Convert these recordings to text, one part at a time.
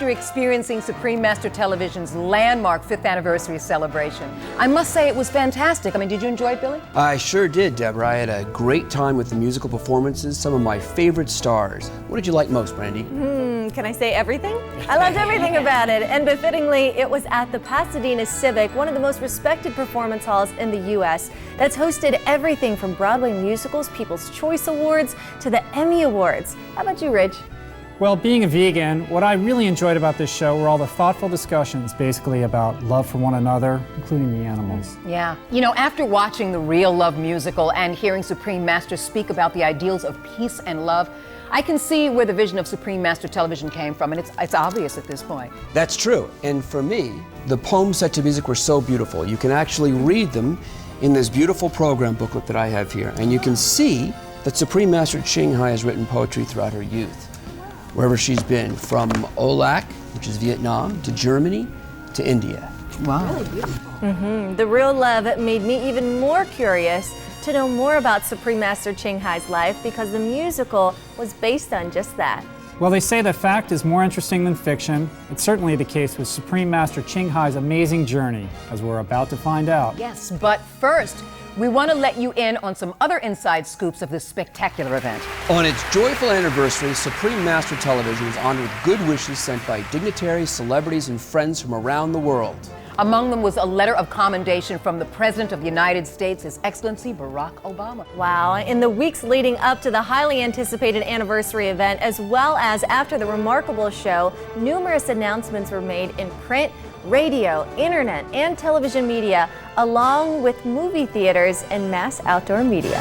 after experiencing Supreme Master Television's landmark 5th anniversary celebration. I must say it was fantastic. I mean, did you enjoy it, Billy? I sure did, Deborah. I had a great time with the musical performances, some of my favorite stars. What did you like most, Brandy? Can I say everything? I loved everything about it, and befittingly, it was at the Pasadena Civic, one of the most respected performance halls in the U.S. that's hosted everything from Broadway musicals, People's Choice Awards, to the Emmy Awards. How about you, Rich? Well, being a vegan, what I really enjoyed about this show were all the thoughtful discussions basically about love for one another, including the animals. Yeah. You know, after watching the Real Love musical and hearing Supreme Master speak about the ideals of peace and love, I can see where the vision of Supreme Master Television came from, and it's obvious at this point. That's true. And for me, the poems set to music were so beautiful. You can actually read them in this beautiful program booklet that I have here, and you can see that Supreme Master Ching Hai has written poetry throughout her youth, wherever she's been, from Olac, which is Vietnam, to Germany, to India. Wow. Really beautiful. The Real Love made me even more curious to know more about Supreme Master Ching Hai's life, because the musical was based on just that. Well, they say that fact is more interesting than fiction. It's certainly the case with Supreme Master Ching Hai's amazing journey, as we're about to find out. Yes, but first, we want to let you in on some other inside scoops of this spectacular event. On its joyful anniversary, Supreme Master Television was honored with good wishes sent by dignitaries, celebrities, and friends from around the world. Among them was a letter of commendation from the President of the United States, His Excellency Barack Obama. Wow, in the weeks leading up to the highly anticipated anniversary event, as well as after the remarkable show, numerous announcements were made in print, radio, internet, and television media, along with movie theaters and mass outdoor media.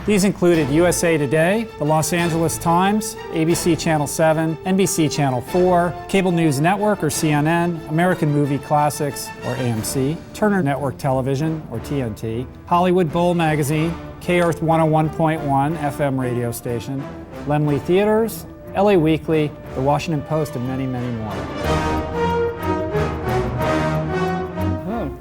These included USA Today, the Los Angeles Times, ABC Channel 7, NBC Channel 4, Cable News Network or CNN, American Movie Classics or AMC, Turner Network Television or TNT, Hollywood Bowl Magazine, K-Earth 101.1 FM radio station, Laemmle Theaters, LA Weekly, The Washington Post, and many, many more.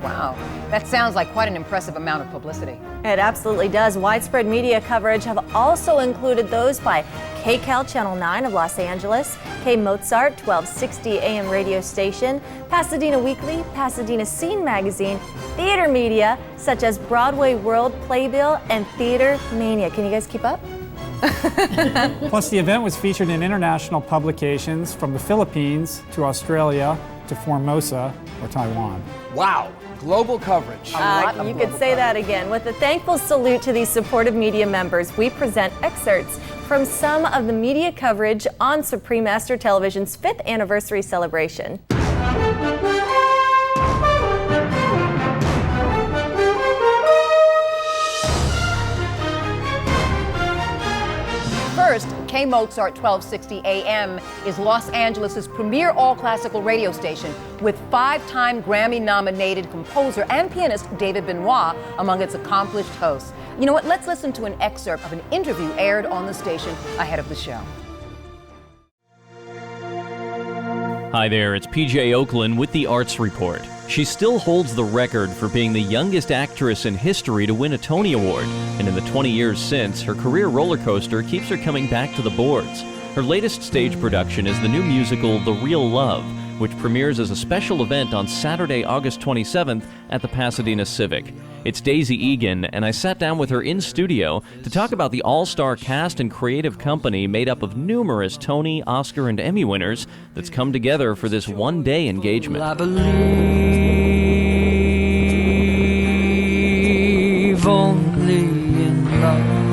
Wow, that sounds like quite an impressive amount of publicity. It absolutely does. Widespread media coverage have also included those by KCAL Channel 9 of Los Angeles, K-Mozart 1260 AM radio station, Pasadena Weekly, Pasadena Scene magazine, theater media such as Broadway World, Playbill, and Theater Mania. Can you guys keep up? Plus, the event was featured in international publications from the Philippines to Australia to Formosa or Taiwan. Wow, global coverage. You could say that again. With a thankful salute to these supportive media members, we present excerpts from some of the media coverage on Supreme Master Television's 5th anniversary celebration. First, K-Mozart 1260 AM is Los Angeles' premier all-classical radio station with 5-time Grammy-nominated composer and pianist David Benoit among its accomplished hosts. You know what? Let's listen to an excerpt of an interview aired on the station ahead of the show. Hi there, it's PJ Oakland with the Arts Report. She still holds the record for being the youngest actress in history to win a Tony Award, and in the 20 years since, her career roller coaster keeps her coming back to the boards. Her latest stage production is the new musical The Real Love, which premieres as a special event on Saturday, August 27th at the Pasadena Civic. It's Daisy Egan, and I sat down with her in studio to talk about the all-star cast and creative company made up of numerous Tony, Oscar, and Emmy winners that's come together for this one-day engagement. I believe only in love.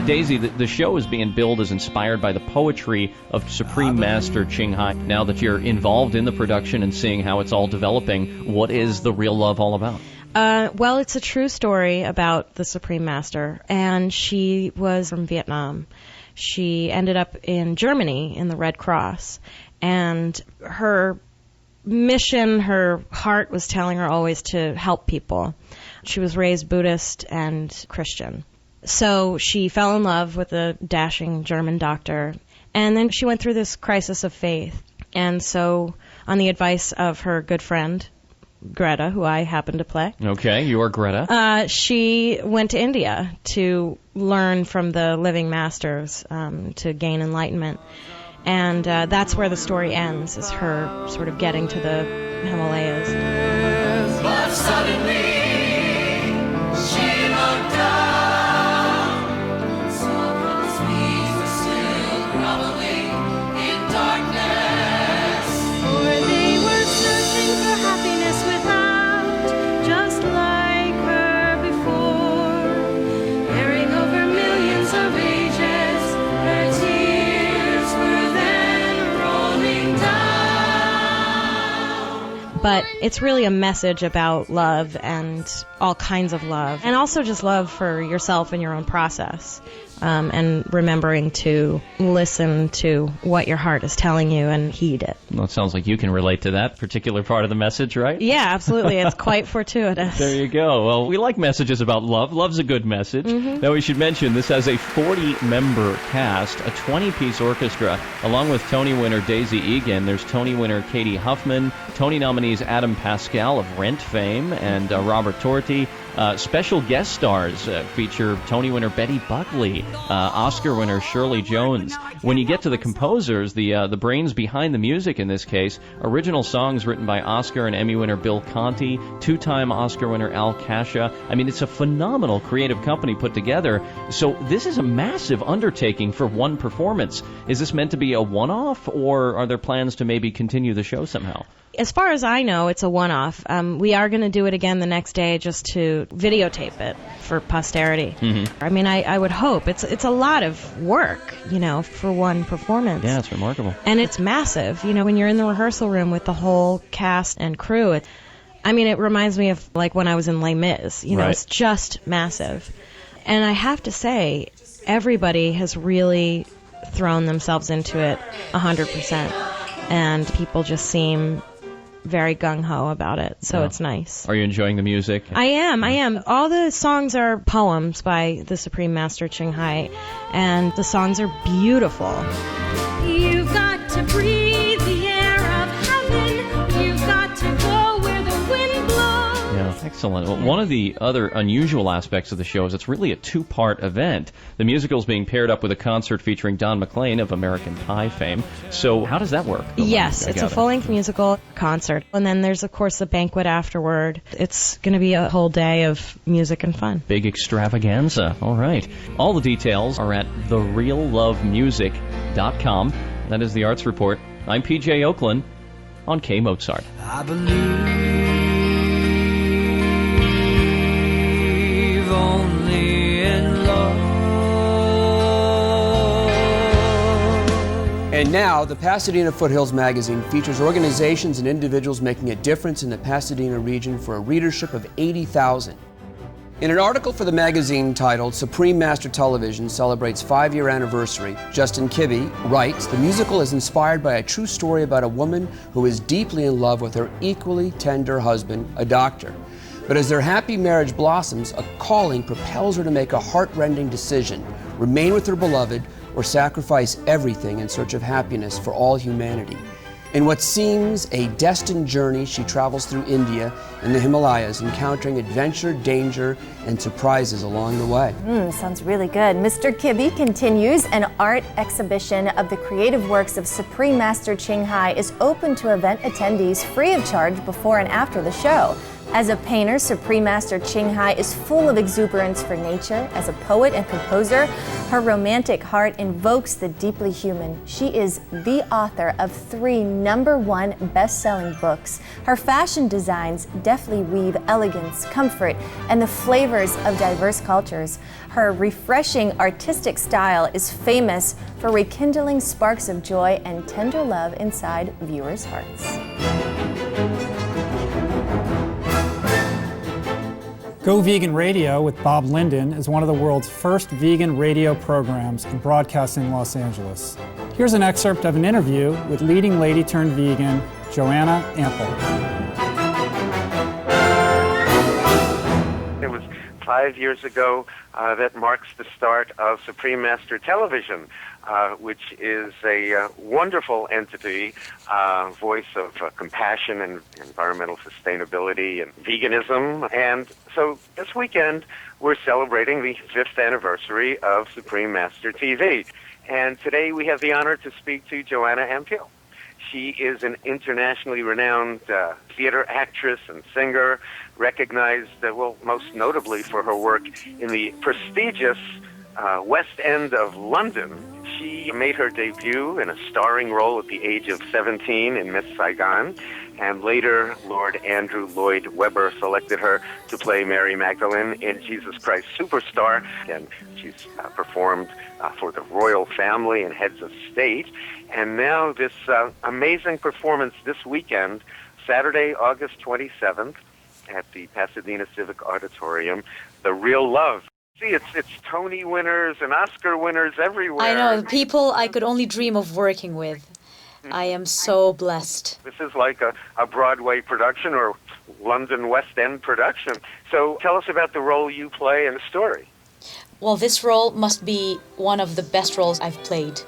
Daisy, the show is being billed as inspired by the poetry of Supreme Master Ching Hai. Now that you're involved in the production and seeing how it's all developing, what is The Real Love all about? Well, it's a true story about the Supreme Master, and she was from Vietnam. She ended up in Germany in the Red Cross, and her mission, her heart was telling her always to help people. She was raised Buddhist and Christian. So she fell in love with a dashing German doctor, and then she went through this crisis of faith. And so, on the advice of her good friend, Greta, who I happen to play. Okay, you are Greta. She went to India to learn from the living masters, to gain enlightenment. And that's where the story ends, is her sort of getting to the Himalayas. But suddenly she looked down, saw those feet were still groveling in darkness. For they were searching for happiness without, just like her before, bearing over millions of ages, her tears were then rolling down. But it's really a message about love and all kinds of love, and also just love for yourself and your own process, and remembering to listen to what your heart is telling you and heed it. Well, it sounds like you can relate to that particular part of the message, right? Yeah, absolutely. It's quite fortuitous. There you go. Well, we like messages about love. Love's a good message. Now, we should mention this has a 40-member cast, a 20-piece orchestra, along with Tony winner Daisy Egan. There's Tony winner Katie Huffman, Tony nominees Adam Pascal of Rent fame, and Robert Torti. Special guest stars feature Tony winner Betty Buckley, Oscar winner Shirley Jones. When you get to the composers, the brains behind the music in this case, original songs written by Oscar and Emmy winner Bill Conti, two-time Oscar winner Al Kasha. I mean, it's a phenomenal creative company put together. So this is a massive undertaking for one performance. Is this meant to be a one-off, or are there plans to maybe continue the show somehow? As far as I know, it's a one-off. We are going to do it again the next day just to videotape it for posterity. I mean, I would hope. It's a lot of work, for one performance. Yeah, it's remarkable. And it's massive. When you're in the rehearsal room with the whole cast and crew, it reminds me of like when I was in Les Mis. Right. It's just massive. And I have to say, everybody has really thrown themselves into it 100%. And people just seem very gung-ho about it, so it's nice. Are you enjoying the music? I am. All the songs are poems by the Supreme Master Ching Hai, and the songs are beautiful. You've got to breathe the air of heaven. You've got to go where the wind blows. Yeah, excellent. Well, one of the other unusual aspects of the show is it's really a two-part event. The musical's being paired up with a concert featuring Don McLean of American Pie fame. So how does that work? Yes, it's a full-length musical concert. And then there's, of course, a banquet afterward. It's going to be a whole day of music and fun. Big extravaganza. All right. All the details are at thereallovemusic.com. That is the Arts Report. I'm PJ Oakland on K-Mozart. I believe only in love. And now, the Pasadena Foothills magazine features organizations and individuals making a difference in the Pasadena region for a readership of 80,000. In an article for the magazine titled Supreme Master Television Celebrates 5-Year Anniversary, Justin Kibbe writes, the musical is inspired by a true story about a woman who is deeply in love with her equally tender husband, a doctor. But as their happy marriage blossoms, a calling propels her to make a heart-rending decision, remain with her beloved, or sacrifice everything in search of happiness for all humanity. In what seems a destined journey, she travels through India and the Himalayas, encountering adventure, danger, and surprises along the way. Sounds really good. Mr. Kibbe continues. An art exhibition of the creative works of Supreme Master Ching Hai is open to event attendees free of charge before and after the show. As a painter, Supreme Master Ching Hai is full of exuberance for nature. As a poet and composer, her romantic heart invokes the deeply human. She is the author of 3 #1 best-selling books. Her fashion designs deftly weave elegance, comfort, and the flavors of diverse cultures. Her refreshing artistic style is famous for rekindling sparks of joy and tender love inside viewers' hearts. Go Vegan Radio with Bob Linden is one of the world's first vegan radio programs and broadcasts in Los Angeles. Here's an excerpt of an interview with leading lady-turned-vegan Joanna Ample. It was 5 years ago that marks the start of Supreme Master Television. which is a wonderful entity, voice of compassion and environmental sustainability and veganism. And so this weekend, we're celebrating the 5th anniversary of Supreme Master TV. And today we have the honor to speak to Joanna Ampil. She is an internationally renowned theater actress and singer, recognized, most notably for her work in the prestigious West End of London. She made her debut in a starring role at the age of 17 in Miss Saigon, and later Lord Andrew Lloyd Webber selected her to play Mary Magdalene in Jesus Christ Superstar, and she's performed for the royal family and heads of state. And now this amazing performance this weekend, Saturday, August 27th, at the Pasadena Civic Auditorium, The Real Love. See, it's Tony winners and Oscar winners everywhere. I know, people I could only dream of working with. I am so blessed. This is like a Broadway production or London West End production. So tell us about the role you play in the story. Well, this role must be one of the best roles I've played.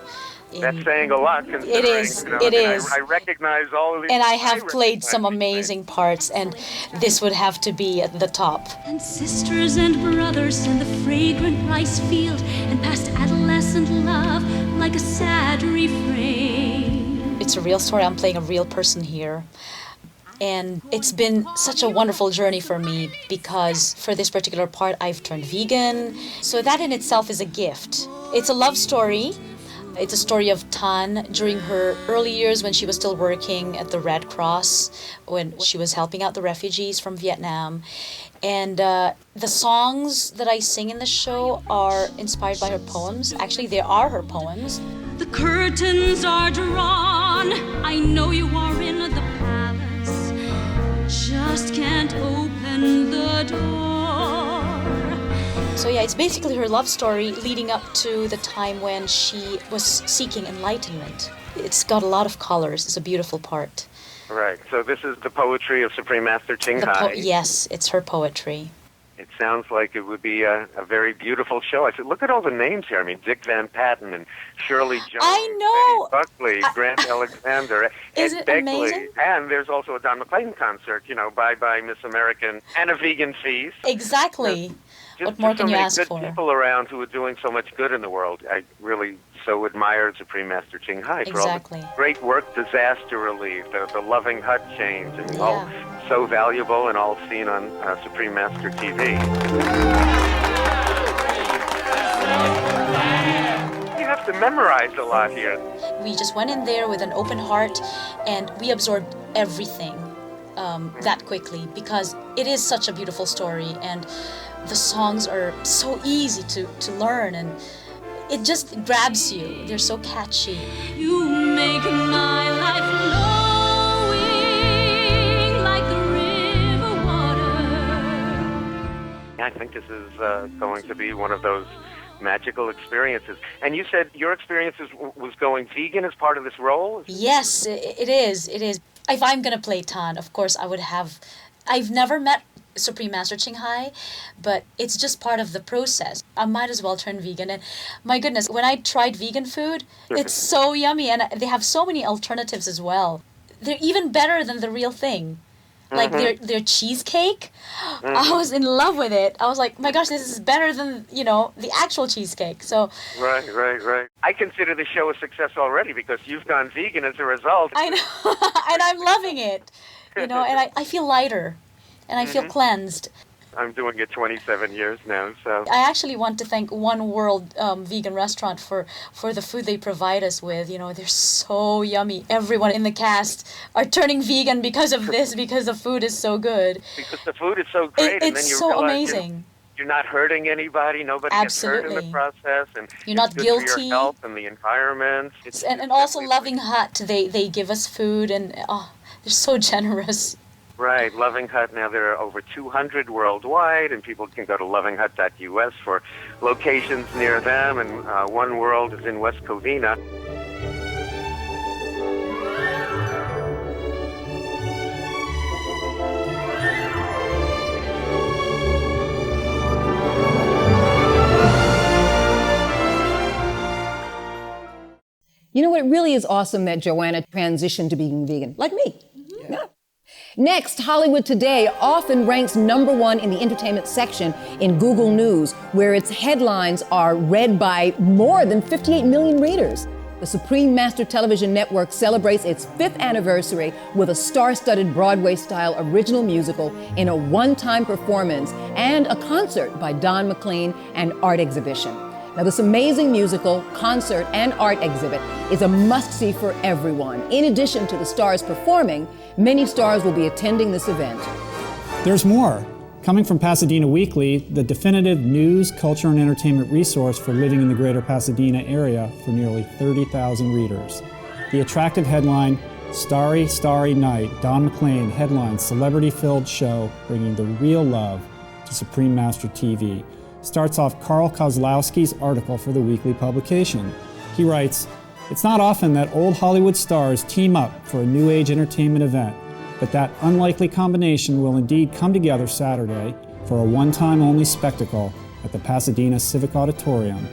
That's saying a lot. It is. It is. I recognize all of these. And I have played some amazing parts, and this would have to be at the top. And sisters and brothers in the fragrant rice field, and past adolescent love like a sad refrain. It's a real story. I'm playing a real person here. And it's been such a wonderful journey for me because for this particular part, I've turned vegan. So that in itself is a gift. It's a love story. It's a story of Thanh during her early years when she was still working at the Red Cross, when she was helping out the refugees from Vietnam. And the songs that I sing in the show are inspired by her poems. Actually, they are her poems. The curtains are drawn. I know you are in the palace. Just can't open the door. So yeah, it's basically her love story leading up to the time when she was seeking enlightenment. It's got a lot of colors. It's a beautiful part. Right. So this is the poetry of Supreme Master Ching Hai. Yes, it's her poetry. It sounds like it would be a very beautiful show. I said, look at all the names here. I mean, Dick Van Patten and Shirley Jones, I know. Betty Buckley, Grant Alexander, Is Ed it Begley. amazing? And there's also a Don McClain concert, Bye Bye Miss American, and a vegan feast. Exactly. What more can you ask for? So many good people around who are doing so much good in the world. I really so admire Supreme Master Ching Hai for all the great work, disaster relief, the loving hut change, and all so valuable and all seen on Supreme Master TV. You have to memorize a lot here. We just went in there with an open heart and we absorbed everything that quickly because it is such a beautiful story and the songs are so easy to learn and it just grabs you. They're so catchy. You make my life flowing like the river water. I think this is going to be one of those magical experiences. And you said your experience was going vegan as part of this role? Yes, it is. It is. If I'm going to play Thanh, of course, I've never met Supreme Master Ching Hai, but it's just part of the process. I might as well turn vegan. And my goodness, when I tried vegan food, it's so yummy. And they have so many alternatives as well. They're even better than the real thing. Like their cheesecake, I was in love with it. I was like, my gosh, this is better than, the actual cheesecake. So Right. I consider the show a success already because you've gone vegan as a result. I know, and I'm loving it, and I feel lighter, and I feel cleansed. I'm doing it 27 years now, so... I actually want to thank One World Vegan Restaurant for the food they provide us with. They're so yummy. Everyone in the cast are turning vegan because of this, because the food is so good. Because the food is so great. It's so amazing. You're not hurting anybody. Nobody gets hurt in the process. And you're not good guilty. For your health and the environment. And also Loving Hut. They give us food, and they're so generous. Right, Loving Hut. Now there are over 200 worldwide, and people can go to lovinghut.us for locations near them. And One World is in West Covina. You know what? It really is awesome that Joanna transitioned to being vegan, like me. Yeah. Next, Hollywood Today often ranks #1 in the entertainment section in Google News, where its headlines are read by more than 58 million readers. The Supreme Master Television Network celebrates its 5th anniversary with a star-studded Broadway-style original musical in a one-time performance and a concert by Don McLean and art exhibition. Now, this amazing musical, concert, and art exhibit is a must-see for everyone. In addition to the stars performing, many stars will be attending this event. There's more. Coming from Pasadena Weekly, the definitive news, culture, and entertainment resource for living in the greater Pasadena area for nearly 30,000 readers. The attractive headline, Starry, Starry Night, Don McLean headlines celebrity-filled show bringing the real love to Supreme Master TV. Starts off Carl Kozlowski's article for the weekly publication. He writes, "It's not often that old Hollywood stars team up for a new age entertainment event, but that unlikely combination will indeed come together Saturday for a one-time only spectacle at the Pasadena Civic Auditorium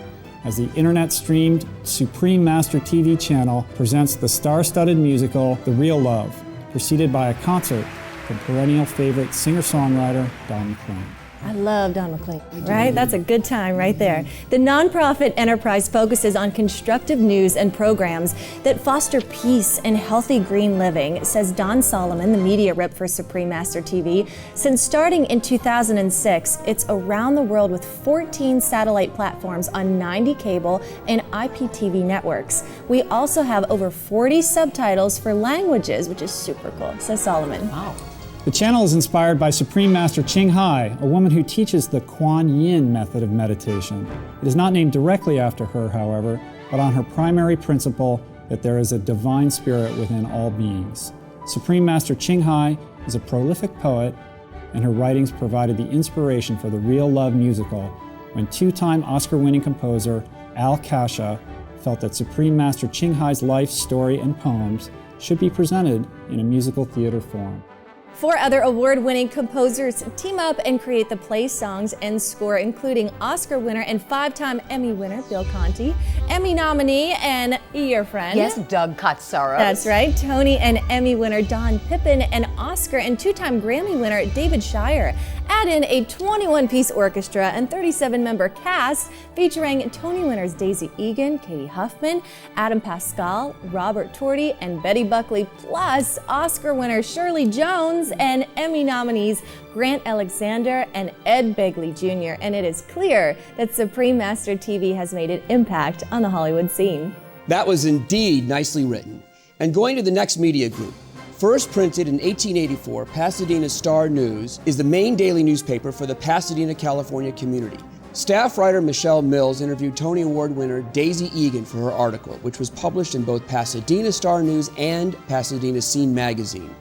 as the internet-streamed Supreme Master TV channel presents the star-studded musical The Real Love, preceded by a concert from perennial favorite singer-songwriter Don McLean." I love Don McLean, right? That's a good time right there. The nonprofit enterprise focuses on constructive news and programs that foster peace and healthy green living, says Don Solomon, the media rep for Supreme Master TV. Since starting in 2006, it's around the world with 14 satellite platforms on 90 cable and IPTV networks. We also have over 40 subtitles for languages, which is super cool, says Solomon. Wow. The channel is inspired by Supreme Master Ching Hai, a woman who teaches the Kuan Yin method of meditation. It is not named directly after her, however, but on her primary principle that there is a divine spirit within all beings. Supreme Master Ching Hai is a prolific poet, and her writings provided the inspiration for the Real Love musical when two-time Oscar-winning composer Al Kasha felt that Supreme Master Ching Hai's life, story, and poems should be presented in a musical theater form. 4 other award-winning composers team up and create the play, songs, and score, including Oscar winner and 5-time Emmy winner Bill Conti, Emmy nominee and your friend. Yes, Doug Katsaros. That's right. Tony and Emmy winner Don Pippin, and Oscar and 2-time Grammy winner David Shire. Add in a 21-piece orchestra and 37-member cast featuring Tony winners Daisy Egan, Katie Huffman, Adam Pascal, Robert Torti, and Betty Buckley, plus Oscar winner Shirley Jones and Emmy nominees Grant Alexander and Ed Begley Jr. And it is clear that Supreme Master TV has made an impact on the Hollywood scene. That was indeed nicely written. And going to the next media group. First printed in 1884, Pasadena Star News is the main daily newspaper for the Pasadena, California community. Staff writer Michelle Mills interviewed Tony Award winner Daisy Egan for her article, which was published in both Pasadena Star News and Pasadena Scene magazine.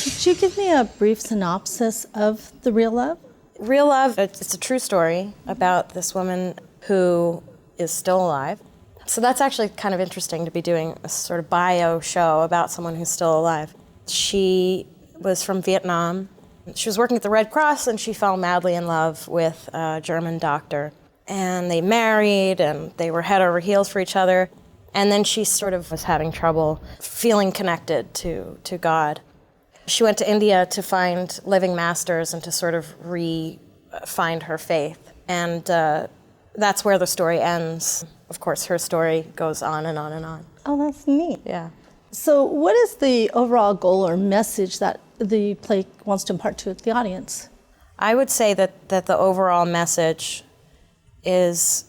Could you give me a brief synopsis of The Real Love? Real Love, it's a true story about this woman who is still alive. So that's actually kind of interesting to be doing a sort of bio show about someone who's still alive. She was from Vietnam. She was working at the Red Cross and she fell madly in love with a German doctor. And they married and they were head over heels for each other. And then she sort of was having trouble feeling connected to God. She went to India to find living masters and to sort of find her faith. And that's where the story ends. Of course, her story goes on and on and on. Oh, that's neat. Yeah. So what is the overall goal or message that the play wants to impart to the audience? I would say that the overall message is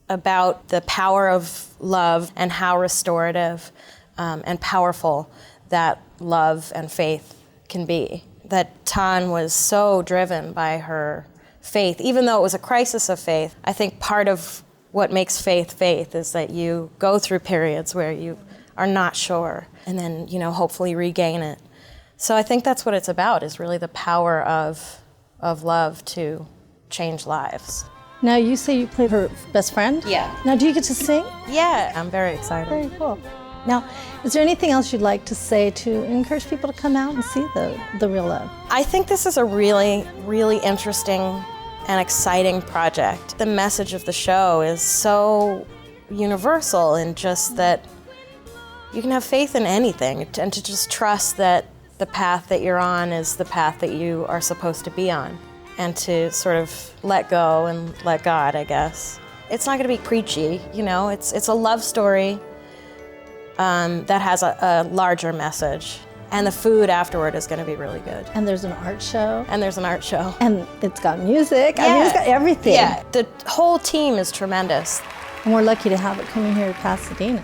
about the power of love and how restorative and powerful that love and faith can be. That Thanh was so driven by her faith, even though it was a crisis of faith. I think part of what makes faith faith is that you go through periods where you are not sure and then, hopefully regain it. So I think that's what it's about, is really the power of love to change lives. Now you say you played her best friend? Yeah. Now do you get to sing? Yeah, I'm very excited. Very cool. Now, is there anything else you'd like to say to encourage people to come out and see the Real Love? I think this is a really, really interesting and exciting project. The message of the show is so universal in just that You can have faith in anything and to just trust that the path that you're on is the path that you are supposed to be on, and to sort of let go and let God, I guess. It's not going to be preachy, you know, it's a love story that has a larger message. And the food afterward is going to be really good. And there's an art show. And there's an art show. And it's got music. Yeah. I mean, it's got everything. Yeah, the whole team is tremendous. And we're lucky to have it coming here to Pasadena.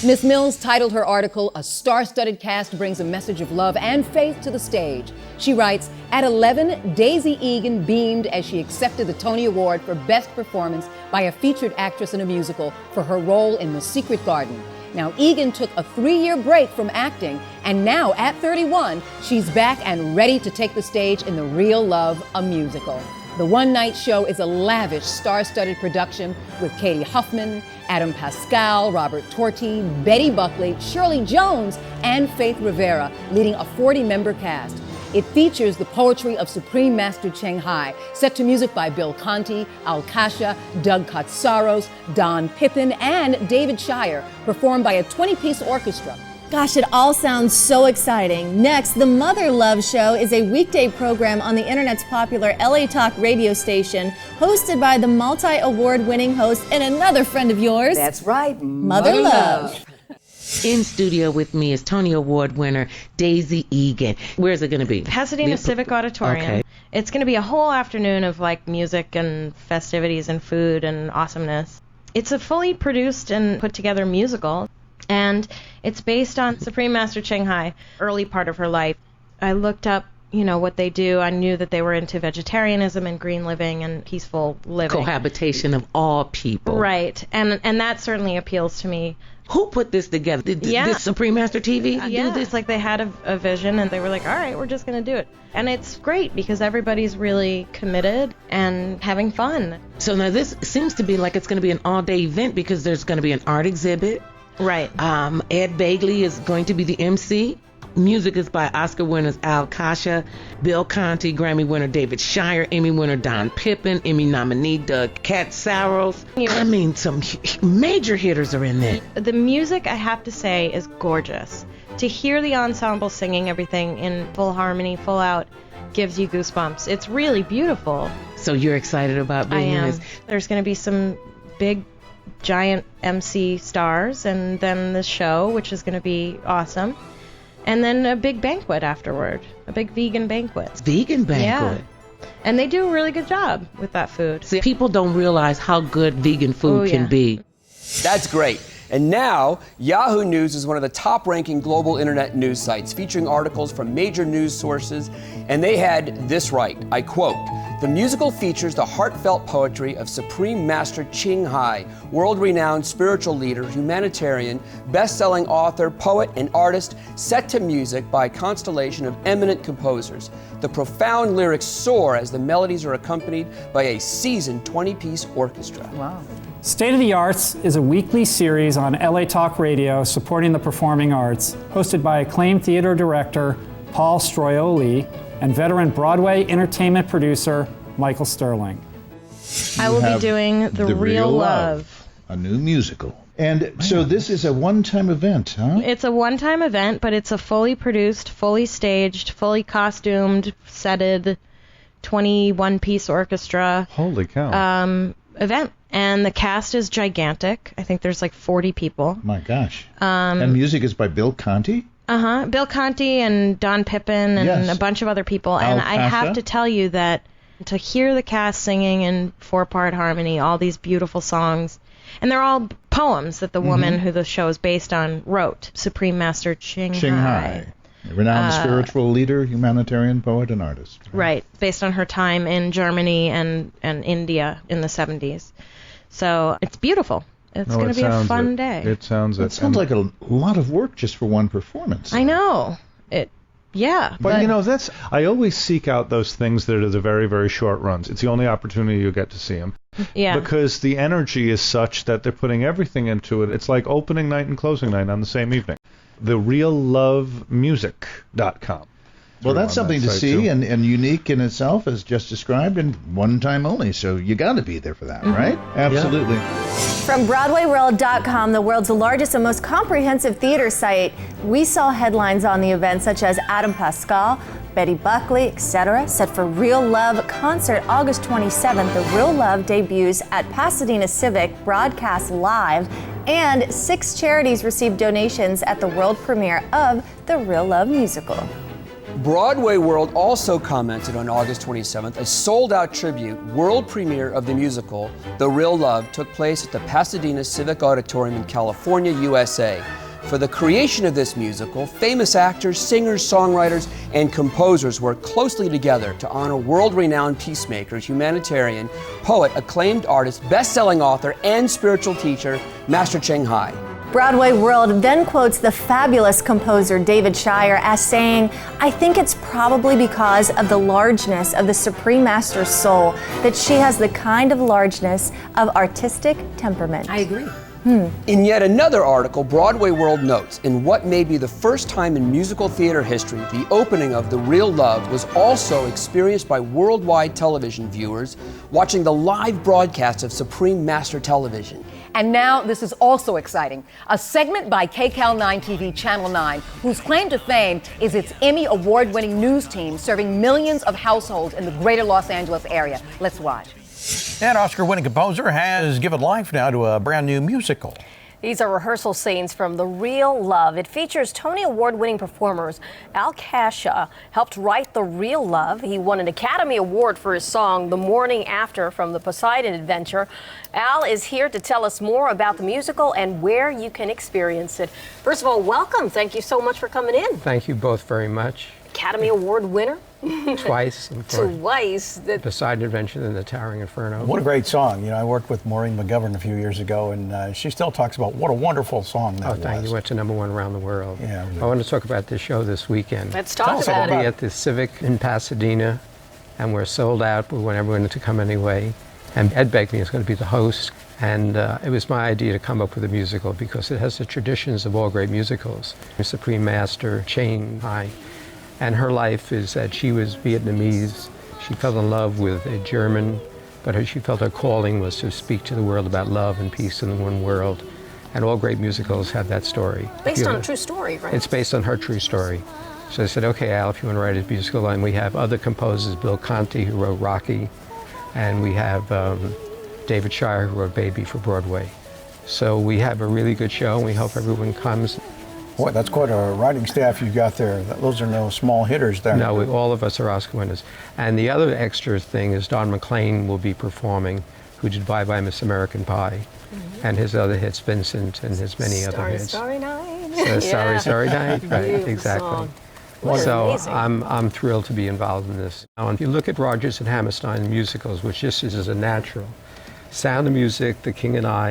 Miss Mills titled her article, "A Star-Studded Cast Brings a Message of Love and Faith to the Stage." She writes, at 11, Daisy Egan beamed as she accepted the Tony Award for Best Performance by a Featured Actress in a Musical for her role in The Secret Garden. Now, Egan took a 3-year break from acting, and now at 31, she's back and ready to take the stage in The Real Love, a musical. The one-night show is a lavish, star-studded production with Katie Huffman, Adam Pascal, Robert Torti, Betty Buckley, Shirley Jones, and Faith Rivera, leading a 40-member cast. It features the poetry of Supreme Master Ching Hai, set to music by Bill Conti, Al Kasha, Doug Katsaros, Don Pippin, and David Shire, performed by a 20-piece orchestra. Gosh, it all sounds so exciting. Next, The Mother Love Show is a weekday program on the internet's popular LA Talk radio station, hosted by the multi-award-winning host and another friend of yours. That's right, Mother Love. In studio with me is Tony Award winner Daisy Egan. Where's it going to be? Pasadena Civic Auditorium. Okay. It's going to be a whole afternoon of like music and festivities and food and awesomeness. It's a fully produced and put together musical, and it's based on Supreme Master Ching Hai, early part of her life. I looked up, you know, what they do. I knew that they were into vegetarianism and green living and peaceful living. Cohabitation of all people. Right, and that certainly appeals to me. Who put this together? Did this Supreme Master TV do this? Like they had a vision and they were like, all right, we're just going to do it. And it's great because everybody's really committed and having fun. So now this seems to be like it's going to be an all-day event because there's going to be an art exhibit. Right. Ed Begley is going to be the MC. Music is by Oscar winners Al Kasha, Bill Conti, Grammy winner David Shire, Emmy winner Don Pippin, Emmy nominee Doug Katsaros. I mean, some major hitters are in there. The music, I have to say, is gorgeous. To hear the ensemble singing everything in full harmony, full out, gives you goosebumps. It's really beautiful. So you're excited about being in this? There's going to be some big, giant MC stars, and then the show, which is going to be awesome. And then a big banquet afterward, a big vegan banquet. Vegan banquet? Yeah. And they do a really good job with that food. See, people don't realize how good vegan food can be. That's great. And now, Yahoo News is one of the top-ranking global internet news sites, featuring articles from major news sources, and they had this right. I quote, "The musical features the heartfelt poetry of Supreme Master Ching Hai, world-renowned spiritual leader, humanitarian, best-selling author, poet, and artist, set to music by a constellation of eminent composers. The profound lyrics soar as the melodies are accompanied by a seasoned 20-piece orchestra." Wow. State of the Arts is a weekly series on LA Talk Radio supporting the performing arts, hosted by acclaimed theater director Paul Stroioli and veteran Broadway entertainment producer Michael Sterling. I will be doing The Real Love, a new musical. And so this is a one-time event, huh? It's a one-time event, but it's a fully produced, fully staged, fully costumed, setted, 21-piece orchestra. Holy cow. Event. And the cast is gigantic. I think there's like 40 people. My gosh. And music is by Bill Conti? Bill Conti and Don Pippin and a bunch of other people. And I have to tell you that to hear the cast singing in 4-part harmony, all these beautiful songs, and they're all poems that the woman who the show is based on wrote, Supreme Master Ching Hai. A renowned spiritual leader, humanitarian, poet, and artist. Right. Based on her time in Germany and India in the 70s. So it's beautiful. It's going to be a fun day. It sounds like a lot of work just for one performance. I know. But you know, I always seek out those things that are the very, very short runs. It's the only opportunity you get to see them. Yeah. Because the energy is such that they're putting everything into it. It's like opening night and closing night on the same evening. TheRealLovemusic.com. Well, that's something to see and unique in itself, as just described, and one time only. So you got to be there for that, right? Absolutely. From BroadwayWorld.com, the world's largest and most comprehensive theater site, we saw headlines on the event such as Adam Pascal, Betty Buckley, etc. Set for Real Love concert August 27th. The Real Love debuts at Pasadena Civic, broadcast live, and 6 charities received donations at the world premiere of the Real Love musical. Broadway World also commented on August 27th, a sold-out tribute world premiere of the musical The Real Love took place at the Pasadena Civic Auditorium in California, USA. For the creation of this musical, famous actors, singers, songwriters, and composers worked closely together to honor world-renowned peacemaker, humanitarian, poet, acclaimed artist, best-selling author, and spiritual teacher, Master Ching Hai. Broadway World then quotes the fabulous composer David Shire as saying, "I think it's probably because of the largeness of the Supreme Master's soul that she has the kind of largeness of artistic temperament." I agree. In yet another article, Broadway World notes, in what may be the first time in musical theater history, the opening of The Real Love was also experienced by worldwide television viewers watching the live broadcast of Supreme Master Television. And now this is also exciting. A segment by KCAL 9 TV Channel 9, whose claim to fame is its Emmy award-winning news team serving millions of households in the greater Los Angeles area. Let's watch. That Oscar-winning composer has given life now to a brand new musical. These are rehearsal scenes from The Real Love. It features Tony Award-winning performers. Aulacienne helped write The Real Love. He won an Academy Award for his song The Morning After from the Poseidon Adventure. Al is here to tell us more about the musical and where you can experience it. First of all, welcome. Thank you so much for coming in. Thank you both very much. Academy Award winner. Twice. Twice. Poseidon Adventure and the Towering Inferno. What a great song. You know, I worked with Maureen McGovern a few years ago, and she still talks about what a wonderful song that was. Thank you. Went to #1 around the world. Yeah. I want to talk about this show this weekend. Let's talk about it. We'll be at the Civic in Pasadena, and we're sold out. We want everyone to come anyway. And Ed Begley is going to be the host. And it was my idea to come up with a musical because it has the traditions of all great musicals. Supreme Master Ching Hai. And her life is that she was Vietnamese. She fell in love with a German, but she felt her calling was to speak to the world about love and peace in the one world. And all great musicals have that story. Based on a true story, right? It's based on her true story. So I said, okay, Al, if you want to write a musical, and we have other composers, Bill Conti, who wrote Rocky, and we have David Shire, who wrote Baby for Broadway. So we have a really good show, and we hope everyone comes. Boy, that's quite a writing staff you've got there. Those are no small hitters there. No, all of us are Oscar winners. And the other extra thing is Don McLean will be performing, who did Bye Bye Miss American Pie, and his other hits, Vincent, and his many other hits. Starry Night. So, Starry Night, right, exactly. Song. So amazing. I'm thrilled to be involved in this. Now, if you look at Rodgers and Hammerstein musicals, which just is a natural, Sound of Music, The King and I,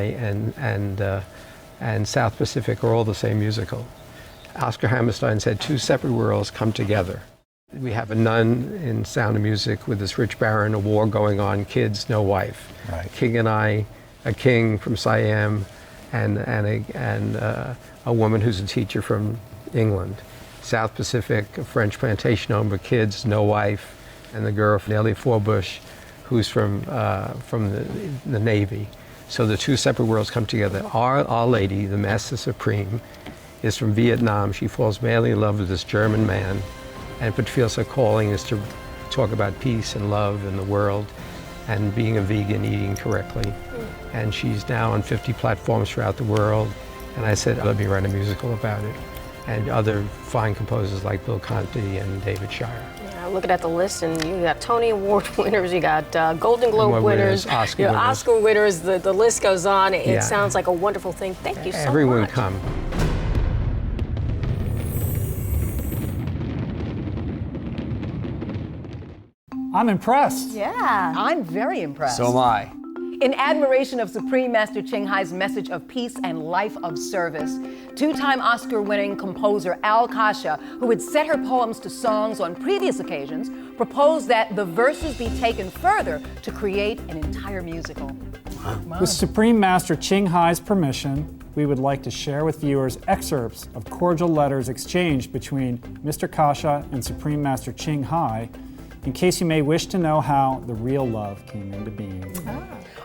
and South Pacific are all the same musical. Oscar Hammerstein said 2 separate worlds come together. We have a nun in Sound of Music with this rich baron, a war going on, kids, no wife. Right. King and I, a king from Siam, and a woman who's a teacher from England. South Pacific, a French plantation owner, kids, no wife, and the girl from Nellie Forbush, who's from the Navy. So the 2 separate worlds come together. Our Lady, the Master Supreme, is from Vietnam. She falls madly in love with this German man, but feels her calling is to talk about peace and love in the world and being a vegan, eating correctly. And she's now on 50 platforms throughout the world. And I said, let me write a musical about it. And other fine composers like Bill Conti and David Shire. Yeah, looking at the list, and you got Tony Award winners, you got Golden Globe winners, Oscar winners, the list goes on. It sounds like a wonderful thing. Thank you so much. Everyone come. I'm impressed. Yeah. I'm very impressed. So am I. In admiration of Supreme Master Ching Hai's message of peace and life of service, 2-time Oscar-winning composer Aulacienne, who had set her poems to songs on previous occasions, proposed that the verses be taken further to create an entire musical. With Supreme Master Ching Hai's permission, we would like to share with viewers excerpts of cordial letters exchanged between Mr. Kasha and Supreme Master Ching Hai, in case you may wish to know how the real love came into being.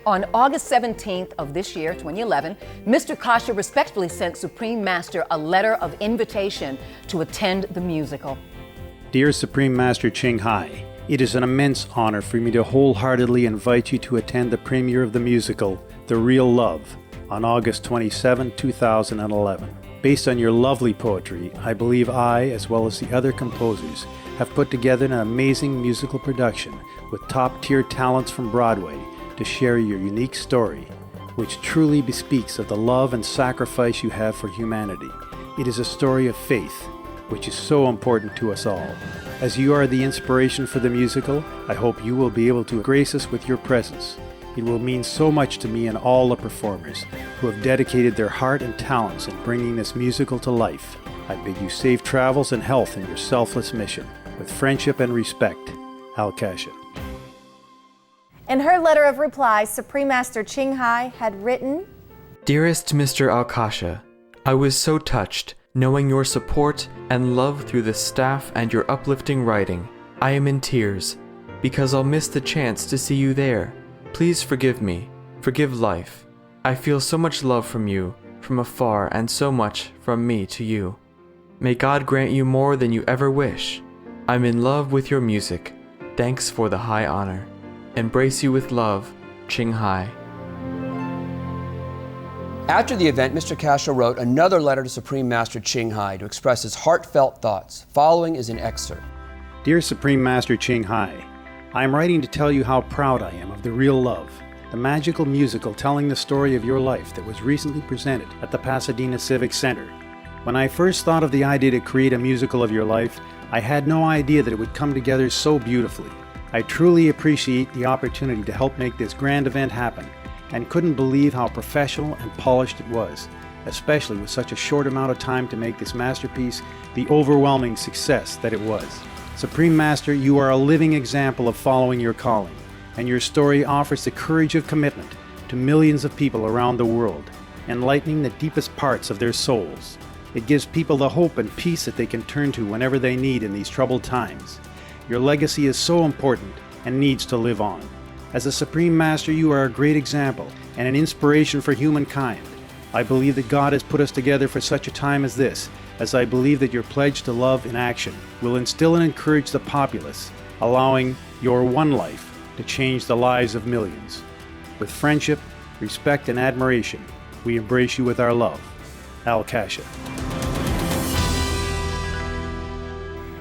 On August 17th of this year, 2011, Mr. Kasha respectfully sent Supreme Master a letter of invitation to attend the musical. Dear Supreme Master Ching Hai, it is an immense honor for me to wholeheartedly invite you to attend the premiere of the musical, The Real Love, on August 27, 2011. Based on your lovely poetry, I believe I, as well as the other composers, have put together an amazing musical production with top-tier talents from Broadway to share your unique story, which truly bespeaks of the love and sacrifice you have for humanity. It is a story of faith, which is so important to us all. As you are the inspiration for the musical, I hope you will be able to grace us with your presence. It will mean so much to me and all the performers who have dedicated their heart and talents in bringing this musical to life. I bid you safe travels and health in your selfless mission. With friendship and respect, Al-Kasha. In her letter of reply, Supreme Master Ching Hai had written, Dearest Mr. Al-Kasha, I was so touched knowing your support and love through the staff and your uplifting writing. I am in tears because I'll miss the chance to see you there. Please forgive me. Forgive life. I feel so much love from you, from afar, and so much from me to you. May God grant you more than you ever wish. I'm in love with your music. Thanks for the high honor. Embrace you with love, Ching Hai. After the event, Mr. Kasha wrote another letter to Supreme Master Ching Hai to express his heartfelt thoughts. Following is an excerpt. Dear Supreme Master Ching Hai, I am writing to tell you how proud I am of The Real Love, the magical musical telling the story of your life that was recently presented at the Pasadena Civic Center. When I first thought of the idea to create a musical of your life, I had no idea that it would come together so beautifully. I truly appreciate the opportunity to help make this grand event happen, and couldn't believe how professional and polished it was, especially with such a short amount of time to make this masterpiece the overwhelming success that it was. Supreme Master, you are a living example of following your calling, and your story offers the courage of commitment to millions of people around the world, enlightening the deepest parts of their souls. It gives people the hope and peace that they can turn to whenever they need in these troubled times. Your legacy is so important and needs to live on. As a Supreme Master, you are a great example and an inspiration for humankind. I believe that God has put us together for such a time as this, as I believe that your pledge to love in action will instill and encourage the populace, allowing your one life to change the lives of millions. With friendship, respect, and admiration, we embrace you with our love. Al-Kasha.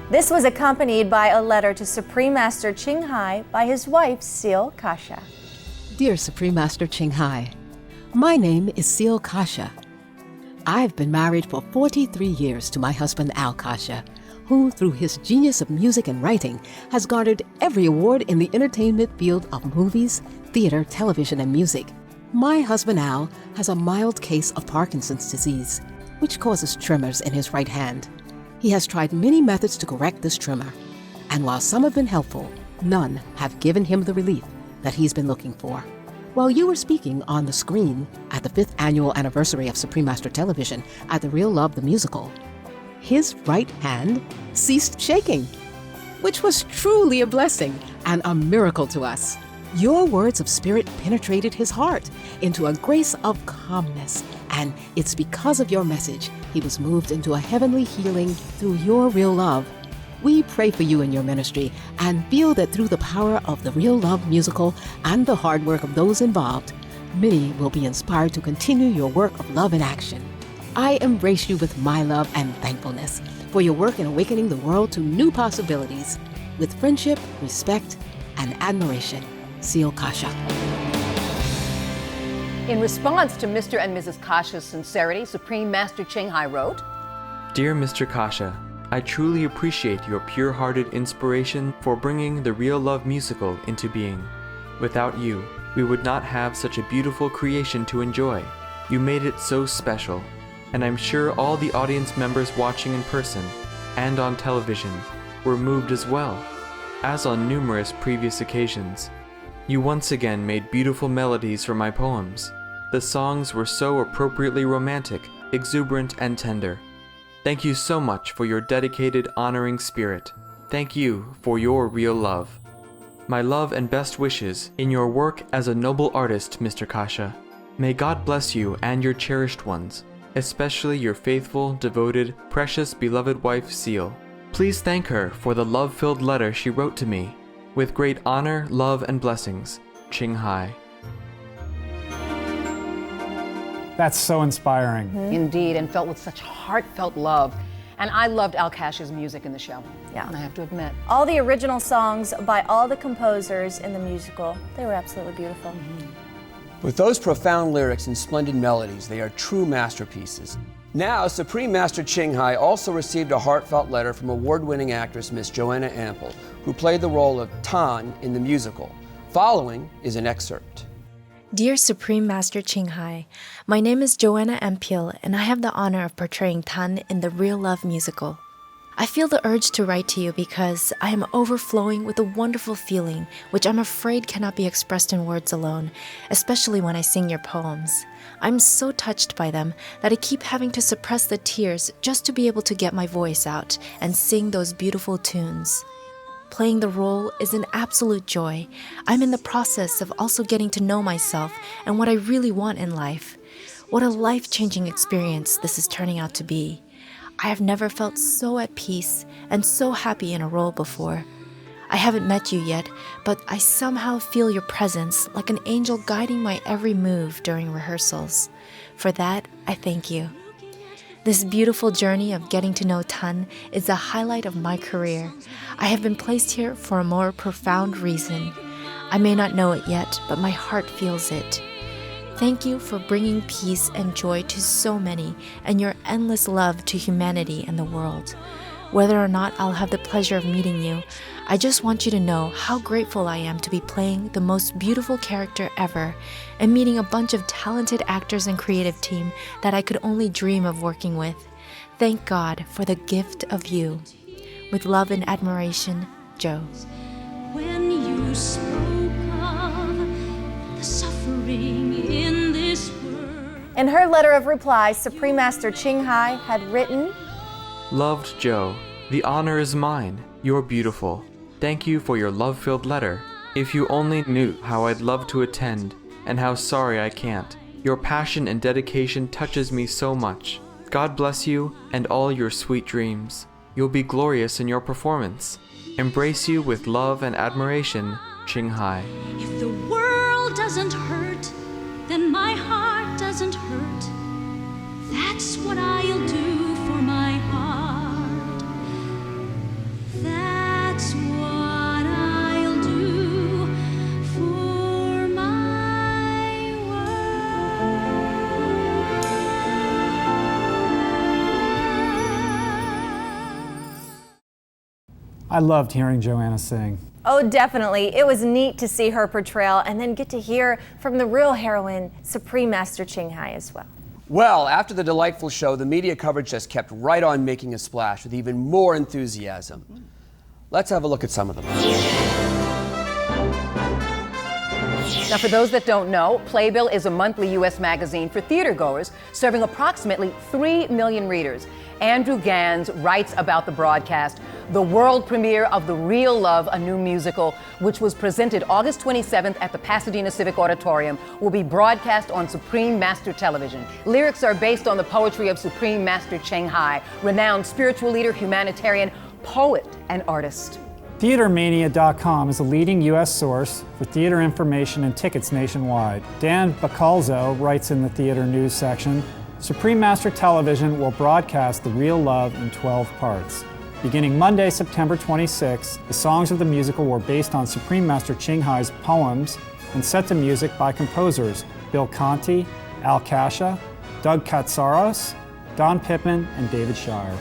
This was accompanied by a letter to Supreme Master Ching Hai by his wife, Seal Kasha. Dear Supreme Master Ching Hai, my name is Seal Kasha. I've been married for 43 years to my husband, Al-Kasha, who, through his genius of music and writing, has garnered every award in the entertainment field of movies, theater, television, and music. My husband, Al, has a mild case of Parkinson's disease, which causes tremors in his right hand. He has tried many methods to correct this tremor, and while some have been helpful, none have given him the relief that he's been looking for. While you were speaking on the screen at the 5th annual anniversary of Supreme Master Television at The Real Love the Musical, his right hand ceased shaking, which was truly a blessing and a miracle to us. Your words of spirit penetrated his heart into a grace of calmness, and it's because of your message he was moved into a heavenly healing through your real love. We pray for you in your ministry and feel that through the power of the Real Love musical and the hard work of those involved, many will be inspired to continue your work of love in action. I embrace you with my love and thankfulness for your work in awakening the world to new possibilities with friendship, respect, and admiration. Seal Kasha. In response to Mr. and Mrs. Kasha's sincerity, Supreme Master Ching Hai wrote, Dear Mr. Kasha, I truly appreciate your pure-hearted inspiration for bringing the Real Love musical into being. Without you, we would not have such a beautiful creation to enjoy. You made it so special, and I'm sure all the audience members watching in person and on television were moved as well, as on numerous previous occasions. You once again made beautiful melodies for my poems. The songs were so appropriately romantic, exuberant, and tender. Thank you so much for your dedicated, honoring spirit. Thank you for your real love. My love and best wishes in your work as a noble artist, Mr. Kasha. May God bless you and your cherished ones, especially your faithful, devoted, precious, beloved wife, Seal. Please thank her for the love-filled letter she wrote to me. With great honor, love, and blessings, Ching Hai. That's so inspiring. Indeed, and felt with such heartfelt love. And I loved Al Kasha's music in the show. Yeah. I have to admit. All the original songs by all the composers in the musical, they were absolutely beautiful. With those profound lyrics and splendid melodies, they are true masterpieces. Now, Supreme Master Ching Hai also received a heartfelt letter from award-winning actress Miss Joanna Ampel, who played the role of Thanh in the musical. Following is an excerpt. Dear Supreme Master Ching Hai, my name is Joanna Ampel, and I have the honor of portraying Thanh in the Real Love musical. I feel the urge to write to you because I am overflowing with a wonderful feeling which I'm afraid cannot be expressed in words alone, especially when I sing your poems. I'm so touched by them that I keep having to suppress the tears just to be able to get my voice out and sing those beautiful tunes. Playing the role is an absolute joy. I'm in the process of also getting to know myself and what I really want in life. What a life-changing experience this is turning out to be. I have never felt so at peace and so happy in a role before. I haven't met you yet, but I somehow feel your presence like an angel guiding my every move during rehearsals. For that, I thank you. This beautiful journey of getting to know Thanh is the highlight of my career. I have been placed here for a more profound reason. I may not know it yet, but my heart feels it. Thank you for bringing peace and joy to so many and your endless love to humanity and the world. Whether or not I'll have the pleasure of meeting you, I just want you to know how grateful I am to be playing the most beautiful character ever and meeting a bunch of talented actors and creative team that I could only dream of working with. Thank God for the gift of you. With love and admiration, Joe. When you spoke of the suffering in this world. In her letter of reply, Supreme Master Ching Hai had written, Loved Joe, the honor is mine. You're beautiful. Thank you for your love-filled letter. If you only knew how I'd love to attend and how sorry I can't. Your passion and dedication touches me so much. God bless you and all your sweet dreams. You'll be glorious in your performance. Embrace you with love and admiration, Ching Hai. If the world doesn't hurt, then my heart doesn't hurt. That's what I'll do for my heart. That's what I'll do for my I loved hearing Joanna sing. Oh, definitely. It was neat to see her portrayal and then get to hear from the real heroine, Supreme Master Ching Hai, as well. Well, after the delightful show, the media coverage just kept right on making a splash with even more enthusiasm. Let's have a look at some of them. Now, for those that don't know, Playbill is a monthly U.S. magazine for theatergoers serving approximately 3 million readers. Andrew Gans writes about the broadcast, the world premiere of The Real Love, a new musical, which was presented August 27th at the Pasadena Civic Auditorium, will be broadcast on Supreme Master Television. Lyrics are based on the poetry of Supreme Master Ching Hai, renowned spiritual leader, humanitarian, poet, and artist. TheaterMania.com is a leading U.S. source for theater information and tickets nationwide. Dan Bacalzo writes in the theater news section, Supreme Master Television will broadcast The Real Love in 12 parts. Beginning Monday, September 26, the songs of the musical were based on Supreme Master Ching Hai's poems and set to music by composers Bill Conti, Al Kasha, Doug Katsaros, Don Pittman, and David Shire.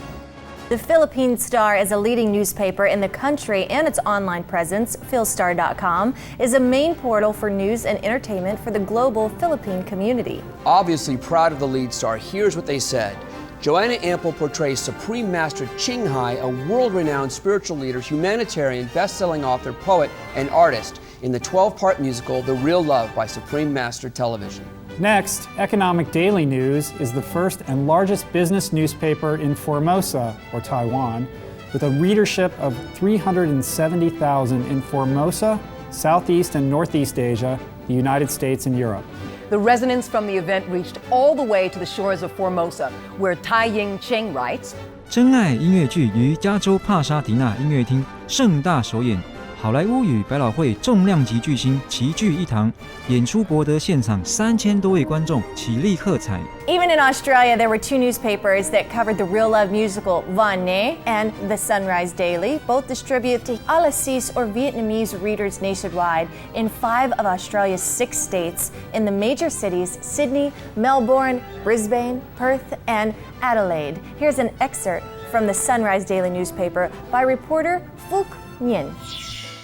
The Philippine Star is a leading newspaper in the country, and its online presence, philstar.com, is a main portal for news and entertainment for the global Philippine community. Obviously proud of the lead star, here's what they said. Joanna Ampel portrays Supreme Master Ching Hai, a world-renowned spiritual leader, humanitarian, best-selling author, poet, and artist in the 12-part musical The Real Love by Supreme Master Television. Next, Economic Daily News is the first and largest business newspaper in Formosa, or Taiwan, with a readership of 370,000 in Formosa, Southeast and Northeast Asia, the United States, and Europe. The resonance from the event reached all the way to the shores of Formosa, where Tai Ying Cheng writes, 真爱音乐剧于加州帕沙迪纳音乐厅盛大首演，好莱坞与百老汇重量级巨星齐聚一堂，演出博得现场3000多位观众起立喝彩。 Even in Australia, there were two newspapers that covered the real love musical Donné and the Sunrise Daily. Both distribute to Aulacienne or Vietnamese readers nationwide in 5 of Australia's 6 states in the major cities Sydney, Melbourne, Brisbane, Perth, and Adelaide. Here's an excerpt from the Sunrise Daily newspaper by reporter Phúc Nhiên.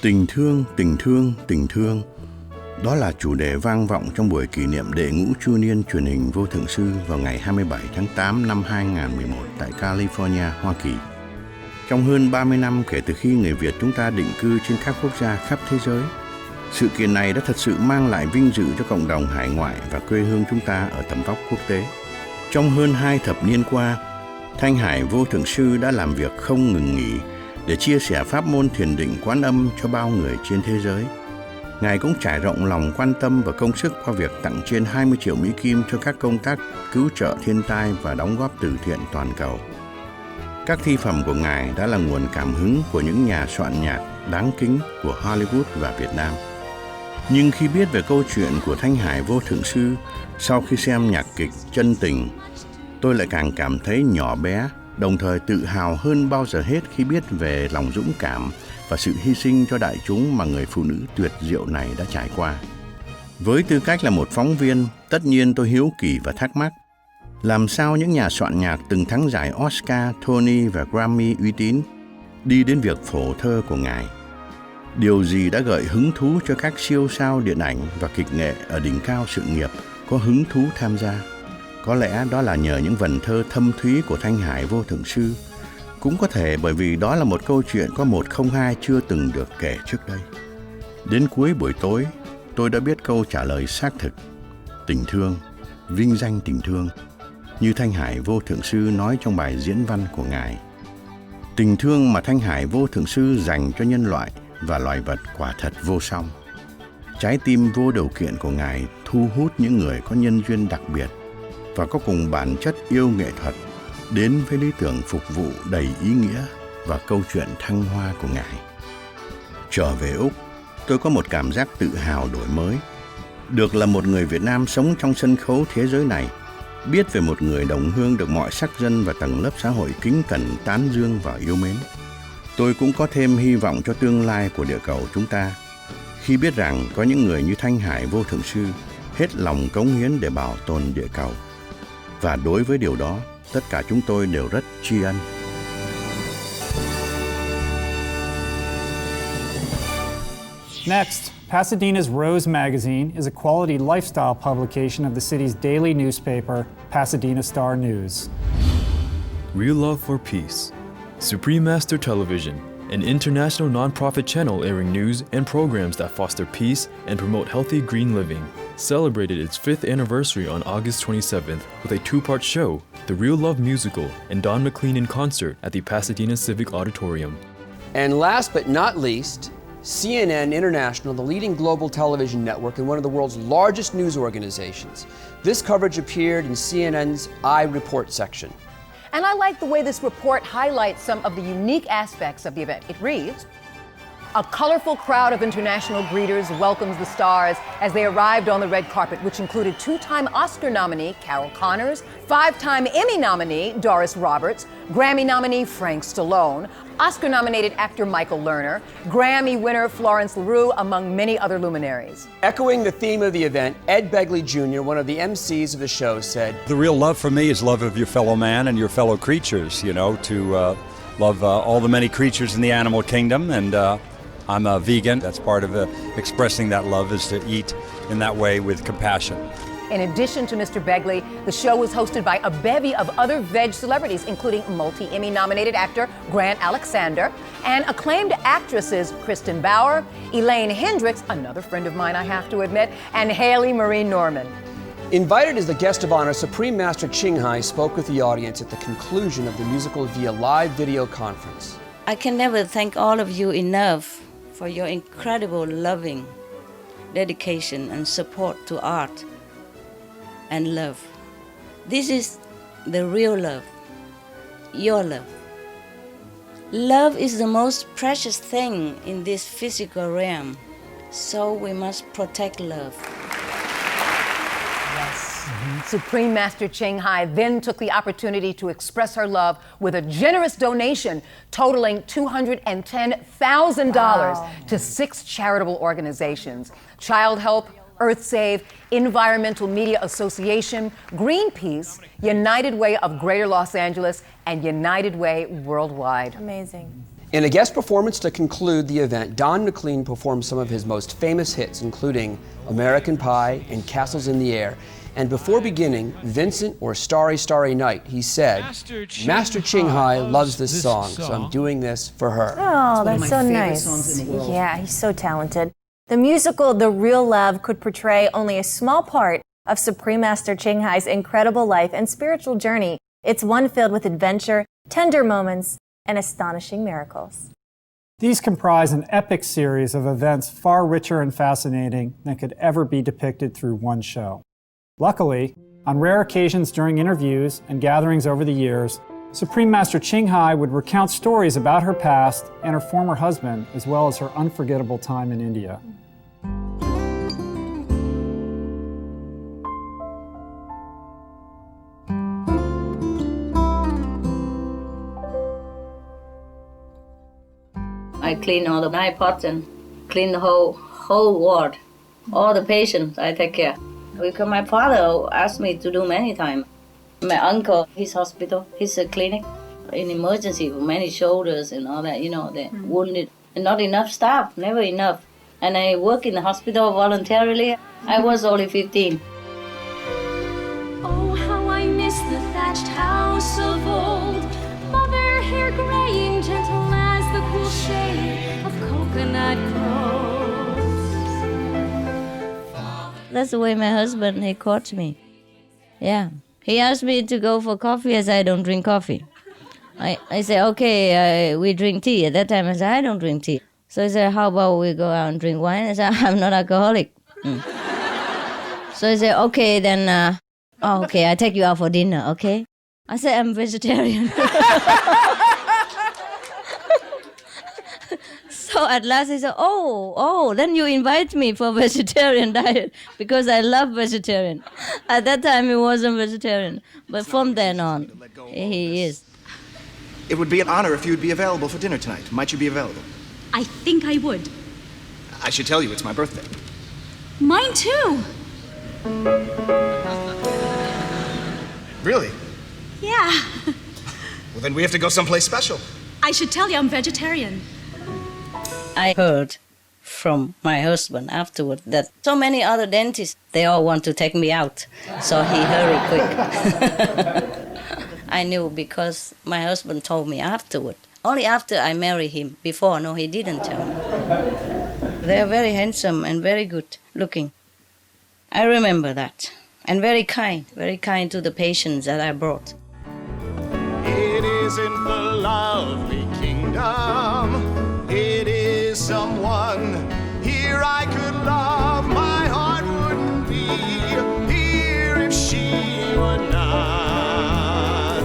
Tình thương, tình thương, tình thương. Đó là chủ đề vang vọng trong buổi kỷ niệm đệ ngũ chu niên truyền hình Vô Thượng Sư vào ngày 27 tháng 8 năm 2011 tại California, Hoa Kỳ. Trong hơn 30 năm kể từ khi người Việt chúng ta định cư trên các quốc gia khắp thế giới, sự kiện này đã thật sự mang lại vinh dự cho cộng đồng hải ngoại và quê hương chúng ta ở tầm vóc quốc tế. Trong hơn 2 thập niên qua, Thanh Hải Vô Thượng Sư đã làm việc không ngừng nghỉ để chia sẻ pháp môn thiền định Quán Âm cho bao người trên thế giới. Ngài cũng trải rộng lòng quan tâm và công sức qua việc tặng trên 20 triệu Mỹ Kim cho các công tác cứu trợ thiên tai và đóng góp từ thiện toàn cầu. Các thi phẩm của Ngài đã là nguồn cảm hứng của những nhà soạn nhạc đáng kính của Hollywood và Việt Nam. Nhưng khi biết về câu chuyện của Thanh Hải Vô Thượng Sư sau khi xem nhạc kịch Chân Tình, tôi lại càng cảm thấy nhỏ bé, đồng thời tự hào hơn bao giờ hết khi biết về lòng dũng cảm và sự hy sinh cho đại chúng mà người phụ nữ tuyệt diệu này đã trải qua. Với tư cách là một phóng viên, tất nhiên tôi hiếu kỳ và thắc mắc, làm sao những nhà soạn nhạc từng thắng giải Oscar, Tony và Grammy uy tín đi đến việc phổ thơ của Ngài? Điều gì đã gợi hứng thú cho các siêu sao điện ảnh và kịch nghệ ở đỉnh cao sự nghiệp có hứng thú tham gia? Có lẽ đó là nhờ những vần thơ thâm thúy của Thanh Hải Vô Thượng Sư. Cũng có thể bởi vì đó là một câu chuyện có 102 chưa từng được kể trước đây. Đến cuối buổi tối, tôi đã biết câu trả lời xác thực. Tình thương, vinh danh tình thương, như Thanh Hải Vô Thượng Sư nói trong bài diễn văn của Ngài. Tình thương mà Thanh Hải Vô Thượng Sư dành cho nhân loại và loài vật quả thật vô song. Trái tim vô điều kiện của Ngài thu hút những người có nhân duyên đặc biệt và có cùng bản chất yêu nghệ thuật, đến với lý tưởng phục vụ đầy ý nghĩa và câu chuyện thăng hoa của Ngài. Trở về Úc, tôi có một cảm giác tự hào đổi mới. Được là một người Việt Nam sống trong sân khấu thế giới này, biết về một người đồng hương được mọi sắc dân và tầng lớp xã hội kính cẩn, tán dương và yêu mến. Tôi cũng có thêm hy vọng cho tương lai của địa cầu chúng ta, khi biết rằng có những người như Thanh Hải Vô Thượng Sư hết lòng cống hiến để bảo tồn địa cầu. Và đối với điều đó, tất cả chúng tôi đều rất tri ân. Next, Pasadena's Rose magazine is a quality lifestyle publication of the city's daily newspaper, Pasadena Star News. Real Love for Peace. Supreme Master Television, an international nonprofit channel airing news and programs that foster peace and promote healthy green living, celebrated its 5th anniversary on August 27th with a 2-part show, The Real Love Musical and Don McLean in concert at the Pasadena Civic Auditorium. And last but not least, CNN International, the leading global television network and one of the world's largest news organizations. This coverage appeared in CNN's iReport section. And I like the way this report highlights some of the unique aspects of the event. It reads, a colorful crowd of international greeters welcomes the stars as they arrived on the red carpet, which included 2-time Oscar nominee Carol Connors, 5-time Emmy nominee Doris Roberts, Grammy nominee Frank Stallone, Oscar-nominated actor Michael Lerner, Grammy winner Florence LaRue, among many other luminaries. Echoing the theme of the event, Ed Begley Jr., one of the MCs of the show, said, the real love for me is love of your fellow man and your fellow creatures, you know, to love all the many creatures in the animal kingdom. And I'm a vegan. That's part of expressing that love, is to eat in that way with compassion. In addition to Mr. Begley, the show was hosted by a bevy of other veg celebrities, including multi-Emmy nominated actor Grant Alexander and acclaimed actresses Kristen Bauer, Elaine Hendricks, another friend of mine I have to admit, and Haley Marie Norman. Invited as the guest of honor, Supreme Master Ching Hai spoke with the audience at the conclusion of the musical via live video conference. I can never thank all of you enough for your incredible loving dedication and support to art and love. This is the real love, your love. Love is the most precious thing in this physical realm, so we must protect love. Supreme Master Ching Hai then took the opportunity to express her love with a generous donation totaling $210,000 to 6 charitable organizations: Child Help, Earth Save, Environmental Media Association, Greenpeace, United Way of Greater Los Angeles, and United Way Worldwide. Amazing. In a guest performance to conclude the event, Don McLean performed some of his most famous hits, including American Pie and Castles in the Air. And before beginning Vincent or Starry, Starry Night, he said, Master Ching Hai loves this song, so I'm doing this for her. Oh, that's so nice. Yeah, he's so talented. The musical The Real Love could portray only a small part of Supreme Master Ching Hai's incredible life and spiritual journey. It's one filled with adventure, tender moments, and astonishing miracles. These comprise an epic series of events far richer and fascinating than could ever be depicted through one show. Luckily, on rare occasions during interviews and gatherings over the years, Supreme Master Ching Hai would recount stories about her past and her former husband, as well as her unforgettable time in India. I clean all the iPods and clean the whole ward. All the patients I take care. Because my father asked me to do many times. My uncle, his hospital, his clinic, in emergency for many shoulders and all that, the wounded. And not enough staff, never enough. And I work in the hospital voluntarily. I was only 15. Oh, how I miss the thatched house of old. Mother hair graying, gentle as the cool shade of coconut groves. That's the way my husband, he caught me. Yeah. He asked me to go for coffee. I said, I don't drink coffee. I said, okay, we drink tea. At that time, I said, I don't drink tea. So he said, how about we go out and drink wine? I said, I'm not alcoholic. So he said, okay, then, okay, I take you out for dinner, okay? I said, I'm vegetarian. So at last he said, oh, then you invite me for vegetarian diet because I love vegetarian. At that time he wasn't vegetarian, but from then on, he is. It would be an honor if you would be available for dinner tonight. Might you be available? I think I would. I should tell you it's my birthday. Mine too. Really? Yeah. Well, then we have to go someplace special. I should tell you I'm vegetarian. I heard from my husband afterward that so many other dentists, they all want to take me out. So he hurried quick. I knew because my husband told me afterward. Only after I married him. Before, no, he didn't tell me. They're very handsome and very good looking. I remember that. And very kind to the patients that I brought. It isn't the lovely kingdom. It is someone here I could love. My heart wouldn't be here if she were not.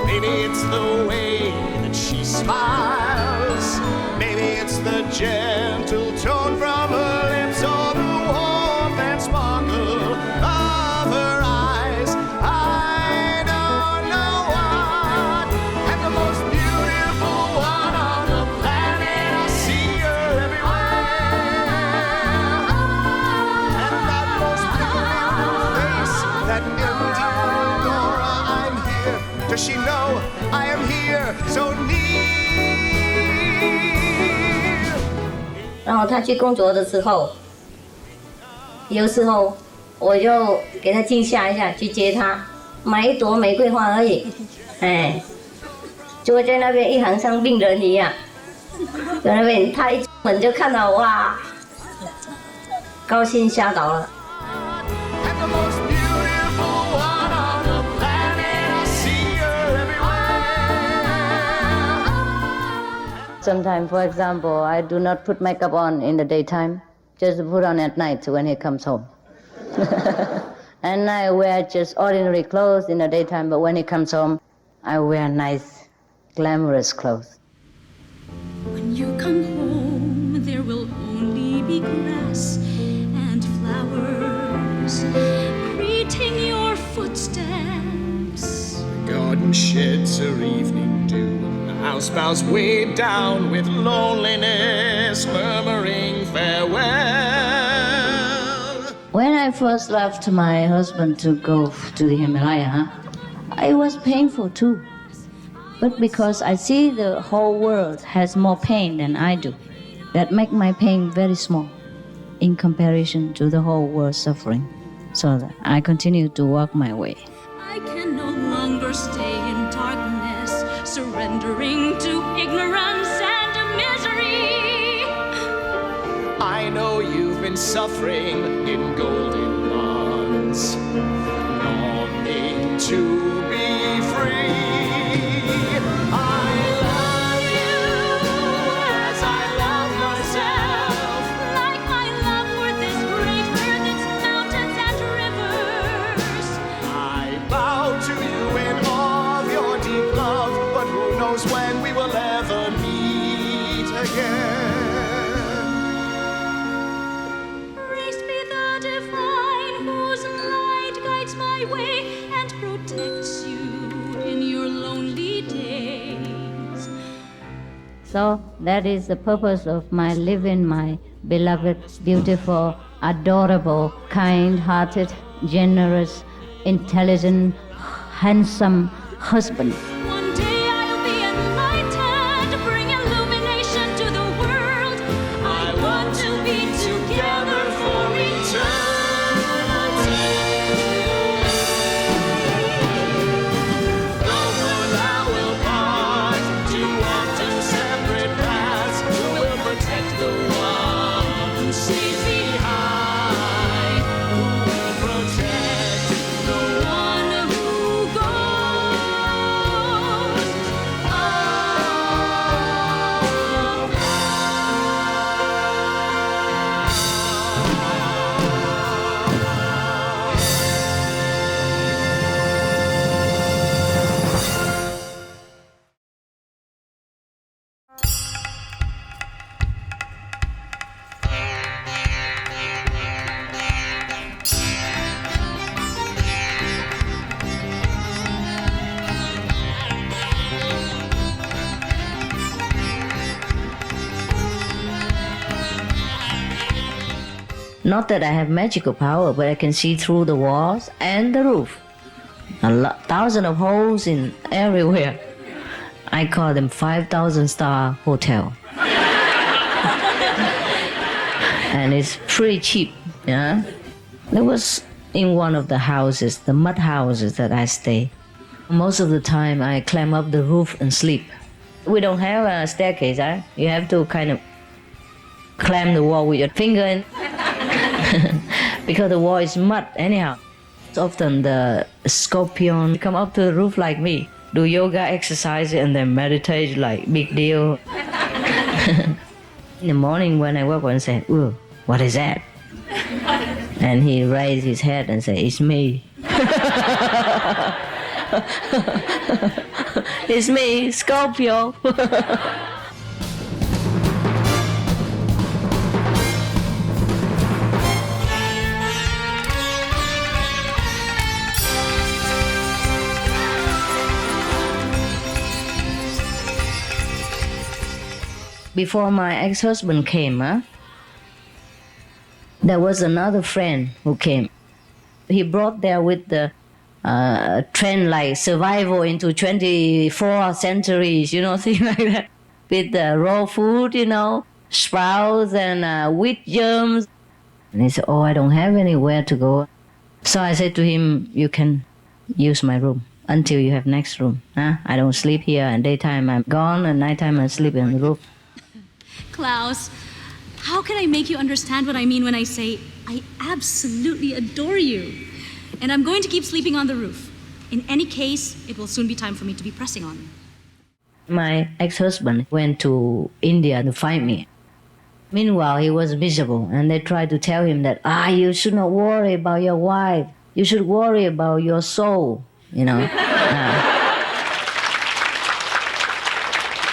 Maybe it's the way that she smiles. Maybe it's the gentle tone from her lips or the warmth and sparkle of her eyes. I don't know what. And the most beautiful one on the planet, I see her everywhere. And that most beautiful face, that empty aura, I'm here. Does she know I am here so near? 然后他去工作的时候，有时候我就给他静下一下，去接他，买一朵玫瑰花而已，哎，就会在那边一行像病人一样，在那边他一出门就看到哇，高兴吓倒了。Sometimes, for example, I do not put makeup on in the daytime, just put on at night when he comes home. And I wear just ordinary clothes in the daytime, but when he comes home, I wear nice, glamorous clothes. When you come home, there will only be grass and flowers greeting your footsteps. The garden sheds her evening dew. The house bows weighed down with loneliness, murmuring farewell. When I first left my husband to go to the Himalaya, it was painful too. But because I see the whole world has more pain than I do, that make my pain very small in comparison to the whole world suffering. So that I continue to walk my way. I can no longer stay in darkness, surrendering to ignorance and misery. I know you've been suffering in golden months, longing to be free. When we will ever meet again. Praised be the divine whose light guides my way and protects you in your lonely days. So that is the purpose of my living my beloved, beautiful, adorable, kind-hearted, generous, intelligent, handsome husband. Not that I have magical power, but I can see through the walls and the roof. Thousands of holes in everywhere. I call them 5,000-star hotel. And it's pretty cheap, yeah? There was in one of the houses, the mud houses that I stay. Most of the time I climb up the roof and sleep. We don't have a staircase, huh? You have to kind of climb the wall with your finger and because the wall is mud anyhow. Often the scorpion come up to the roof like me, do yoga exercise and then meditate like big deal. In the morning when I woke up and say, "Ooh, what is that?" And he raised his head and said, "It's me." It's me, Scorpio. Before my ex-husband came, there was another friend who came. He brought there with the trend like survival into 24th centuries, you know, things like that. With the raw food, you know, sprouts and wheat germs. And he said, "Oh, I don't have anywhere to go." So I said to him, "You can use my room until you have next room. I don't sleep here, and daytime I'm gone, and nighttime I sleep in the roof." Klaus, how can I make you understand what I mean when I say I absolutely adore you? And I'm going to keep sleeping on the roof. In any case, it will soon be time for me to be pressing on. My ex-husband went to India to find me. Meanwhile, he was miserable, and they tried to tell him that, you should not worry about your wife. You should worry about your soul, you know.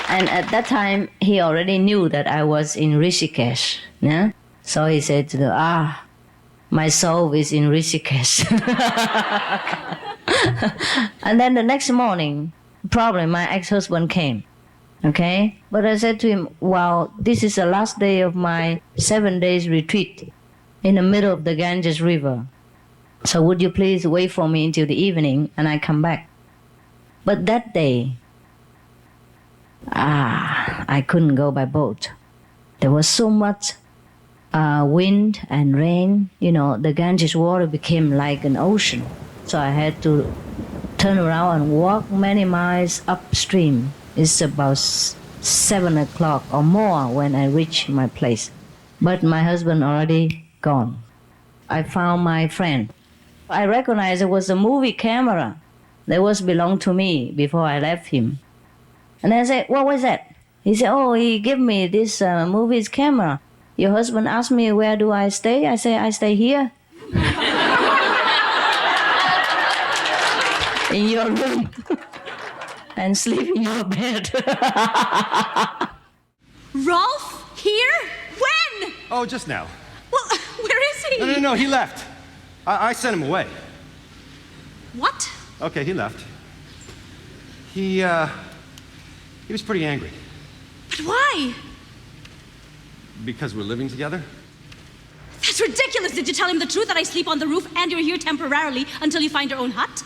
And at that time, he already knew that I was in Rishikesh. Yeah? So he said to them, my soul is in Rishikesh. And then the next morning, probably my ex-husband came. Okay? But I said to him, this is the last day of my 7 days retreat in the middle of the Ganges River. So would you please wait for me until the evening and I come back? But that day, I couldn't go by boat. There was so much wind and rain. You know, the Ganges water became like an ocean. So I had to turn around and walk many miles upstream. It's about 7 o'clock or more when I reached my place. But my husband already gone. I found my friend. I recognized it was a movie camera that was belonged to me before I left him. And I said, what was that? He said, he gave me this movie's camera. Your husband asked me, where do I stay? I said, I stay here. In your room. And sleep in your bed. Rolf? Here? When? Oh, just now. Well, where is he? No, he left. I sent him away. What? Okay, he left. He was pretty angry. But why? Because we're living together? That's ridiculous. Did you tell him the truth, that I sleep on the roof and you're here temporarily until you find your own hut?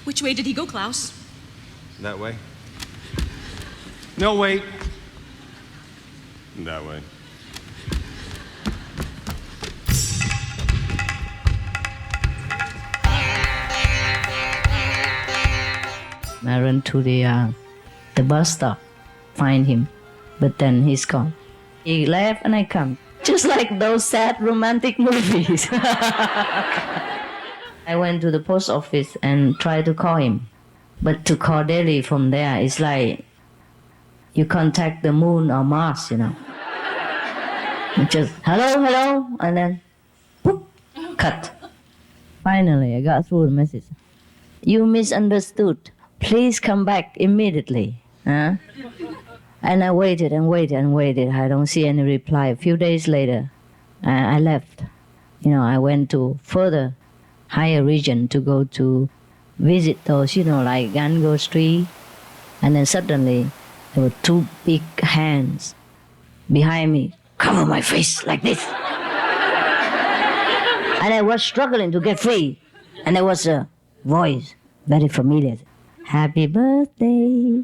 Which way did he go, Klaus? That way. No, wait. That way. I ran to the bus stop, find him, but then he's gone. He left and I come, just like those sad romantic movies. I went to the post office and tried to call him, but to call Delhi from there is like you contact the moon or Mars, you know. Just hello, and then boop, cut. Finally, I got through the message. You misunderstood. Please come back immediately. Huh? And I waited and waited and waited. I don't see any reply. A few days later, I left. You know, I went to further higher region to go to visit those, you know, like Ganges tree. And then suddenly, there were two big hands behind me, cover my face like this. And I was struggling to get free. And there was a voice, very familiar. Happy birthday.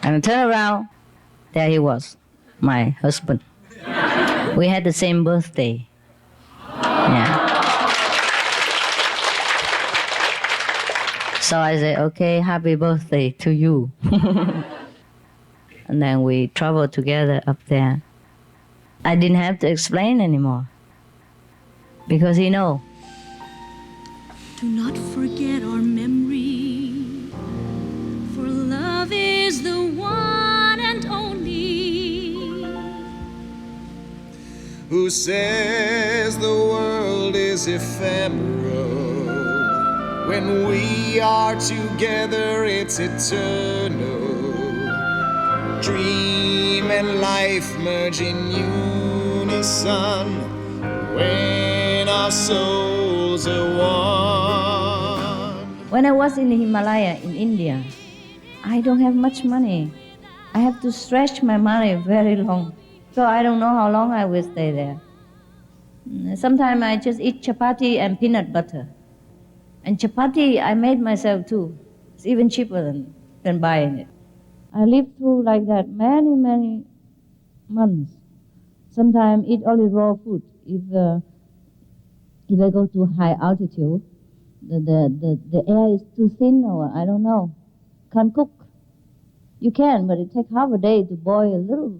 And I turned around, there he was, my husband. We had the same birthday. Yeah. So I said, okay, happy birthday to you. And then we traveled together up there. I didn't have to explain anymore. Because he knows. Do not forget our memory, for love is the one and only. Who says the world is ephemeral? When we are together, it's eternal. Dream and life merge in unison when our souls are one. When I was in the Himalaya in India, I don't have much money. I have to stretch my money very long. So I don't know how long I will stay there. Sometimes I just eat chapati and peanut butter. And chapati I made myself too. It's even cheaper than buying it. I lived through like that many, many months. Sometimes eat only raw food. If I go to high altitude, the air is too thin or I don't know. Can't cook. You can, but it takes half a day to boil a little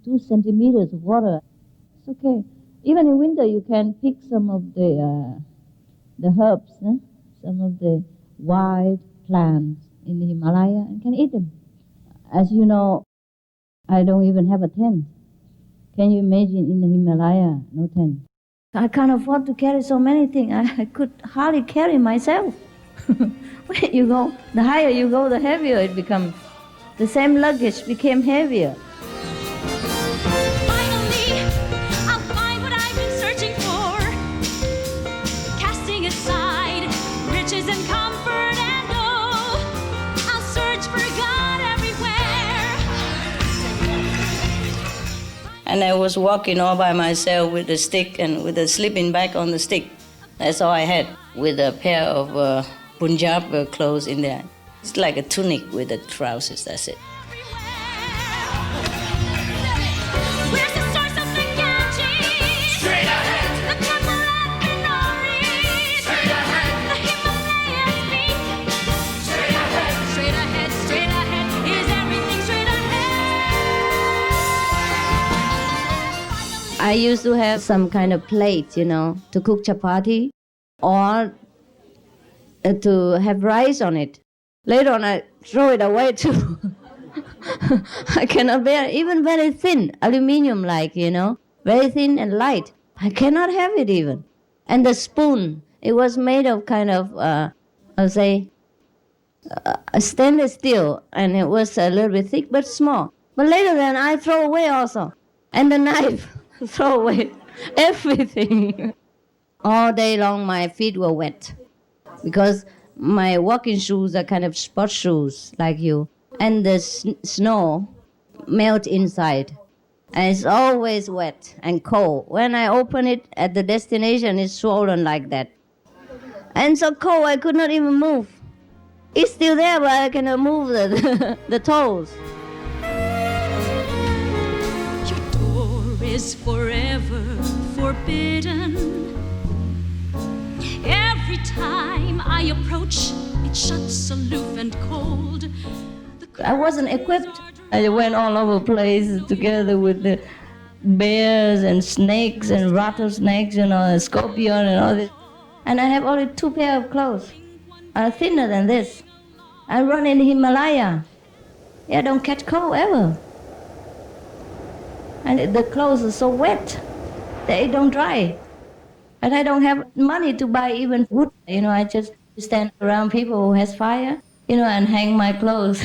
2 centimeters of water. It's okay. Even in winter, you can pick some of the herbs, some of the wild plants in the Himalaya and can eat them. As you know, I don't even have a tent. Can you imagine in the Himalaya, no tent? I can't afford to carry so many things. I could hardly carry myself. Where you go, the higher you go, the heavier it becomes. The same luggage became heavier. Finally, I'll find what I've been searching for. Casting aside riches and comfort and oh, I'll search for God everywhere. And I was walking all by myself with a stick and with a sleeping bag on the stick. That's all I had, with a pair of Punjab clothes in there. It's like a tunic with the trousers, that's it. Where's the source of the Ganges? Straight ahead. The temple at Benares. Straight ahead. The Himalayas peak. Straight ahead. Straight ahead, straight ahead. Is everything straight ahead? I used to have some kind of plate, to cook chapati or to have rice on it. Later on, I throw it away too. I cannot bear it. Even very thin, aluminium-like, very thin and light. I cannot have it even. And the spoon, it was made of kind of, a stainless steel, and it was a little bit thick but small. But later then, I throw away also. And the knife, throw away everything. All day long, my feet were wet because my walking shoes are kind of sport shoes like you. And the snow melt inside. And it's always wet and cold. When I open it at the destination, it's swollen like that. And so cold, I could not even move. It's still there, but I cannot move the toes. Your door is forever forbidden. Every time I approach, it shuts aloof and cold. I wasn't equipped. I went all over the place together with the bears and snakes and rattlesnakes, a scorpion and all this. And I have only 2 pairs of clothes, thinner than this. I run in the Himalaya. I don't catch cold ever. And the clothes are so wet, they don't dry. And I don't have money to buy even wood. I just stand around people who has fire, and hang my clothes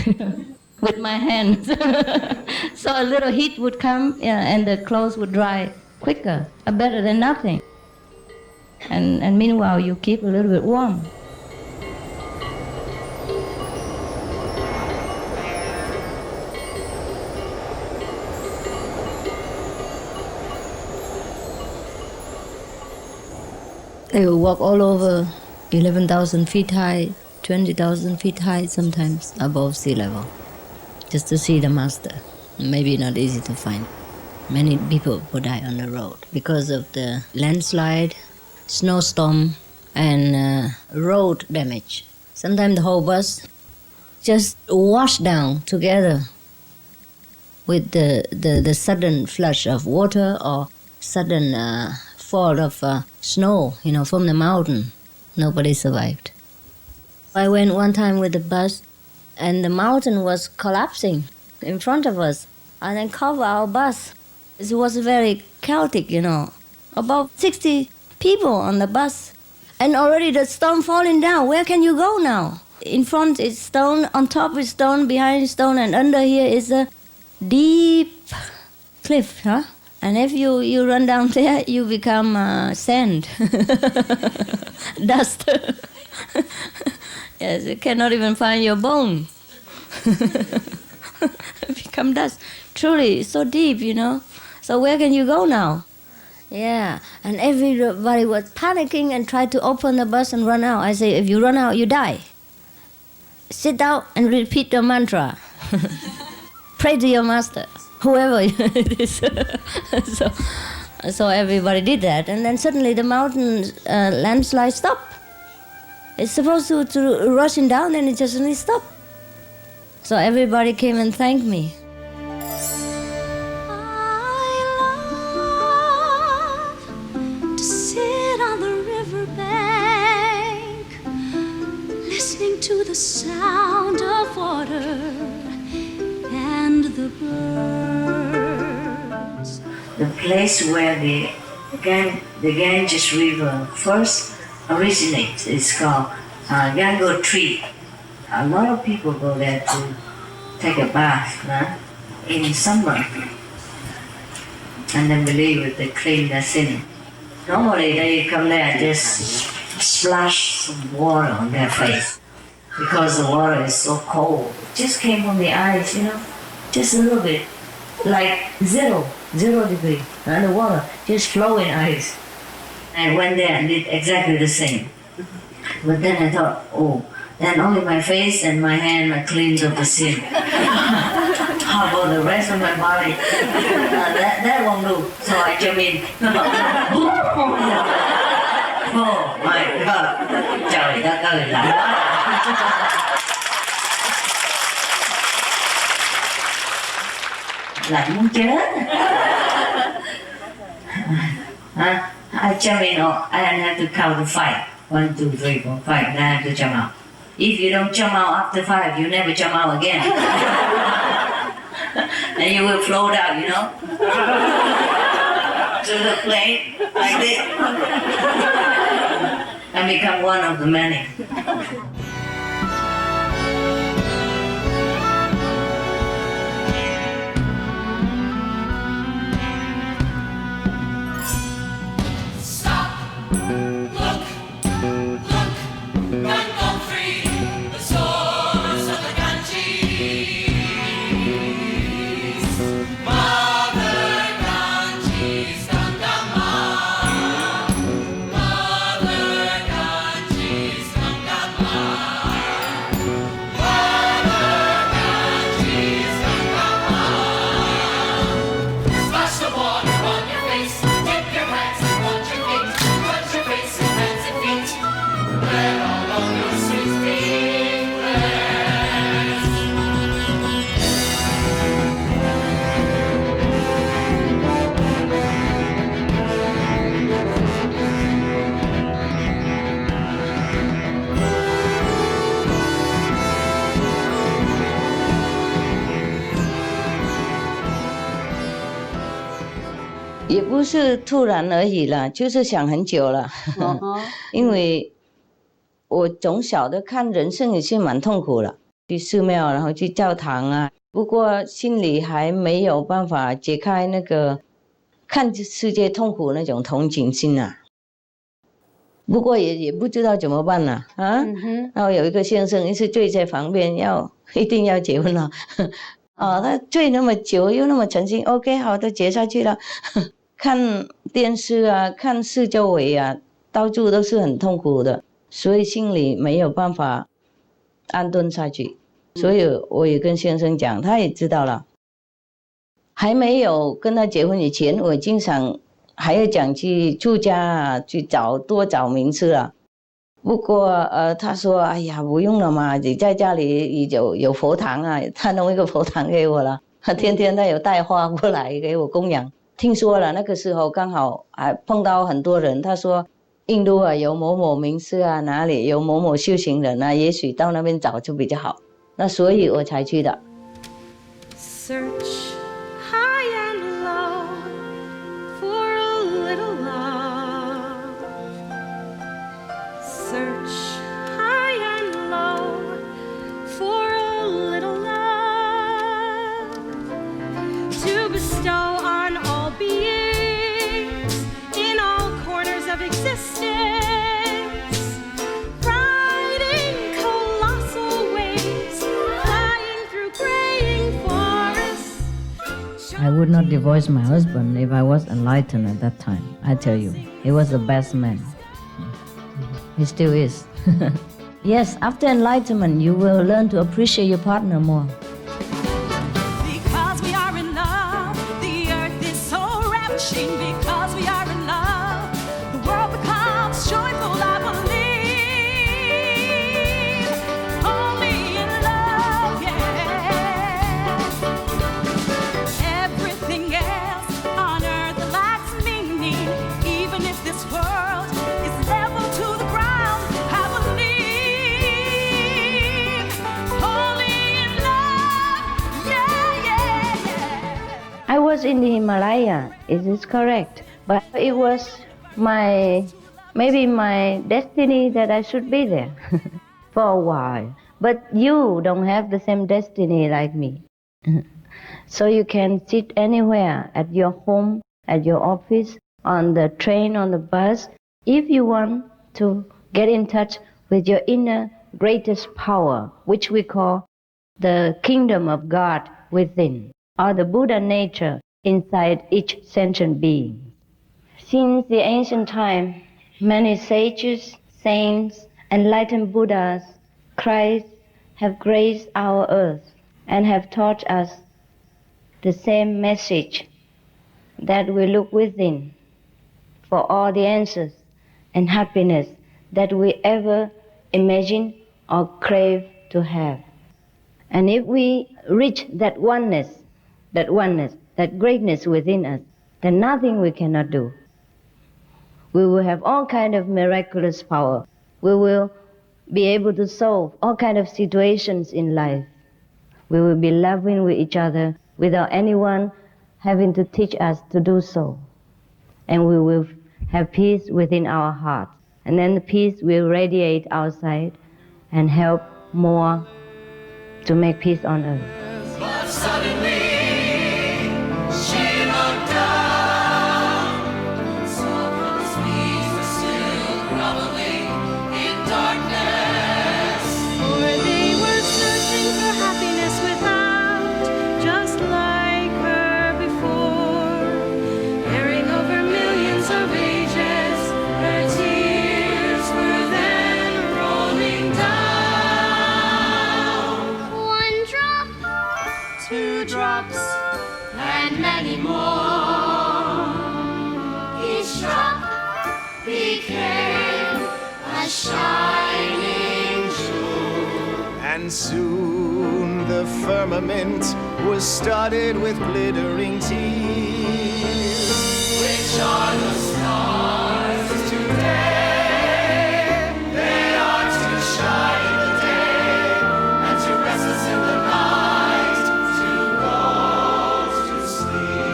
with my hands. So a little heat would come, and the clothes would dry quicker, better than nothing. And meanwhile, you keep a little bit warm. They will walk all over 11,000 feet high, 20,000 feet high, sometimes above sea level, just to see the master. Maybe not easy to find. Many people will die on the road because of the landslide, snowstorm, and road damage. Sometimes the whole bus just washed down together with the sudden flush of water or sudden fall of snow, from the mountain. Nobody survived. I went one time with the bus, and the mountain was collapsing in front of us, and then covered our bus. It was very chaotic, About 60 people on the bus, and already the stone falling down. Where can you go now? In front is stone, on top is stone, behind is stone, and under here is a deep cliff, And if you run down there, you become sand, dust. Yes, you cannot even find your bone. Become dust. Truly, it's so deep, So where can you go now? Yeah, and everybody was panicking and tried to open the bus and run out. I say, if you run out, you die. Sit down and repeat the mantra. Pray to your master. Whoever it is. So everybody did that, and then suddenly the mountain landslide stopped. It's supposed to rushing down, and it just suddenly stopped. So everybody came and thanked me. to the sound of water and the birds. The place where the Ganges River first originates is called Gango Tree. A lot of people go there to take a bath in summer and then believe they clean their sin. Normally they come there and just splash some water on their face because the water is so cold. It just came from the eyes, just a little bit, like zero degree, and the water just flowing ice. I went there and did exactly the same. But then I thought, then only my face and my hand are cleansed of the sin. How about the rest of my body? That won't do. So I jump in. Oh my God! Trời đất ơi, lạnh quá! Lạnh muốn chết. I jump in, I have to count to 5. 1, 2, 3, 4, 5. Then I have to jump out. If you don't jump out after 5, you never jump out again. And you will float out, to the plane like this, and become one of the many.也不是突然而已啦，就是想很久了。因为我从小的看人生也是蛮痛苦了，去寺庙，然后去教堂啊。不过心里还没有办法解开那个看世界痛苦那种同情心啊。不过也不知道怎么办了啊。然后有一个先生一直醉在旁边，一定要结婚了。他醉那么久又那么诚心 ，OK， 好的，结下去了。看电视啊，看四周围啊，到处都是很痛苦的，所以心里没有办法安顿下去。所以我也跟先生讲，他也知道了。还没有跟他结婚以前，我经常还要讲去出家啊，去多找名次啊。不过他说，哎呀，不用了嘛，你在家里有佛堂啊，他弄一个佛堂给我了，他天天他有带花过来给我供养。听说了，那个时候刚好还碰到很多人，他说印度啊有某某名师啊，哪里有某某修行人啊，也许到那边找就比较好。那所以我才去的。Search high and low for a little love. Search high and low for a little love to bestow on all beings in all corners of existence. I would not divorce my husband if I was enlightened at that time. I tell you, he was the best man. He still is. Yes, after enlightenment, you will learn to appreciate your partner more. Because we are in love, the earth is so ravishing. Because we are in love, the world becomes joyful, I believe. Only in love, yeah. Everything else on earth lacks meaning. Even if this world is level to the ground, I believe. was in the Himalaya, it is correct. But it was maybe my destiny that I should be there for a while. But you don't have the same destiny like me. So you can sit anywhere, at your home, at your office, on the train, on the bus, if you want to get in touch with your inner greatest power, which we call the kingdom of God within, or the Buddha nature inside each sentient being. Since the ancient time, many sages, saints, enlightened Buddhas, Christ have graced our earth and have taught us the same message, that we look within for all the answers and happiness that we ever imagine or crave to have. And if we reach that oneness, that greatness within us, then nothing we cannot do. We will have all kind of miraculous power. We will be able to solve all kind of situations in life. We will be loving with each other without anyone having to teach us to do so. And we will have peace within our hearts. And then the peace will radiate outside and help more to make peace on earth. But suddenly, she looked down and saw Brother's knees were still groveling in darkness. For they were searching for happiness without, just like her before. Bearing over millions of ages, her tears were then rolling down. One drop, two drops, and many more. Each drop became a shining jewel. And soon the firmament was studded with glittering tears, Which are the stars today? They are to shine in the day and to rest us in the night, to go to sleep.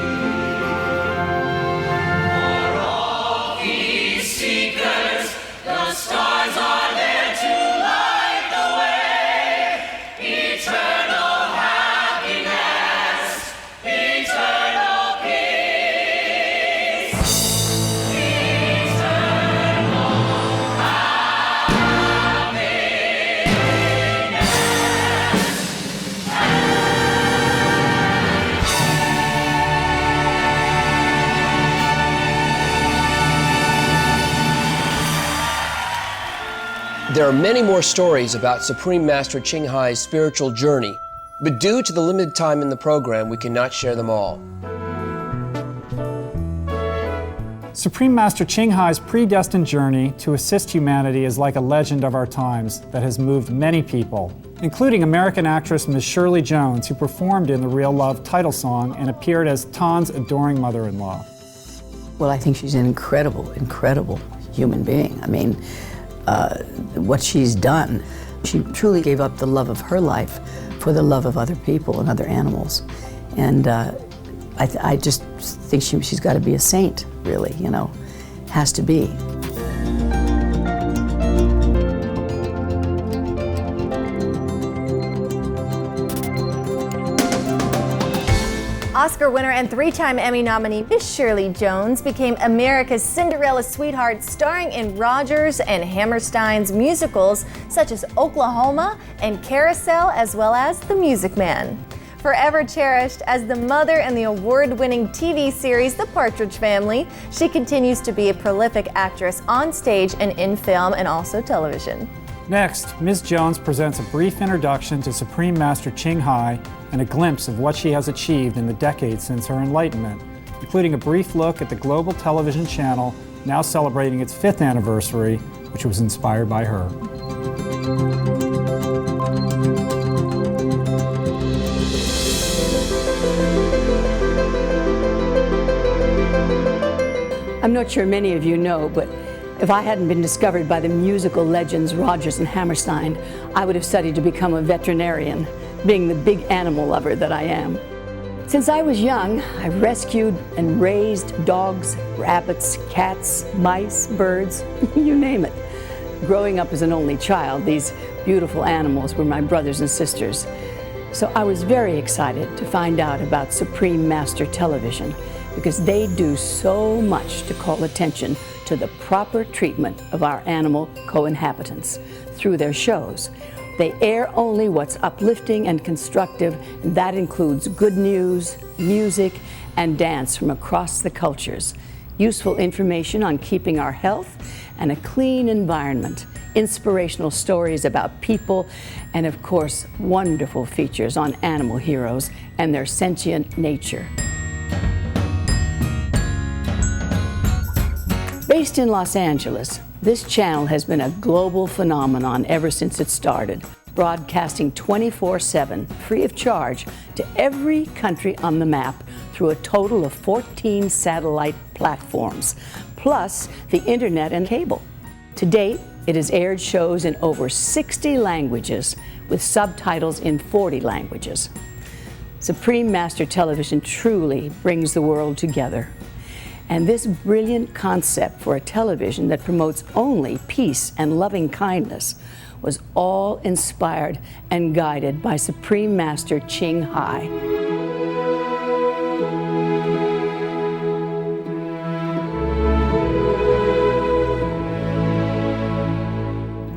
For all these seekers, the stars are there to light the way. Eternal happiness, eternal peace, eternal There are many more stories about Supreme Master Ching Hai's spiritual journey, but due to the limited time in the program, we cannot share them all. Supreme Master Ching Hai's predestined journey to assist humanity is like a legend of our times that has moved many people, including American actress Ms. Shirley Jones, who performed in the Real Love title song and appeared as Tan's adoring mother-in-law. Well, I think she's an incredible, incredible human being. I mean, what she's done, she truly gave up the love of her life for the love of other people and other animals. And I just think she's got to be a saint, really, you know, has to be. Oscar winner and three-time Emmy nominee Miss Shirley Jones became America's Cinderella sweetheart, starring in Rodgers and Hammerstein's musicals such as Oklahoma and Carousel, as well as The Music Man. Forever cherished as the mother in the award-winning TV series The Partridge Family, she continues to be a prolific actress on stage and in film and also television. Next, Ms. Jones presents a brief introduction to Supreme Master Ching Hai and a glimpse of what she has achieved in the decades since her enlightenment, including a brief look at the global television channel now celebrating its 5th anniversary, which was inspired by her. I'm not sure many of you know, but if I hadn't been discovered by the musical legends Rodgers and Hammerstein, I would have studied to become a veterinarian, being the big animal lover that I am. Since I was young, I've rescued and raised dogs, rabbits, cats, mice, birds, you name it. Growing up as an only child, these beautiful animals were my brothers and sisters. So I was very excited to find out about Supreme Master Television because they do so much to call attention to the proper treatment of our animal co-inhabitants through their shows. They air only what's uplifting and constructive, and that includes good news, music, and dance from across the cultures, useful information on keeping our health and a clean environment, inspirational stories about people, and of course, wonderful features on animal heroes and their sentient nature. Based in Los Angeles, this channel has been a global phenomenon ever since it started, broadcasting 24/7, free of charge, to every country on the map through a total of 14 satellite platforms, plus the internet and cable. To date, it has aired shows in over 60 languages with subtitles in 40 languages. Supreme Master Television truly brings the world together. And this brilliant concept for a television that promotes only peace and loving kindness was all inspired and guided by Supreme Master Ching Hai.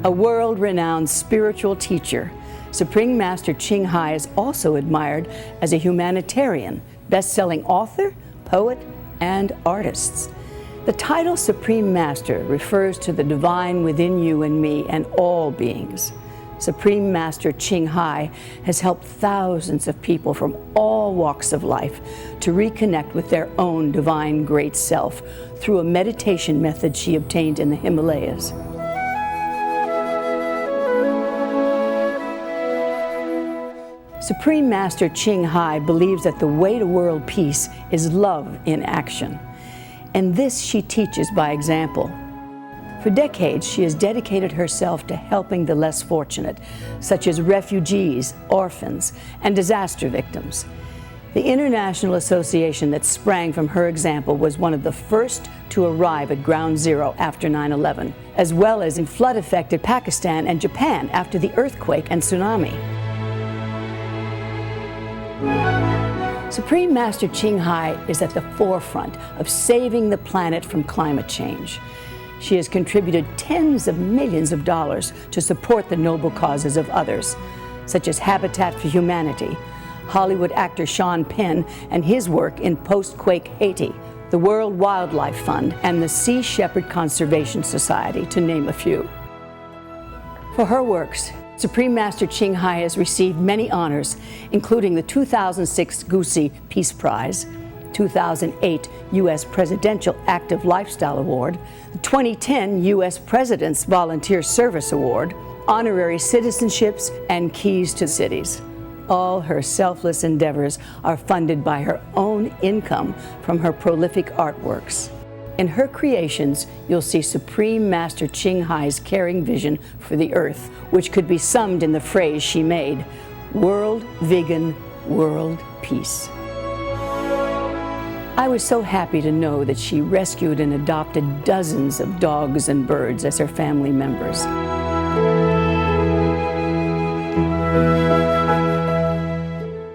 A world-renowned spiritual teacher, Supreme Master Ching Hai is also admired as a humanitarian, best-selling author, poet, and artists. The title Supreme Master refers to the divine within you and me and all beings. Supreme Master Ching Hai has helped thousands of people from all walks of life to reconnect with their own divine great self through a meditation method she obtained in the Himalayas. Supreme Master Ching Hai believes that the way to world peace is love in action. And this she teaches by example. For decades, she has dedicated herself to helping the less fortunate, such as refugees, orphans, and disaster victims. The international association that sprang from her example was one of the first to arrive at Ground Zero after 9/11, as well as in flood-affected Pakistan and Japan after the earthquake and tsunami. Supreme Master Ching Hai is at the forefront of saving the planet from climate change. She has contributed tens of millions of dollars to support the noble causes of others, such as Habitat for Humanity, Hollywood actor Sean Penn and his work in post-quake Haiti, the World Wildlife Fund, and the Sea Shepherd Conservation Society, to name a few. For her works, Supreme Master Ching Hai has received many honors, including the 2006 Gusi Peace Prize, 2008 U.S. Presidential Active Lifestyle Award, the 2010 U.S. President's Volunteer Service Award, honorary citizenships, and keys to cities. All her selfless endeavors are funded by her own income from her prolific artworks. In her creations, you'll see Supreme Master Ching Hai's caring vision for the earth, which could be summed in the phrase she made, World Vegan, World Peace. I was so happy to know that she rescued and adopted dozens of dogs and birds as her family members.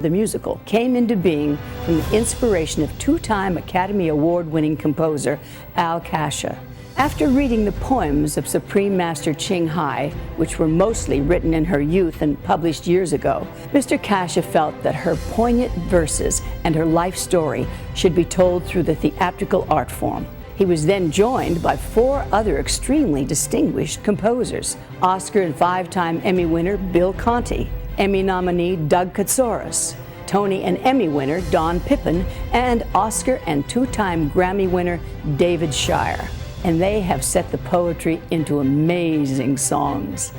The musical came into being from the inspiration of two-time Academy Award-winning composer Aulacienne. After reading the poems of Supreme Master Ching Hai, which were mostly written in her youth and published years ago, Mr. Kasha felt that her poignant verses and her life story should be told through the theatrical art form. He was then joined by 4 other extremely distinguished composers, Oscar and 5-time Emmy winner Bill Conti, Emmy nominee Doug Katsouris, Tony and Emmy winner Don Pippin, and Oscar and 2-time Grammy winner David Shire. And they have set the poetry into amazing songs.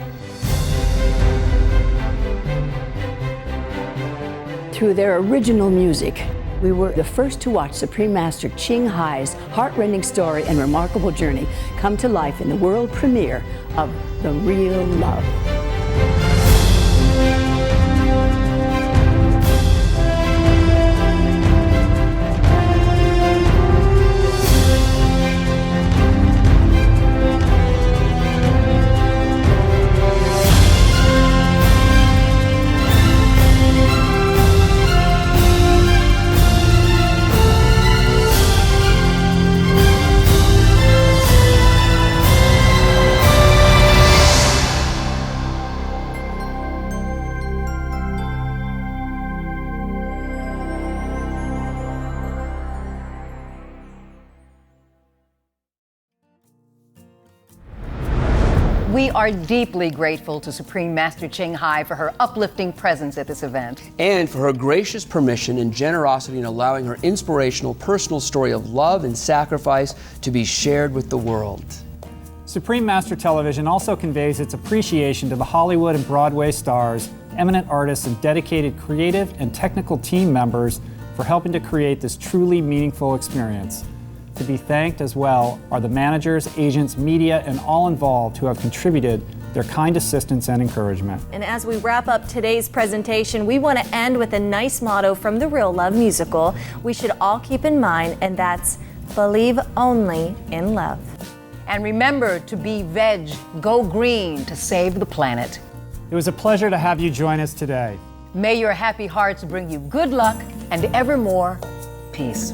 Through their original music, we were the first to watch Supreme Master Ching Hai's heartrending story and remarkable journey come to life in the world premiere of The Real Love. We are deeply grateful to Supreme Master Ching Hai for her uplifting presence at this event. And for her gracious permission and generosity in allowing her inspirational personal story of love and sacrifice to be shared with the world. Supreme Master Television also conveys its appreciation to the Hollywood and Broadway stars, eminent artists, and dedicated creative and technical team members for helping to create this truly meaningful experience. To be thanked as well are the managers, agents, media, and all involved who have contributed their kind assistance and encouragement. And as we wrap up today's presentation, we want to end with a nice motto from the Real Love musical we should all keep in mind, and that's believe only in love. And remember to be veg, go green to save the planet. It was a pleasure to have you join us today. May your happy hearts bring you good luck and evermore peace.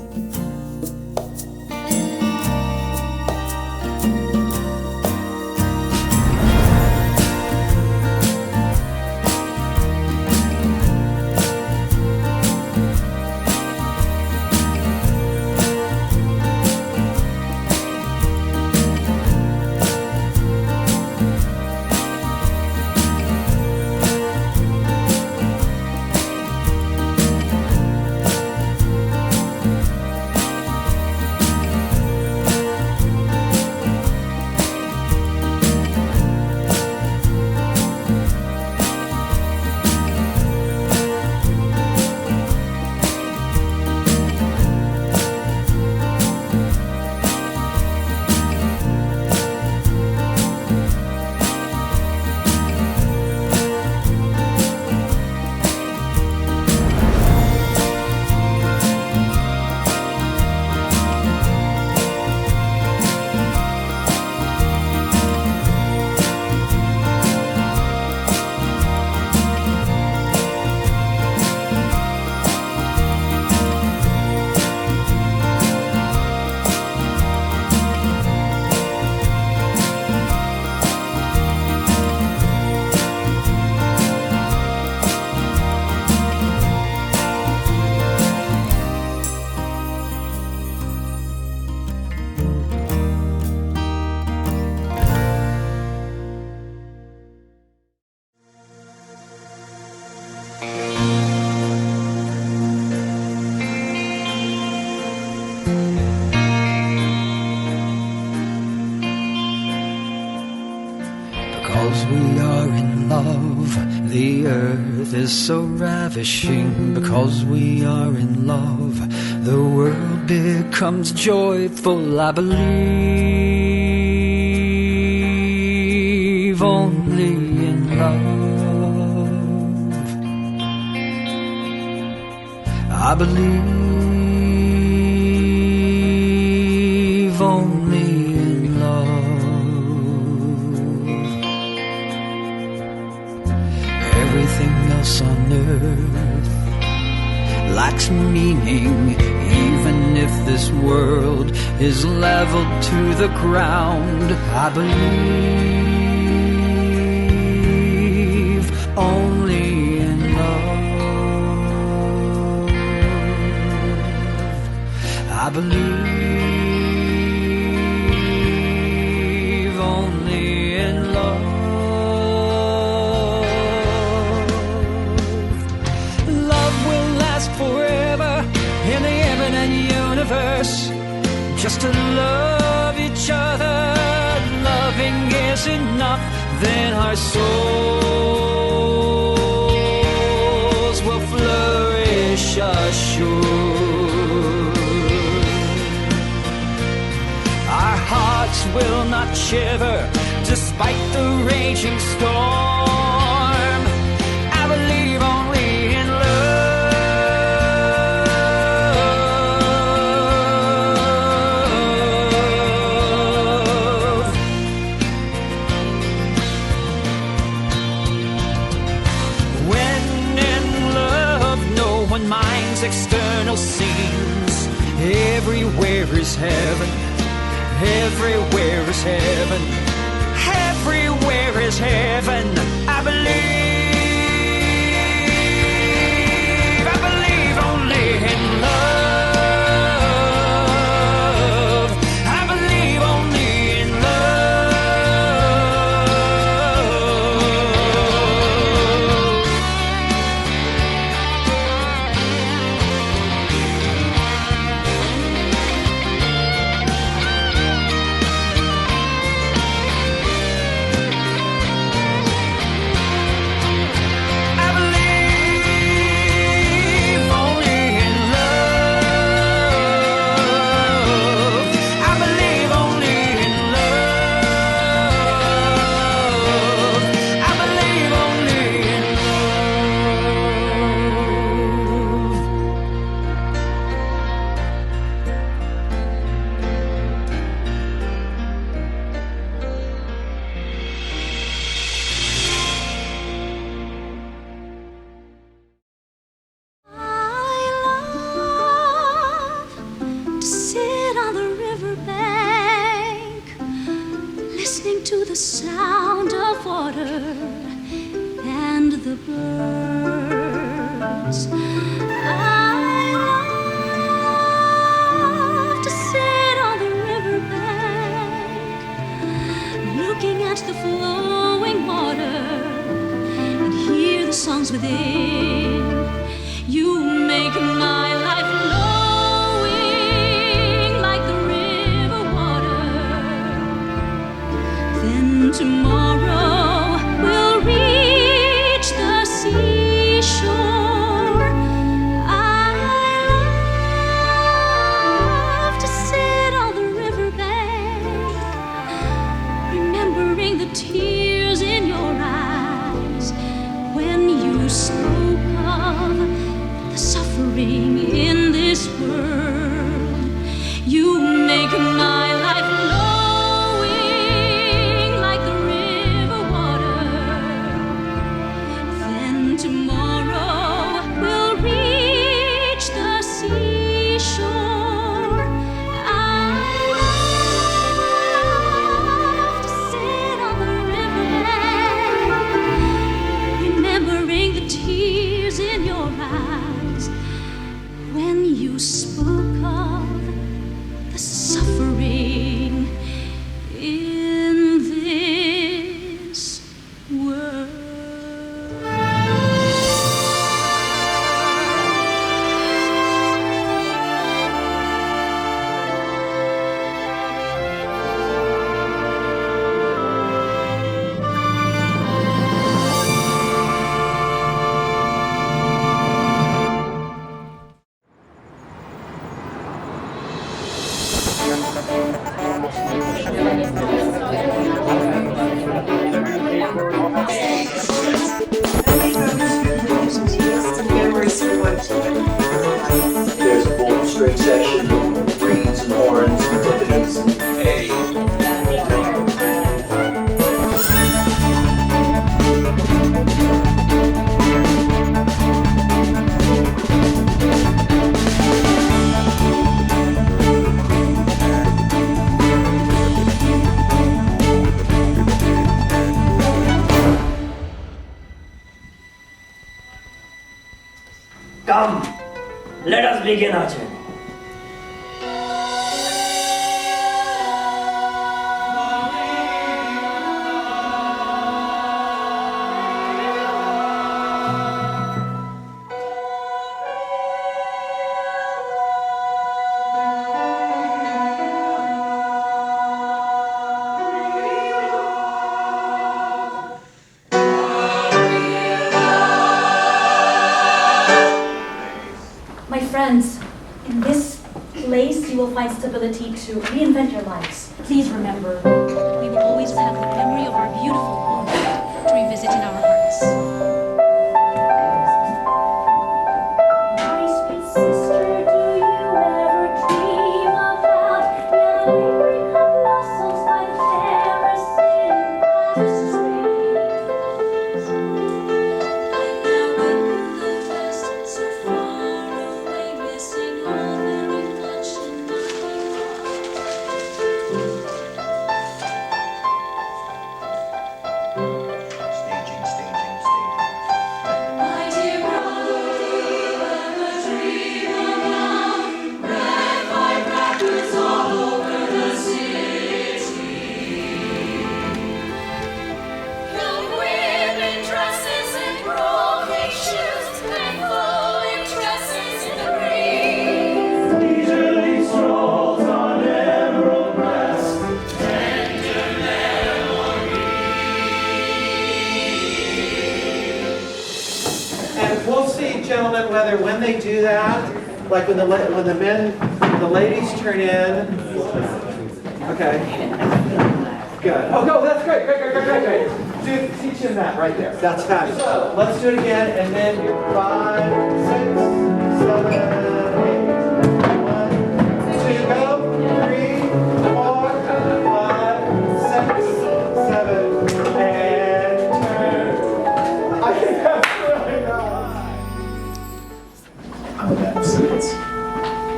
Because we are in love, the earth is so ravishing. Because we are in love, the world becomes joyful. I believe only in love. I believe only in love. Everything else on earth lacks meaning, even if this world is leveled to the ground. I believe only in love. I believe only in love. Forever in the infinite universe, just to love each other. Loving is enough, then our souls will flourish assured. Our hearts will not shiver despite the raging storm. I believe only in love. External scenes, everywhere is heaven, everywhere is heaven, everywhere is heaven. I believe only in love. I believe only in love. the sound of water and the birds. I love to sit on the riverbank, looking at the flowing water and hear the songs within. You make my life flowing like the river water. Then tomorrow we'll reach the seashore. I love to sit on the riverbank, remembering the tears in your eyes when you spoke of the suffering in this world. You make my life flowing like the river water. Then tomorrow we'll reach the seashore. I love to sit on the riverbank, remembering the tears in your eyes when you spoke of the suffering in this world. There's a full string section, greens and horns, timpanis, Come, let us begin our journey. My friends, in this place you will find stability to reinvent your lives. Please remember, we will always have the memory of our beautiful home to revisit in our hearts. My sweet sister, do you ever dream about yellow apricot blossoms by the terrace in past springs? I'm now in the west, so far away, missing all very much in my My dear brother, do you ever dream about red firecrackers all over the city? Young women dresses and broken shoes and falling dresses in the breeze. Leisurely strolls on emerald breast, tender And we'll see, gentlemen, whether when they do that, like when the ladies turn in. Okay. Good. Oh, no, that's great. Great. Teach him that right there. That's fabulous. So let's do it again, and then you're 5, 6, 7, 8. 1, 2, go. 3, 4, 5, 6, 7, and turn. I think that's really nice. I'm a man of science.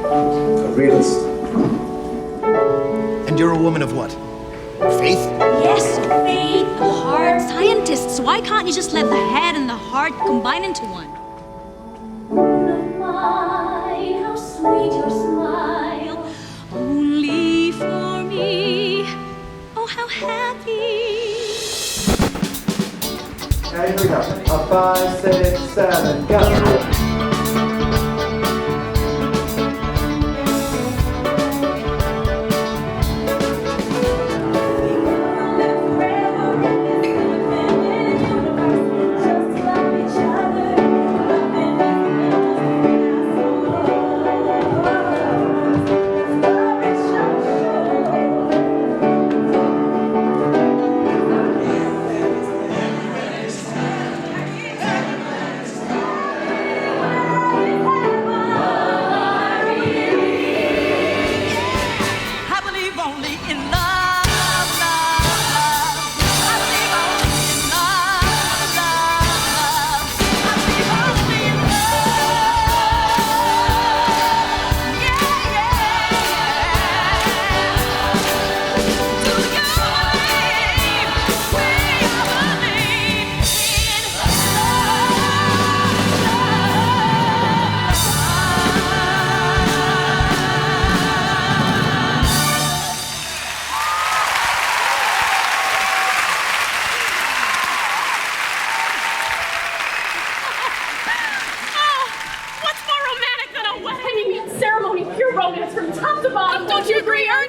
A realist. And you're a woman of what? Faith? Yes, faith, the heart, scientists. Why can't you just let the head and the heart combine into one? Mine, how sweet your smile. Only for me. Oh, how happy. Okay, here we go. A 5, 6, 7, go.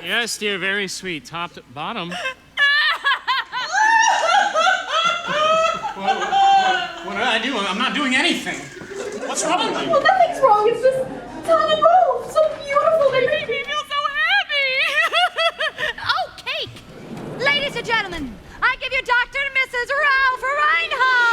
Yes, dear, very sweet. Top to bottom. What did I do? I'm not doing anything. What's wrong with you? Well, nothing's wrong. It's just Thanh and Rove. So beautiful. They make me feel so happy. Oh, cake! Ladies and gentlemen, I give you Dr. and Mrs. Ralph Reinhardt.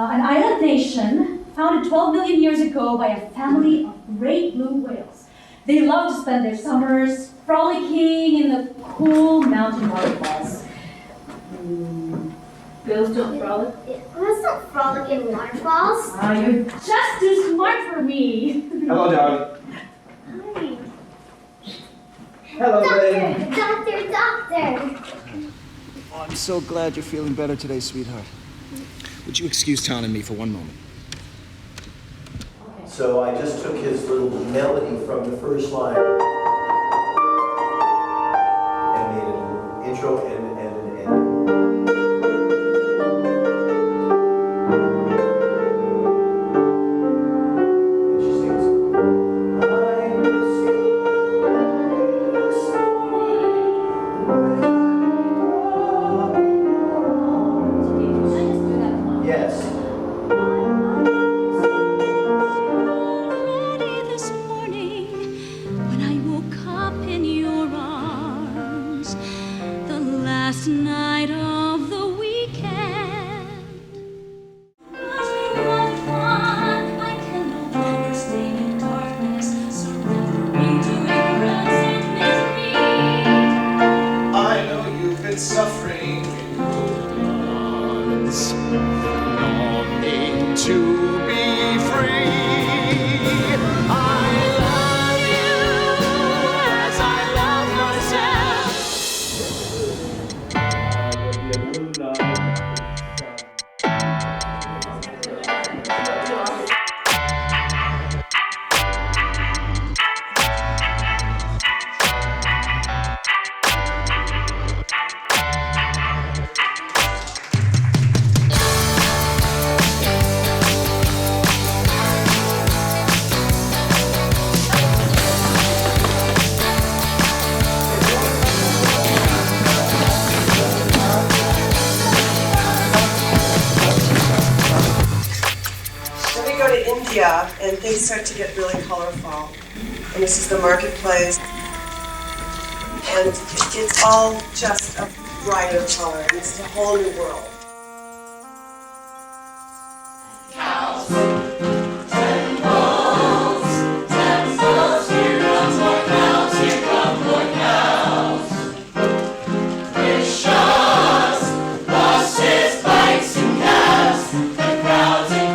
An island nation founded 12 million years ago by a family of great blue whales. They love to spend their summers frolicking in the cool mountain waterfalls. Whales don't frolic? Let's not frolic in waterfalls. You're just too smart for me. Hello, darling. Hi. Hello, babe. Doctor. Oh, I'm so glad you're feeling better today, sweetheart. Would you excuse Thanh and me for one moment? So I just took his little melody from the first line and made an intro and an end. And she sings, I miss you. Yes. This morning, when I woke up in your arms, the last Yeah, and things start to get really colorful. And this is the marketplace. And it's all just a brighter color. It's a whole new world. Cows, 10 bulls, 10 bulls, here come more cows, here come more cows. Bishops, buses, bikes, and cabs, and crowds of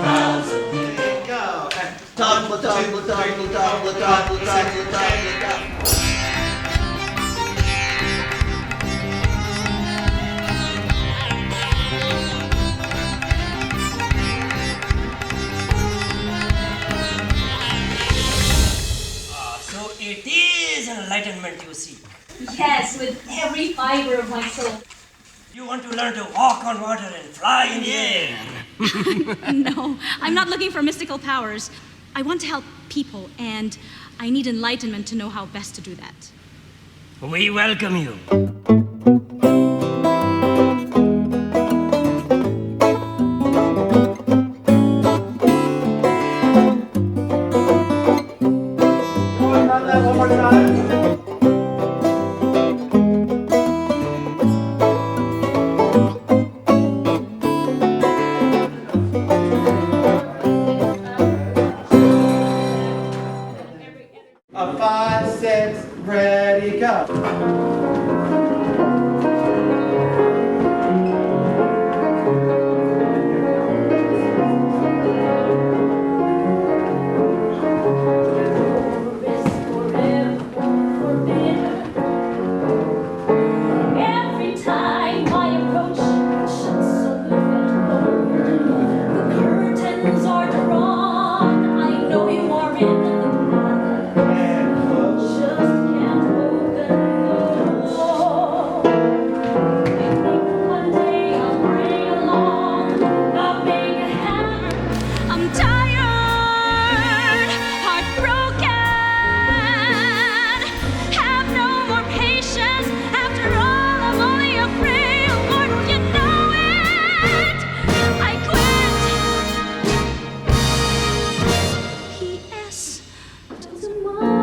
go. Tumble, tumble, tumble, tumble, tumble, tumble, tumble. So it is enlightenment you seek. Yes, with every fiber of my soul. You want to learn to walk on water and fly in the air. No, I'm not looking for mystical powers. I want to help people, and I need enlightenment to know how best to do that. We welcome you. One more time. A 5, 6, ready, go. Every time I approach, shut so good and cold. The curtains are drawn. I know you are in the just can't open the door. One day I'll bring along a big hand. I'm tired, heartbroken, have no more patience. After all, I'm only a frail mortal, you know it. I quit. P.S. Till tomorrow.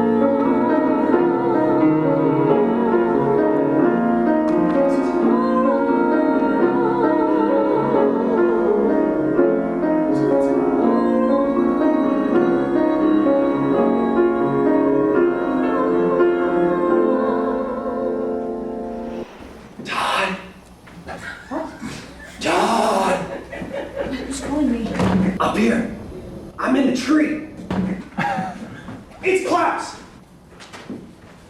John! Who's calling me? Up here. I'm in the tree. It's Klaus!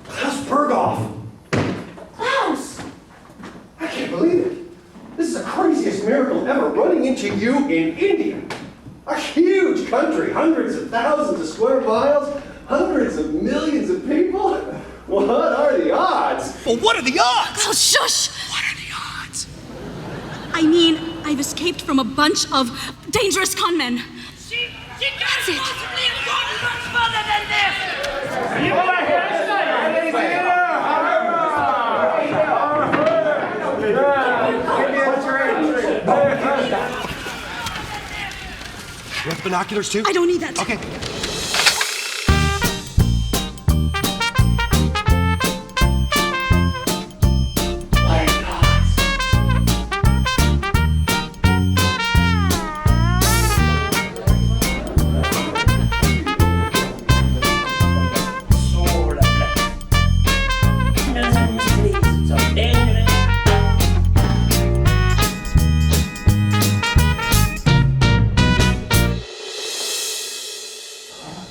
Klaus Berghoff. Klaus! I can't believe it. This is the craziest miracle ever, running into you in India. A huge country, hundreds of thousands of square miles, hundreds of millions of people. What are the odds? Well, what are the odds? Klaus, shush! What are the odds? I mean, I've escaped from a bunch of dangerous conmen. She can't possibly have gone much further than this. You go back here. You have binoculars too? I don't need that. Okay.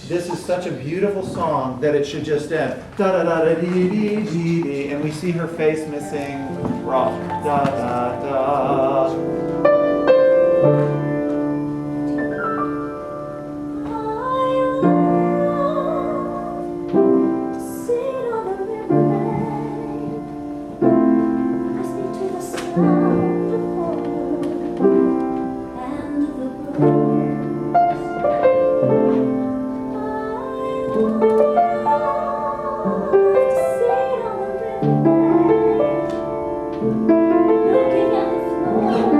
This is such a beautiful song that it should just end. Da da da da dee dee dee dee, and we see her face missing. Rock. Da da da. Looking at the floor.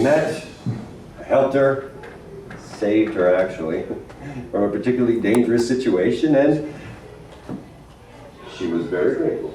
met, I helped her, saved her actually, from a particularly dangerous situation, and she was very grateful.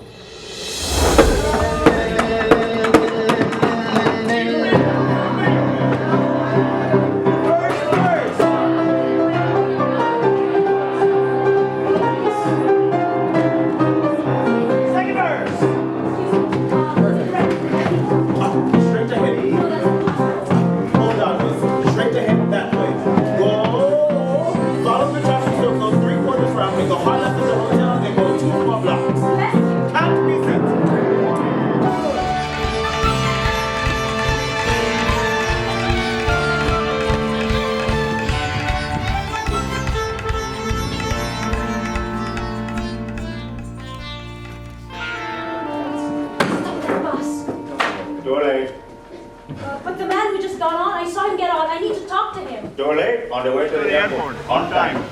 But the man who just got on, I saw him get on. I need to talk to him. Too late. On the way to the airport. On time.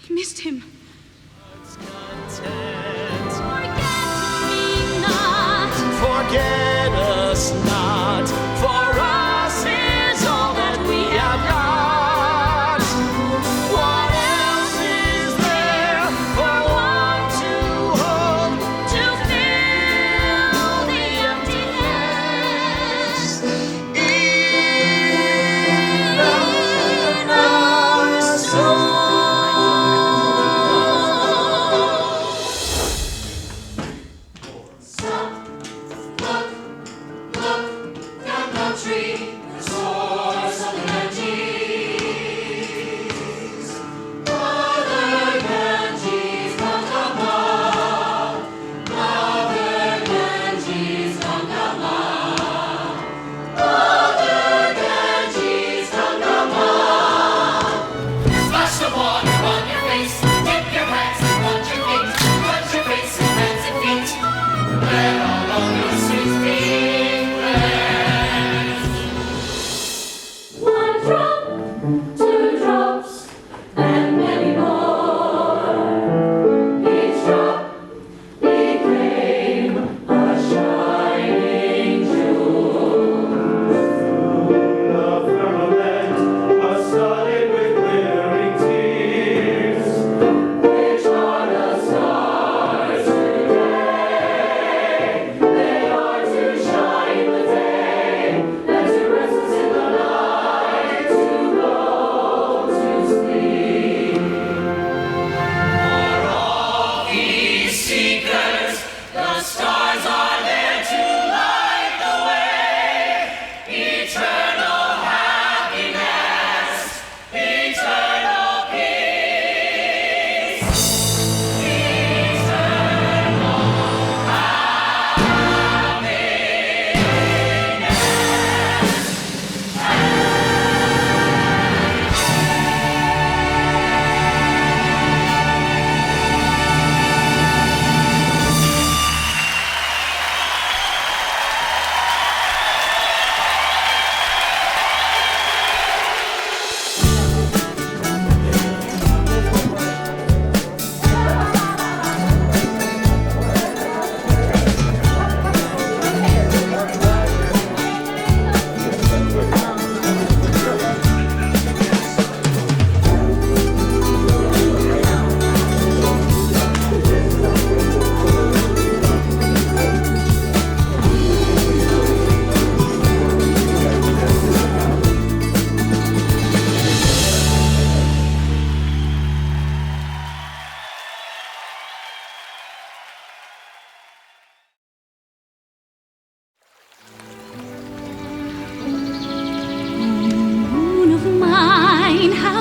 I missed him. Forget us not, for us is all that we have got. What else is there for one to hold to fill the emptiness in our soul?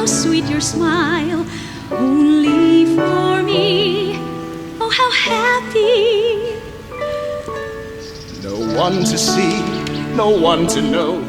Sweet your smile, only for me. Oh, how happy. No one to see, no one to know.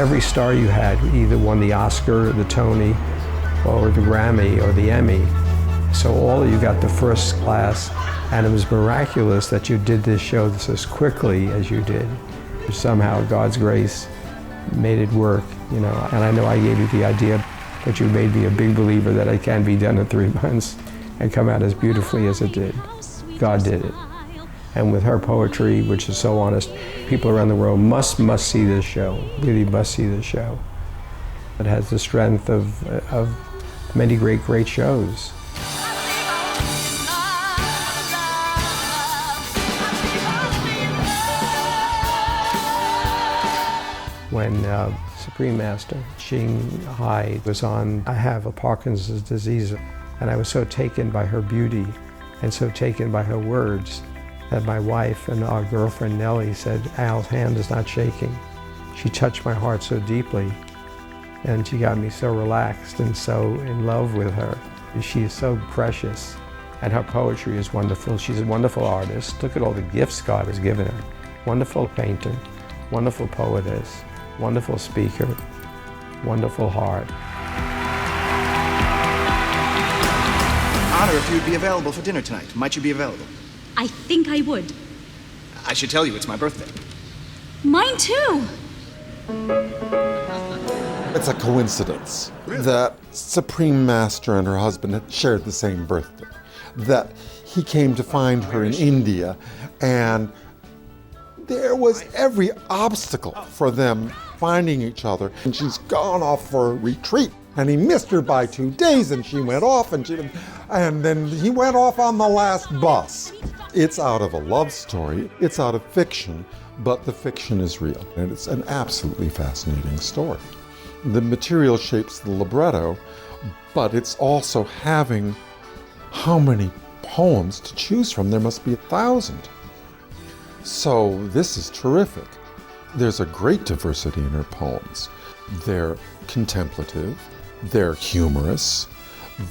every star you had either won the Oscar, the Tony, or the Grammy, or the Emmy. So all of you got the first class, and it was miraculous that you did this show as quickly as you did. Somehow God's grace made it work, you know, and I know I gave you the idea, but you made me a big believer that it can be done in 3 months and come out as beautifully as it did. God did it. And with her poetry, which is so honest, people around the world must see this show, really must see this show. It has the strength of many great shows. When Supreme Master Ching Hai was on, I have a Parkinson's disease, and I was so taken by her beauty and so taken by her words that my wife and our girlfriend Nellie said, Al's hand is not shaking. She touched my heart so deeply, and she got me so relaxed and so in love with her. She is so precious, and her poetry is wonderful. She's a wonderful artist. Look at all the gifts God has given her. Wonderful painter, wonderful poetess, wonderful speaker, wonderful heart. Honor, if you'd be available for dinner tonight. Might you be available? I think I would. I should tell you it's my birthday. Mine too. It's a coincidence that Supreme Master and her husband had shared the same birthday, that he came to find her in India, and there was every obstacle for them finding each other, and she's gone off for a retreat, and he missed her by 2 days, and she went off, and then he went off on the last bus. It's out of a love story, it's out of fiction, but the fiction is real, and it's an absolutely fascinating story. The material shapes the libretto, but it's also having how many poems to choose from? There must be 1,000. So this is terrific. There's a great diversity in her poems. They're contemplative, they're humorous,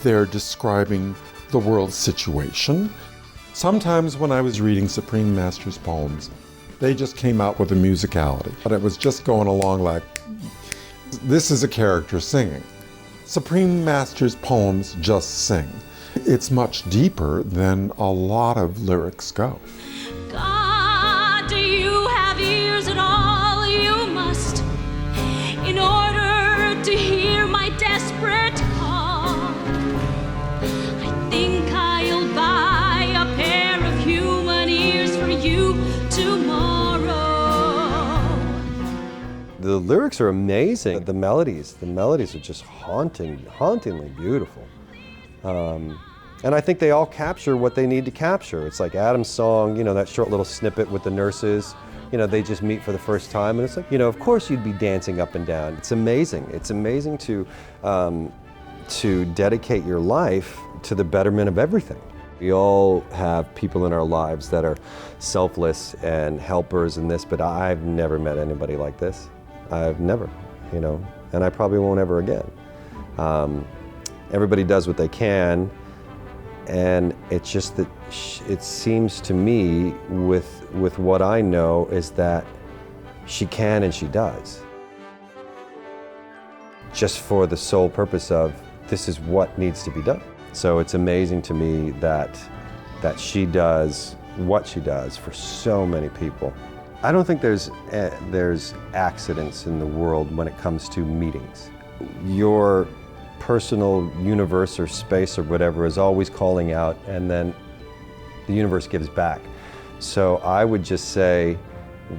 they're describing the world's situation. Sometimes when I was reading Supreme Master's poems, they just came out with a musicality, but it was just going along like, this is a character singing. Supreme Master's poems just sing. It's much deeper than a lot of lyrics go. God, do you have ears at all? You must, in order to hear my desperate call. I think I'll buy a pair of human ears for you tomorrow. The lyrics are amazing. The melodies are just hauntingly beautiful. And I think they all capture what they need to capture. It's like Adam's song, you know, that short little snippet with the nurses, you know, they just meet for the first time, and it's like, you know, of course you'd be dancing up and down. It's amazing. It's amazing to dedicate your life to the betterment of everything. We all have people in our lives that are selfless and helpers in this, but I've never met anybody like this. I've never, you know, and I probably won't ever again. Everybody does what they can, and it's just that it seems to me with what I know is that she can and she does. Just for the sole purpose of this is what needs to be done. So it's amazing to me that she does what she does for so many people. I don't think there's accidents in the world when it comes to meetings. Your personal universe or space or whatever is always calling out, and then the universe gives back. So I would just say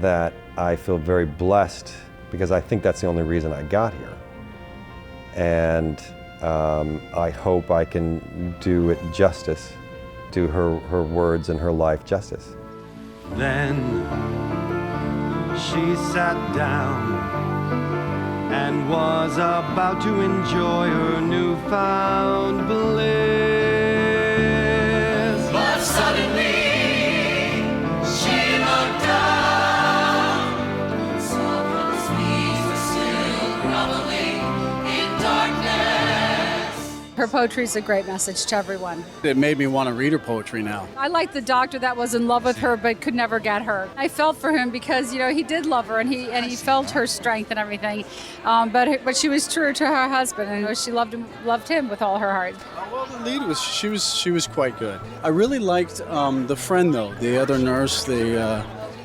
that I feel very blessed because I think that's the only reason I got here. And I hope I can do it justice, do her words and her life justice. Then she sat down and was about to enjoy her newfound bliss. But suddenly she looked down, saw those knees were still groveling in darkness. Her poetry is a great message to everyone. It made me want to read her poetry now. I like the doctor that was in love with her but could never get her. I felt for him because, he did love her and he felt her strength and everything. But she was true to her husband and she loved him with all her heart. Well, the lead she was quite good. I really liked the friend though, the other nurse.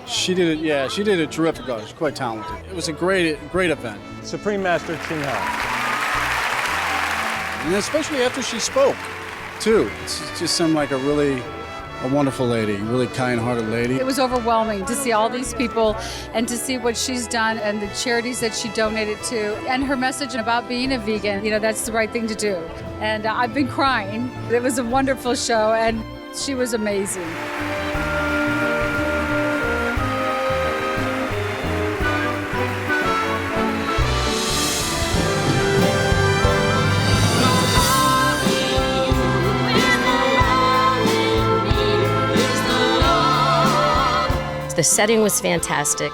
She did a terrific job. She's quite talented. It was a great event. Supreme Master Ching Hai. And especially after she spoke, too. It just seemed like a wonderful lady, really kind-hearted lady. It was overwhelming to see all these people and to see what she's done and the charities that she donated to and her message about being a vegan. That's the right thing to do. And I've been crying. It was a wonderful show and she was amazing. The setting was fantastic.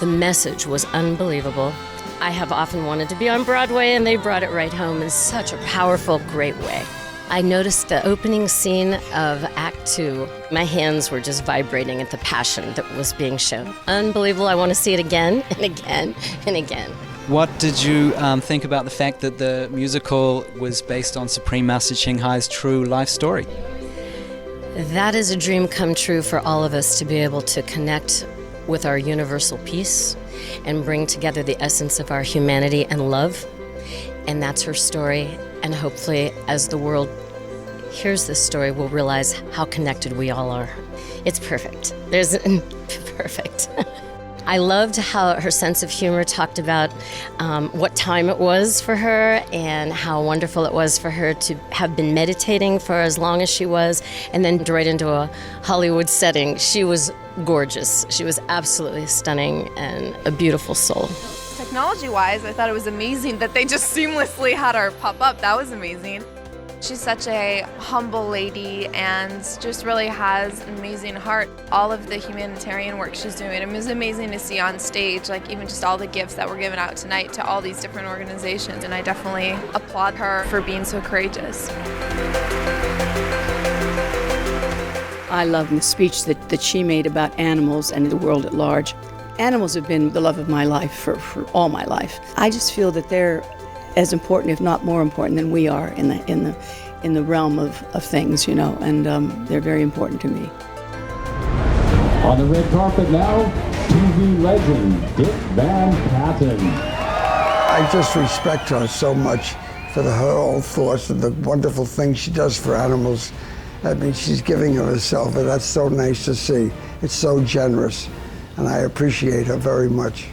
The message was unbelievable. I have often wanted to be on Broadway, and they brought it right home in such a powerful, great way. I noticed the opening scene of Act 2. My hands were just vibrating at the passion that was being shown. Unbelievable. I want to see it again and again and again. What did you think about the fact that the musical was based on Supreme Master Ching Hai's true life story? That is a dream come true for all of us, to be able to connect with our universal peace and bring together the essence of our humanity and love. And that's her story. And hopefully, as the world hears this story, we'll realize how connected we all are. It's perfect. Perfect. I loved how her sense of humor talked about what time it was for her and how wonderful it was for her to have been meditating for as long as she was and then right into a Hollywood setting. She was gorgeous. She was absolutely stunning and a beautiful soul. Technology-wise, I thought it was amazing that they just seamlessly had her pop up. That was amazing. She's such a humble lady and just really has an amazing heart. All of the humanitarian work she's doing, it was amazing to see on stage, like even just all the gifts that were given out tonight to all these different organizations, and I definitely applaud her for being so courageous. I love the speech that she made about animals and the world at large. Animals have been the love of my life for all my life. I just feel that they're as important, if not more important, than we are in the realm of things, and they're very important to me. On the red carpet now, TV legend Dick Van Patten. I just respect her so much for her own thoughts and the wonderful things she does for animals. I mean, she's giving of herself, and that's so nice to see. It's so generous, and I appreciate her very much.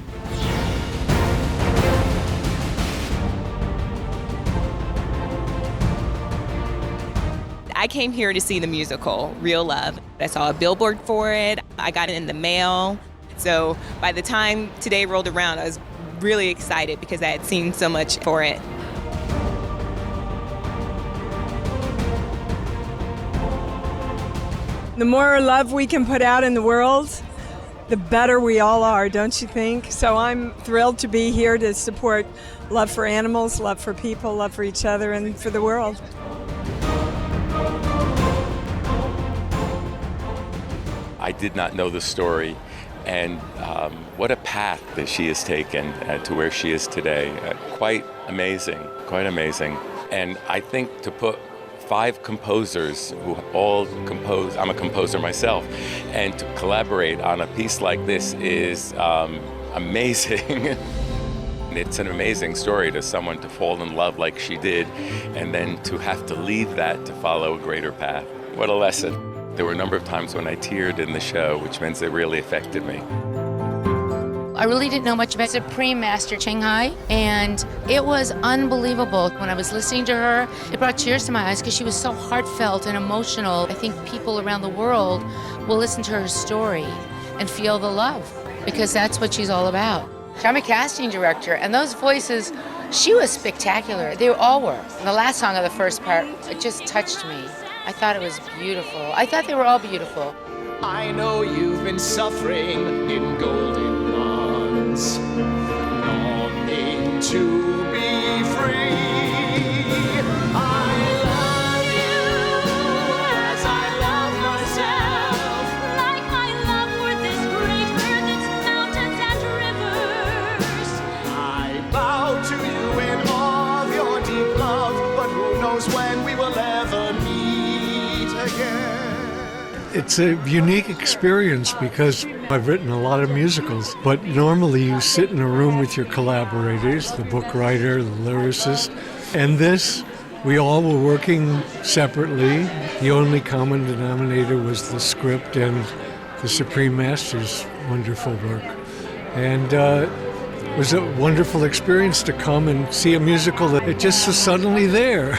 I came here to see the musical, Real Love. I saw a billboard for it. I got it in the mail. So by the time today rolled around, I was really excited because I had seen so much for it. The more love we can put out in the world, the better we all are, don't you think? So I'm thrilled to be here to support love for animals, love for people, love for each other, and for the world. I did not know the story, and what a path that she has taken to where she is today. Quite amazing, quite amazing. And I think to put 5 composers who all compose, I'm a composer myself, and to collaborate on a piece like this is amazing. It's an amazing story to someone to fall in love like she did, and then to have to leave that to follow a greater path. What a lesson. There were a number of times when I teared in the show, which means it really affected me. I really didn't know much about Supreme Master Ching Hai, and it was unbelievable. When I was listening to her, it brought tears to my eyes because she was so heartfelt and emotional. I think people around the world will listen to her story and feel the love, because that's what she's all about. I'm a casting director, and those voices, she was spectacular. They all were. And the last song of the first part, it just touched me. I thought it was beautiful. I thought they were all beautiful. I know you've been suffering in golden bonds, longing to be free. I It's a unique experience because I've written a lot of musicals, but normally you sit in a room with your collaborators, the book writer, the lyricist, and this, we all were working separately. The only common denominator was the script and the Supreme Master's wonderful work. And it was a wonderful experience to come and see a musical that it just was suddenly there.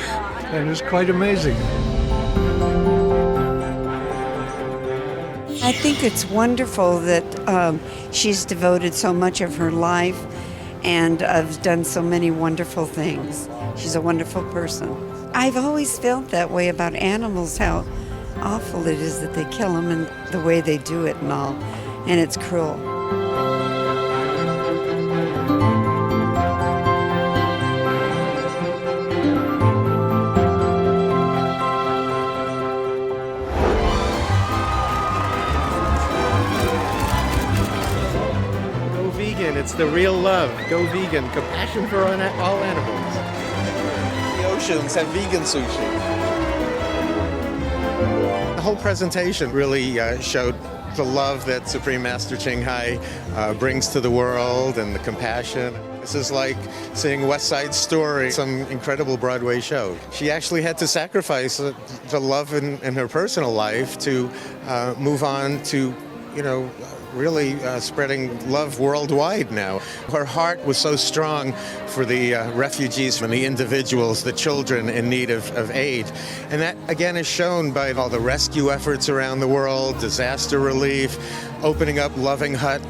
And it was quite amazing. I think it's wonderful that she's devoted so much of her life and has done so many wonderful things. She's a wonderful person. I've always felt that way about animals, how awful it is that they kill them and the way they do it and all, and it's cruel. Go vegan, it's the real love. Go vegan, compassion for all animals. The oceans have vegan sushi. The whole presentation really showed the love that Supreme Master Ching Hai brings to the world and the compassion. This is like seeing West Side Story, some incredible Broadway show. She actually had to sacrifice the love in her personal life to move on to, really spreading love worldwide now. Her heart was so strong for the refugees and the individuals, the children in need of aid. And that, again, is shown by all the rescue efforts around the world, disaster relief, opening up loving hut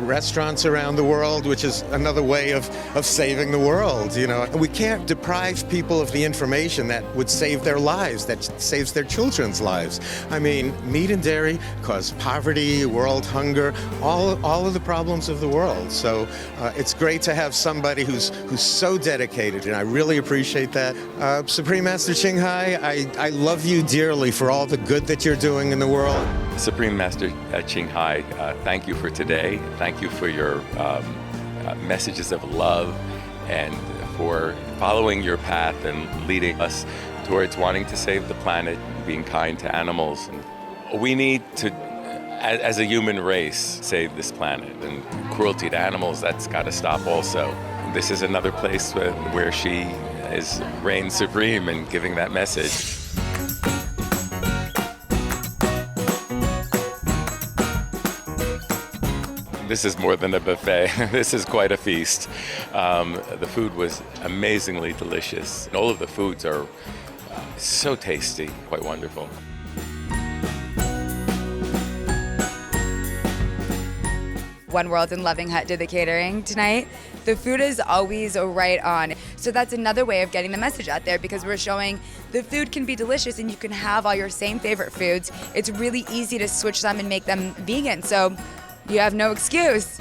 restaurants around the world, which is another way of saving the world. We can't deprive people of the information that would save their lives, that saves their children's lives. I mean, meat and dairy cause poverty, world hunger, all of the problems of the world. So it's great to have somebody who's so dedicated, and I really appreciate that. Supreme Master Ching Hai, I love you dearly for all the good that you're doing in the world. Supreme Master Ching Hai, thank you for today. Thank you for your messages of love and for following your path and leading us towards wanting to save the planet, being kind to animals. And we need to, as a human race, save this planet. And cruelty to animals, that's got to stop also. This is another place where she reigns supreme in giving that message. This is more than a buffet. This is quite a feast. The food was amazingly delicious. And all of the foods are so tasty, quite wonderful. One World and Loving Hut did the catering tonight. The food is always right on. So that's another way of getting the message out there, because we're showing the food can be delicious and you can have all your same favorite foods. It's really easy to switch them and make them vegan. So you have no excuse.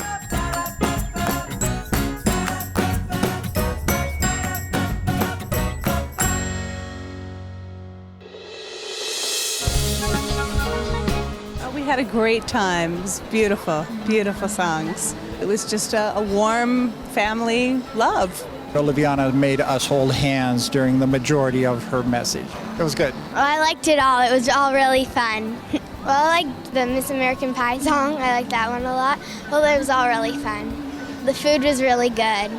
We had a great time. It was beautiful, beautiful songs. It was just a warm family love. Oliviana made us hold hands during the majority of her message. It was good. Well, I liked it all. It was all really fun. Well, I liked the Miss American Pie song. I liked that one a lot. Well, it was all really fun. The food was really good.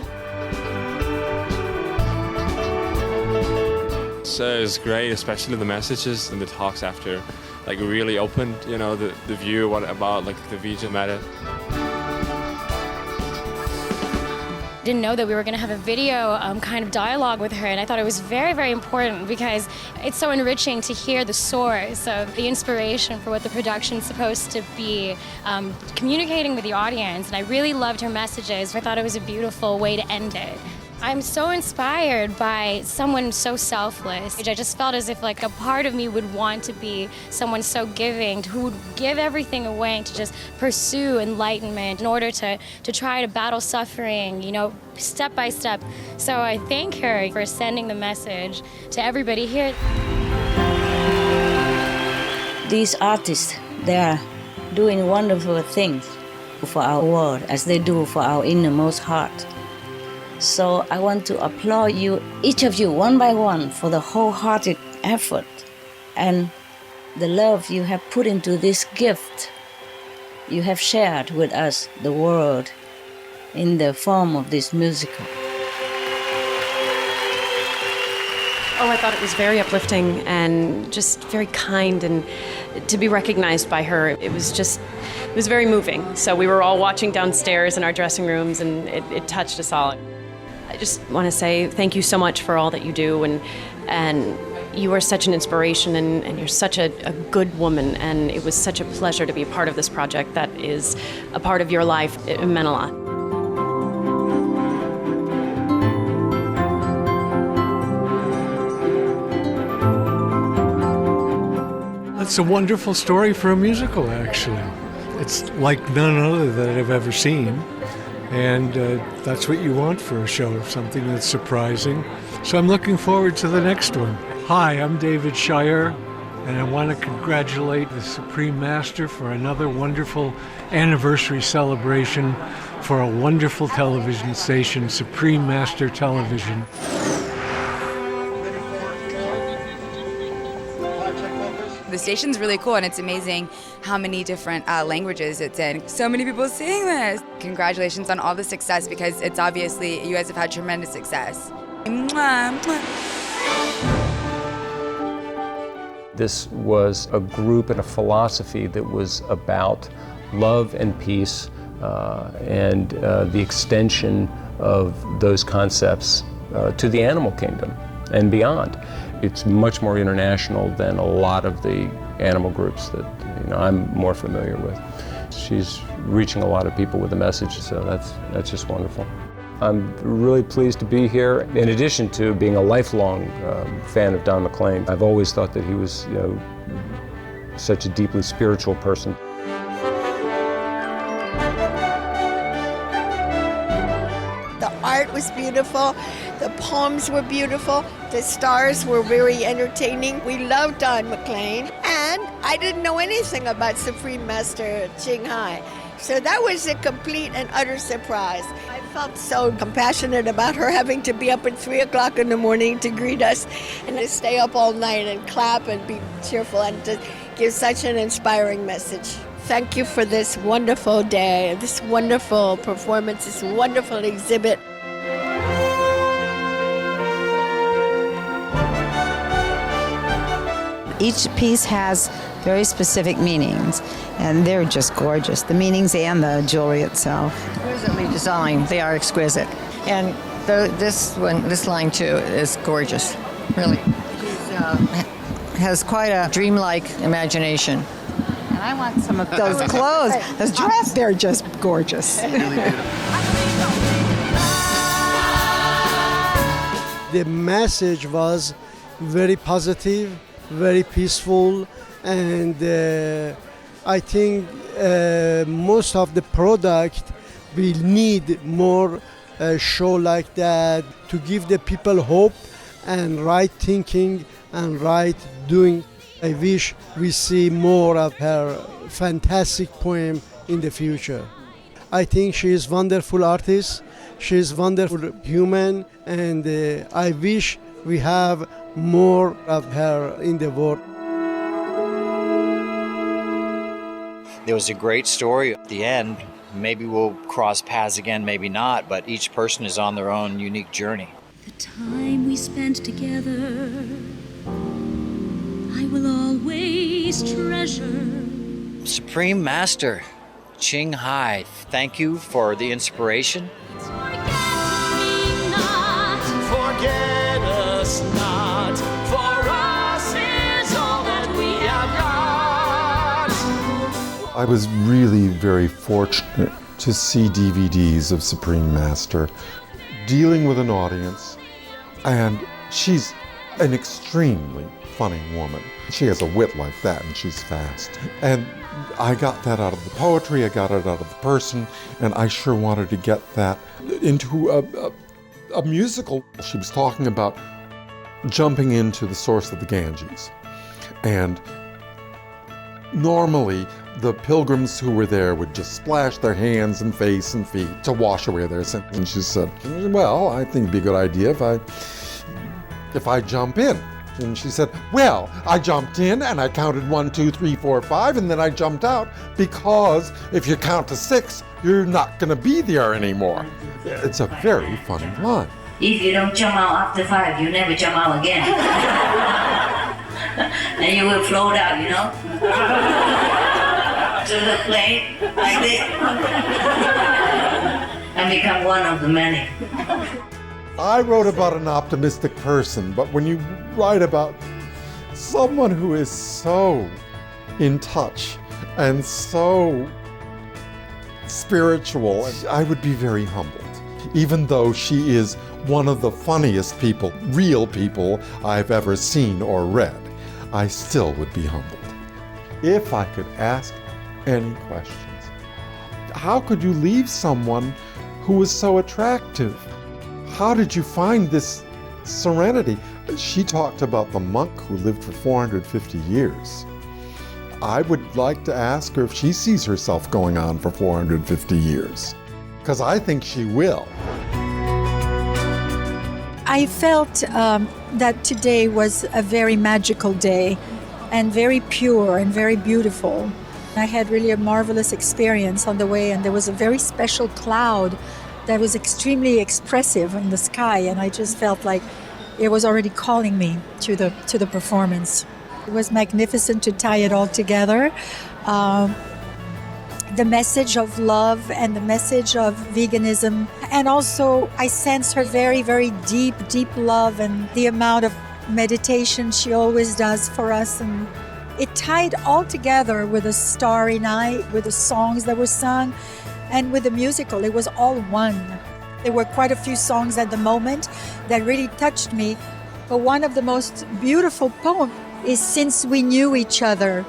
So it was great, especially the messages and the talks after. Like, really opened, the view about the vegan matter. Didn't know that we were going to have a video kind of dialogue with her, and I thought it was very, very important because it's so enriching to hear the source of the inspiration for what the production's supposed to be communicating with the audience, and I really loved her messages. I thought it was a beautiful way to end it. I'm so inspired by someone so selfless. I just felt as if a part of me would want to be someone so giving, who would give everything away to just pursue enlightenment in order to try to battle suffering, step by step. So I thank her for sending the message to everybody here. These artists, they are doing wonderful things for our world as they do for our innermost heart. So I want to applaud you, each of you, one by one, for the wholehearted effort. And the love you have put into this gift you have shared with us, the world, in the form of this musical. Oh, I thought it was very uplifting and just very kind, and to be recognized by her, it was very moving. So we were all watching downstairs in our dressing rooms, and it touched us all. I just want to say thank you so much for all that you do, and you are such an inspiration, and you're such a good woman, and it was such a pleasure to be a part of this project that is a part of your life. It meant a lot. It's a wonderful story for a musical, actually. It's like none other that I've ever seen. And that's what you want for a show, something that's surprising. So I'm looking forward to the next one. Hi, I'm David Shire, and I want to congratulate the Supreme Master for another wonderful anniversary celebration for a wonderful television station, Supreme Master Television. The station's really cool, and it's amazing how many different languages it's in. So many people seeing this. Congratulations on all the success, because it's obviously, you guys have had tremendous success. Mwah, mwah. This was a group and a philosophy that was about love and peace and the extension of those concepts to the animal kingdom and beyond. It's much more international than a lot of the animal groups that I'm more familiar with. She's reaching a lot of people with the message, so that's just wonderful. I'm really pleased to be here. In addition to being a lifelong fan of Don McLean, I've always thought that he was such a deeply spiritual person. The art was beautiful. The poems were beautiful. The stars were very entertaining. We loved Don McLean. And I didn't know anything about Supreme Master Ching Hai. So that was a complete and utter surprise. I felt so compassionate about her having to be up at 3 o'clock in the morning to greet us and to stay up all night and clap and be cheerful and to give such an inspiring message. Thank you for this wonderful day, this wonderful performance, this wonderful exhibit. Each piece has very specific meanings, and they're just gorgeous. The meanings and the jewelry itself. Exquisitely designed. They are exquisite. And this line too is gorgeous, really. Has quite a dreamlike imagination. And I want some of those clothes. Those dresses, they're just gorgeous. The message was very positive, very peaceful, and I think most of the product will need more show like that to give the people hope and right thinking and right doing. I wish we see more of her fantastic poem in the future. I think she is a wonderful artist, she is a wonderful human, and I wish we have more of her in the world. There was a great story at the end. Maybe we'll cross paths again, maybe not, but each person is on their own unique journey. The time we spent together, I will always treasure. Supreme Master Ching Hai, thank you for the inspiration. Forget us not, for us is all that we have got. I was really very fortunate to see DVDs of Supreme Master dealing with an audience, and she's an extremely funny woman. She has a wit like that, and she's fast. And I got that out of the poetry, I got it out of the person, and I sure wanted to get that into a musical. She was talking about jumping into the source of the Ganges. And normally, the pilgrims who were there would just splash their hands and face and feet to wash away their sins. And she said, well, I think it'd be a good idea if I jump in. And she said, well, I jumped in and I counted 1, 2, 3, 4, 5, and then I jumped out because if you count to 6, you're not going to be there anymore. It's a very funny line. If you don't jump out after 5, you never jump out again. And you will float out, you know? To the plane, like this. And become one of the many. I wrote about an optimistic person, but when you write about someone who is so in touch and so spiritual, I would be very humbled. Even though she is one of the funniest people, real people, I've ever seen or read, I still would be humbled. If I could ask any questions, how could you leave someone who was so attractive? How did you find this serenity? She talked about the monk who lived for 450 years. I would like to ask her if she sees herself going on for 450 years, because I think she will. I felt that today was a very magical day and very pure and very beautiful. I had really a marvelous experience on the way, and there was a very special cloud that was extremely expressive in the sky, and I just felt like it was already calling me to the performance. It was magnificent to tie it all together. The message of love and the message of veganism, and also I sense her very, very deep love and the amount of meditation she always does for us, and it tied all together with a starry night, with the songs that were sung, and with the musical. It was all one. There were quite a few songs at the moment that really touched me, but one of the most beautiful poems is Since We Knew Each Other.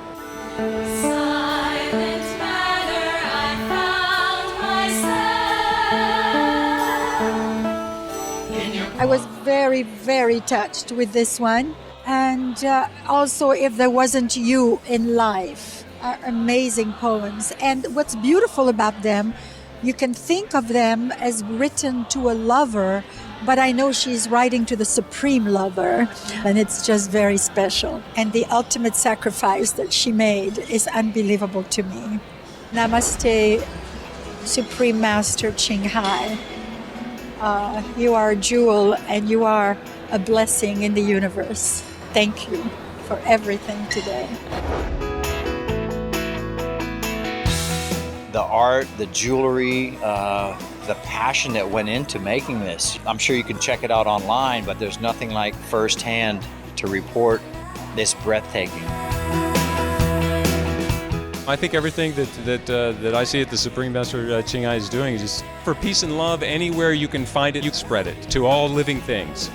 I was very, very touched with this one. And also, If There Wasn't You in Life, are amazing poems. And what's beautiful about them, you can think of them as written to a lover, but I know she's writing to the supreme lover, and it's just very special. And the ultimate sacrifice that she made is unbelievable to me. Namaste, Supreme Master Ching Hai. You are a jewel and you are a blessing in the universe. Thank you for everything today. The art, the jewelry, the passion that went into making this. I'm sure you can check it out online, but there's nothing like firsthand to report this breathtaking. I think everything that I see at the Supreme Master Ching Hai is doing is just for peace and love. Anywhere you can find it, you spread it to all living things.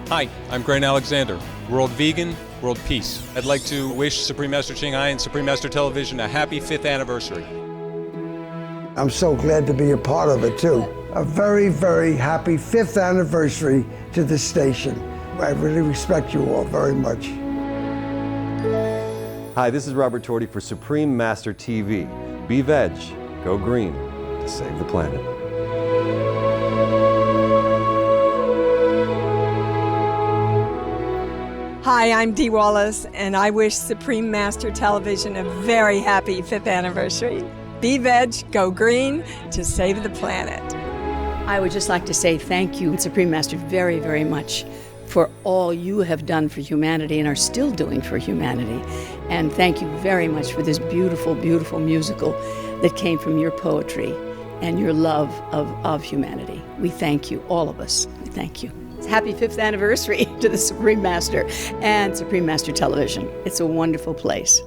Hi, I'm Grant Alexander, World Vegan, World Peace. I'd like to wish Supreme Master Ching Hai and Supreme Master Television a happy 5th anniversary. I'm so glad to be a part of it too. A very, very happy 5th anniversary to the station. I really respect you all very much. Hi, this is Robert Torti for Supreme Master TV. Be veg, go green to save the planet. Hi, I'm Dee Wallace, and I wish Supreme Master Television a very happy 5th anniversary. Be veg, go green to save the planet. I would just like to say thank you, Supreme Master, very, very much for all you have done for humanity and are still doing for humanity. And thank you very much for this beautiful, beautiful musical that came from your poetry and your love of humanity. We thank you, all of us. We thank you. Happy 5th anniversary to the Supreme Master and Supreme Master Television. It's a wonderful place.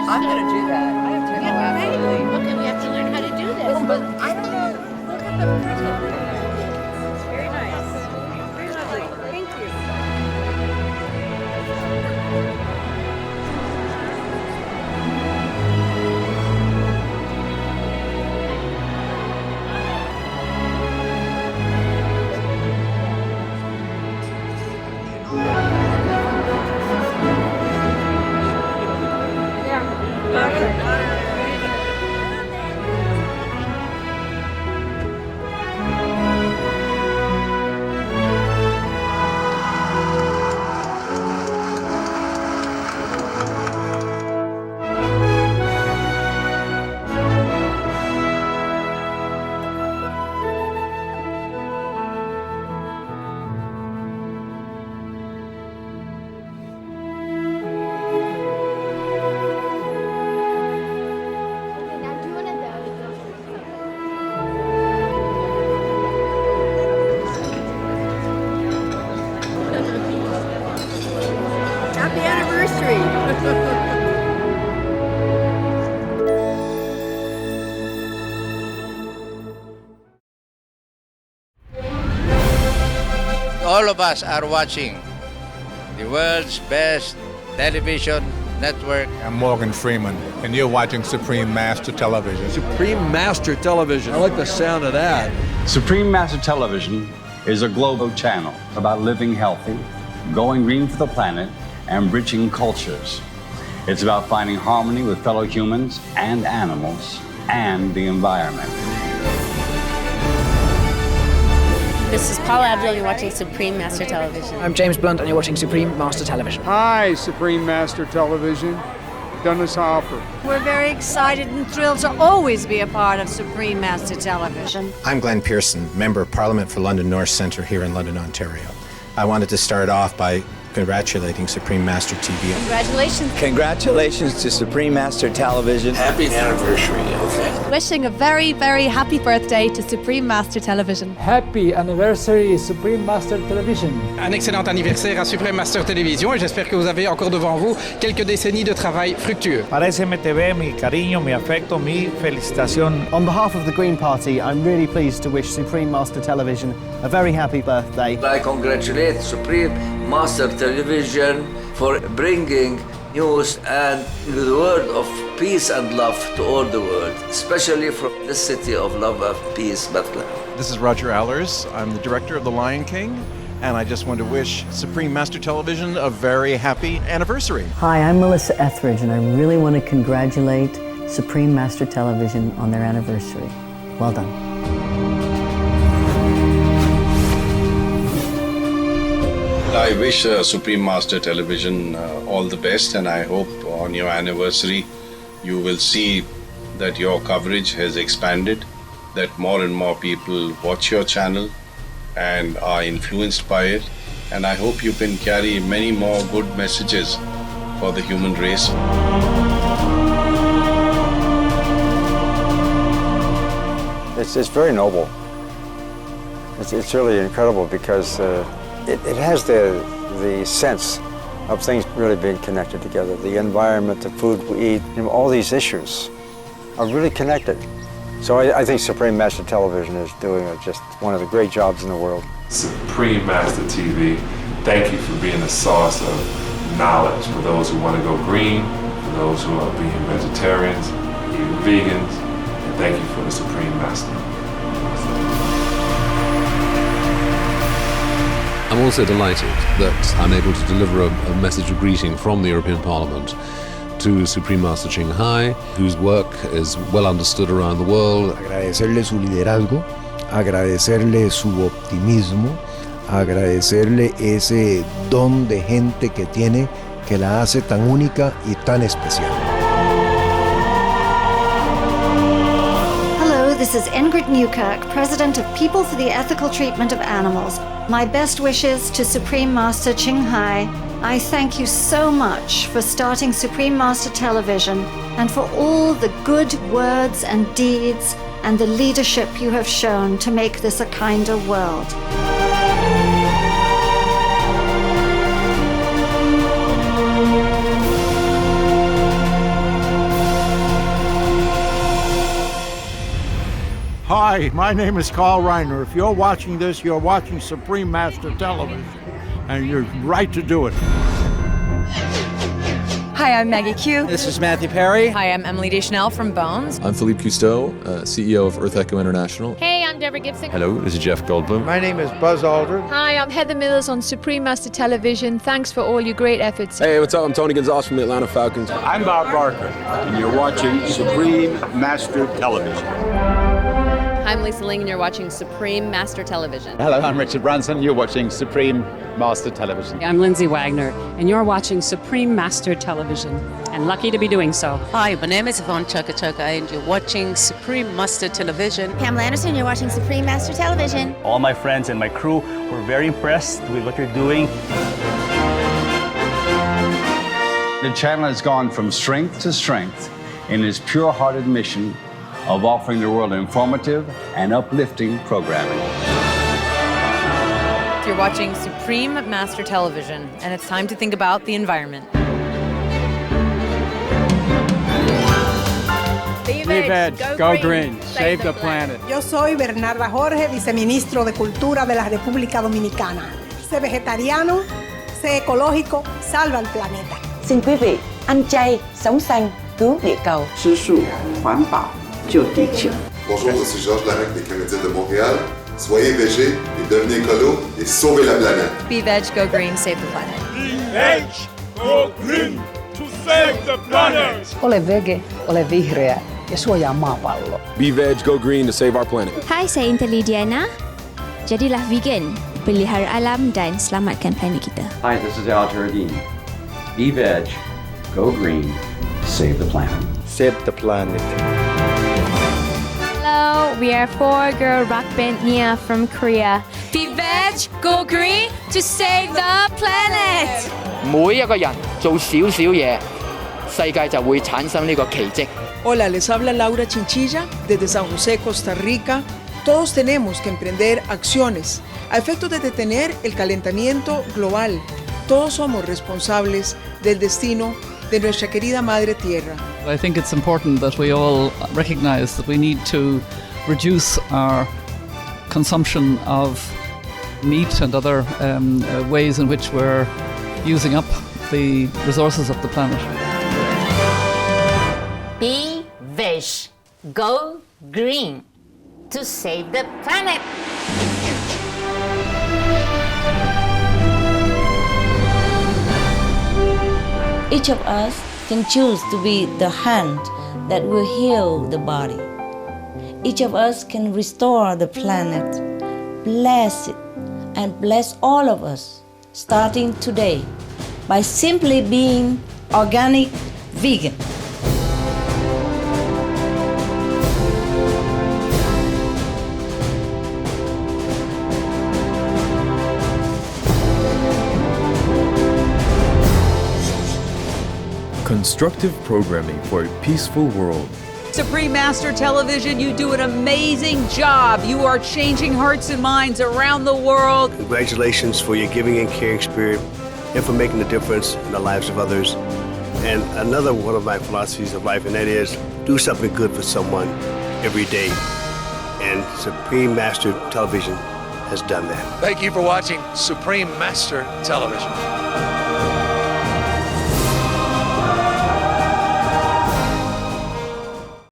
I'm going to do that. I have to know absolutely. Okay, we have to learn how to do this. But I don't know. Look at the prison. Very nice. Very lovely. Thank you. all of us are watching the world's best television network. I'm Morgan Freeman, and you're watching Supreme Master Television. Supreme Master Television. I like the sound of that. Supreme Master Television is a global channel about living healthy, going green for the planet, and bridging cultures. It's about finding harmony with fellow humans and animals and the environment. This is Paula Abdul, and you're watching Supreme Master Television. I'm James Blunt, and you're watching Supreme Master Television. Hi, Supreme Master Television. Dennis Hopper. We're very excited and thrilled to always be a part of Supreme Master Television. I'm Glenn Pearson, Member of Parliament for London North Centre here in London, Ontario. I wanted to start off by congratulating Supreme Master TV. Congratulations. Congratulations to Supreme Master Television. Happy anniversary, okay? Wishing a very, very happy birthday to Supreme Master Television. Happy anniversary, Supreme Master Television. Un excellent anniversaire à Supreme Master Television et j'espère que vous avez encore devant vous quelques décennies de travail fructueux. Para SMTV, mi cariño, mi afecto, mi felicitación. On behalf of the Green Party, I'm really pleased to wish Supreme Master Television a very happy birthday. I congratulate Supreme Master Television for bringing news and the word of peace and love to all the world, especially from the city of love and peace, Bethlehem. This is Roger Allers. I'm the director of The Lion King, and I just want to wish Supreme Master Television a very happy anniversary. Hi, I'm Melissa Etheridge, and I really want to congratulate Supreme Master Television on their anniversary. Well done. I wish Supreme Master Television all the best, and I hope on your anniversary you will see that your coverage has expanded, that more and more people watch your channel and are influenced by it, and I hope you can carry many more good messages for the human race. It's very noble. It's really incredible because it has the sense of things really being connected together. The environment, the food we eat, all these issues are really connected. So I think Supreme Master Television is doing just one of the great jobs in the world. Supreme Master TV, thank you for being a source of knowledge for those who want to go green, for those who are being vegetarians, even vegans, and thank you for the Supreme Master. I'm also delighted that I'm able to deliver a message of greeting from the European Parliament to Supreme Master Ching Hai, whose work is well understood around the world. Agradecerle su liderazgo, agradecerle su optimismo, agradecerle ese don de gente que tiene que la hace tan única y tan especial. This is Ingrid Newkirk, President of People for the Ethical Treatment of Animals. My best wishes to Supreme Master Ching Hai. I thank you so much for starting Supreme Master Television and for all the good words and deeds and the leadership you have shown to make this a kinder world. Hi, my name is Carl Reiner. If you're watching this, you're watching Supreme Master Television, and you're right to do it. Hi, I'm Maggie Q. This is Matthew Perry. Hi, I'm Emily Deschanel from Bones. I'm Philippe Cousteau, CEO of Earth Echo International. Hey, I'm Deborah Gibson. Hello, this is Jeff Goldblum. My name is Buzz Aldrin. Hi, I'm Heather Mills on Supreme Master Television. Thanks for all your great efforts. Hey, what's up? I'm Tony Gonzalez from the Atlanta Falcons. I'm Bob Barker, and you're watching Supreme Master Television. I'm Lisa Ling, and you're watching Supreme Master Television. Hello, I'm Richard Branson. You're watching Supreme Master Television. I'm Lindsay Wagner, and you're watching Supreme Master Television, and lucky to be doing so. Hi, my name is Yvonne Chaka, and you're watching Supreme Master Television. Pamela Anderson, you're watching Supreme Master Television. All my friends and my crew were very impressed with what you're doing. The channel has gone from strength to strength in its pure-hearted mission of offering the world informative and uplifting programming. You're watching Supreme Master Television, and it's time to think about the environment. Revivez, go green, save the planet. Yo soy Bernarda Jorge, viceministro de Cultura de la República Dominicana. sé vegetariano, sé ecológico, salva el planeta. Xin quý vị ăn chay, sống xanh, cứu địa cầu. 吃素环保救地球。 Bonjour, je suis Georges Larac des Comédies de Montréal. Soyez végé et devenez écolo et sauvez la planète. Be veg, go green, save the planet. Be veg, go green to save the planet. Ole vege, ole vihreä ja suojaa maapalloa. Be veg, go green to save our planet. Hai, saya Intellidiana. Jadilah vegan, pelihara alam dan selamatkan planet kita. Hi, this is Al-Taradini. Be veg, go green, save the planet. Save the planet. Hello, we are 4-girl rock band Nia from Korea. Be veg, go green to save the planet. 每一個人做少少嘢，世界就會產生呢個奇蹟。 Hola, les habla Laura Chinchilla desde San José, Costa Rica. Todos tenemos que emprender acciones a efecto de detener el calentamiento global. Todos somos responsables del destino de nuestra querida Madre Tierra. I think it's important that we all recognize that we need to reduce our consumption of meat and other ways in which we're using up the resources of the planet. Be veg, go green to save the planet. Each of us can choose to be the hand that will heal the body. Each of us can restore the planet, bless it, and bless all of us, starting today, by simply being organic vegan. Constructive programming for a peaceful world. Supreme Master Television, you do an amazing job. You are changing hearts and minds around the world. Congratulations for your giving and caring spirit and for making a difference in the lives of others. And another one of my philosophies of life, and that is do something good for someone every day. And Supreme Master Television has done that. Thank you for watching Supreme Master Television.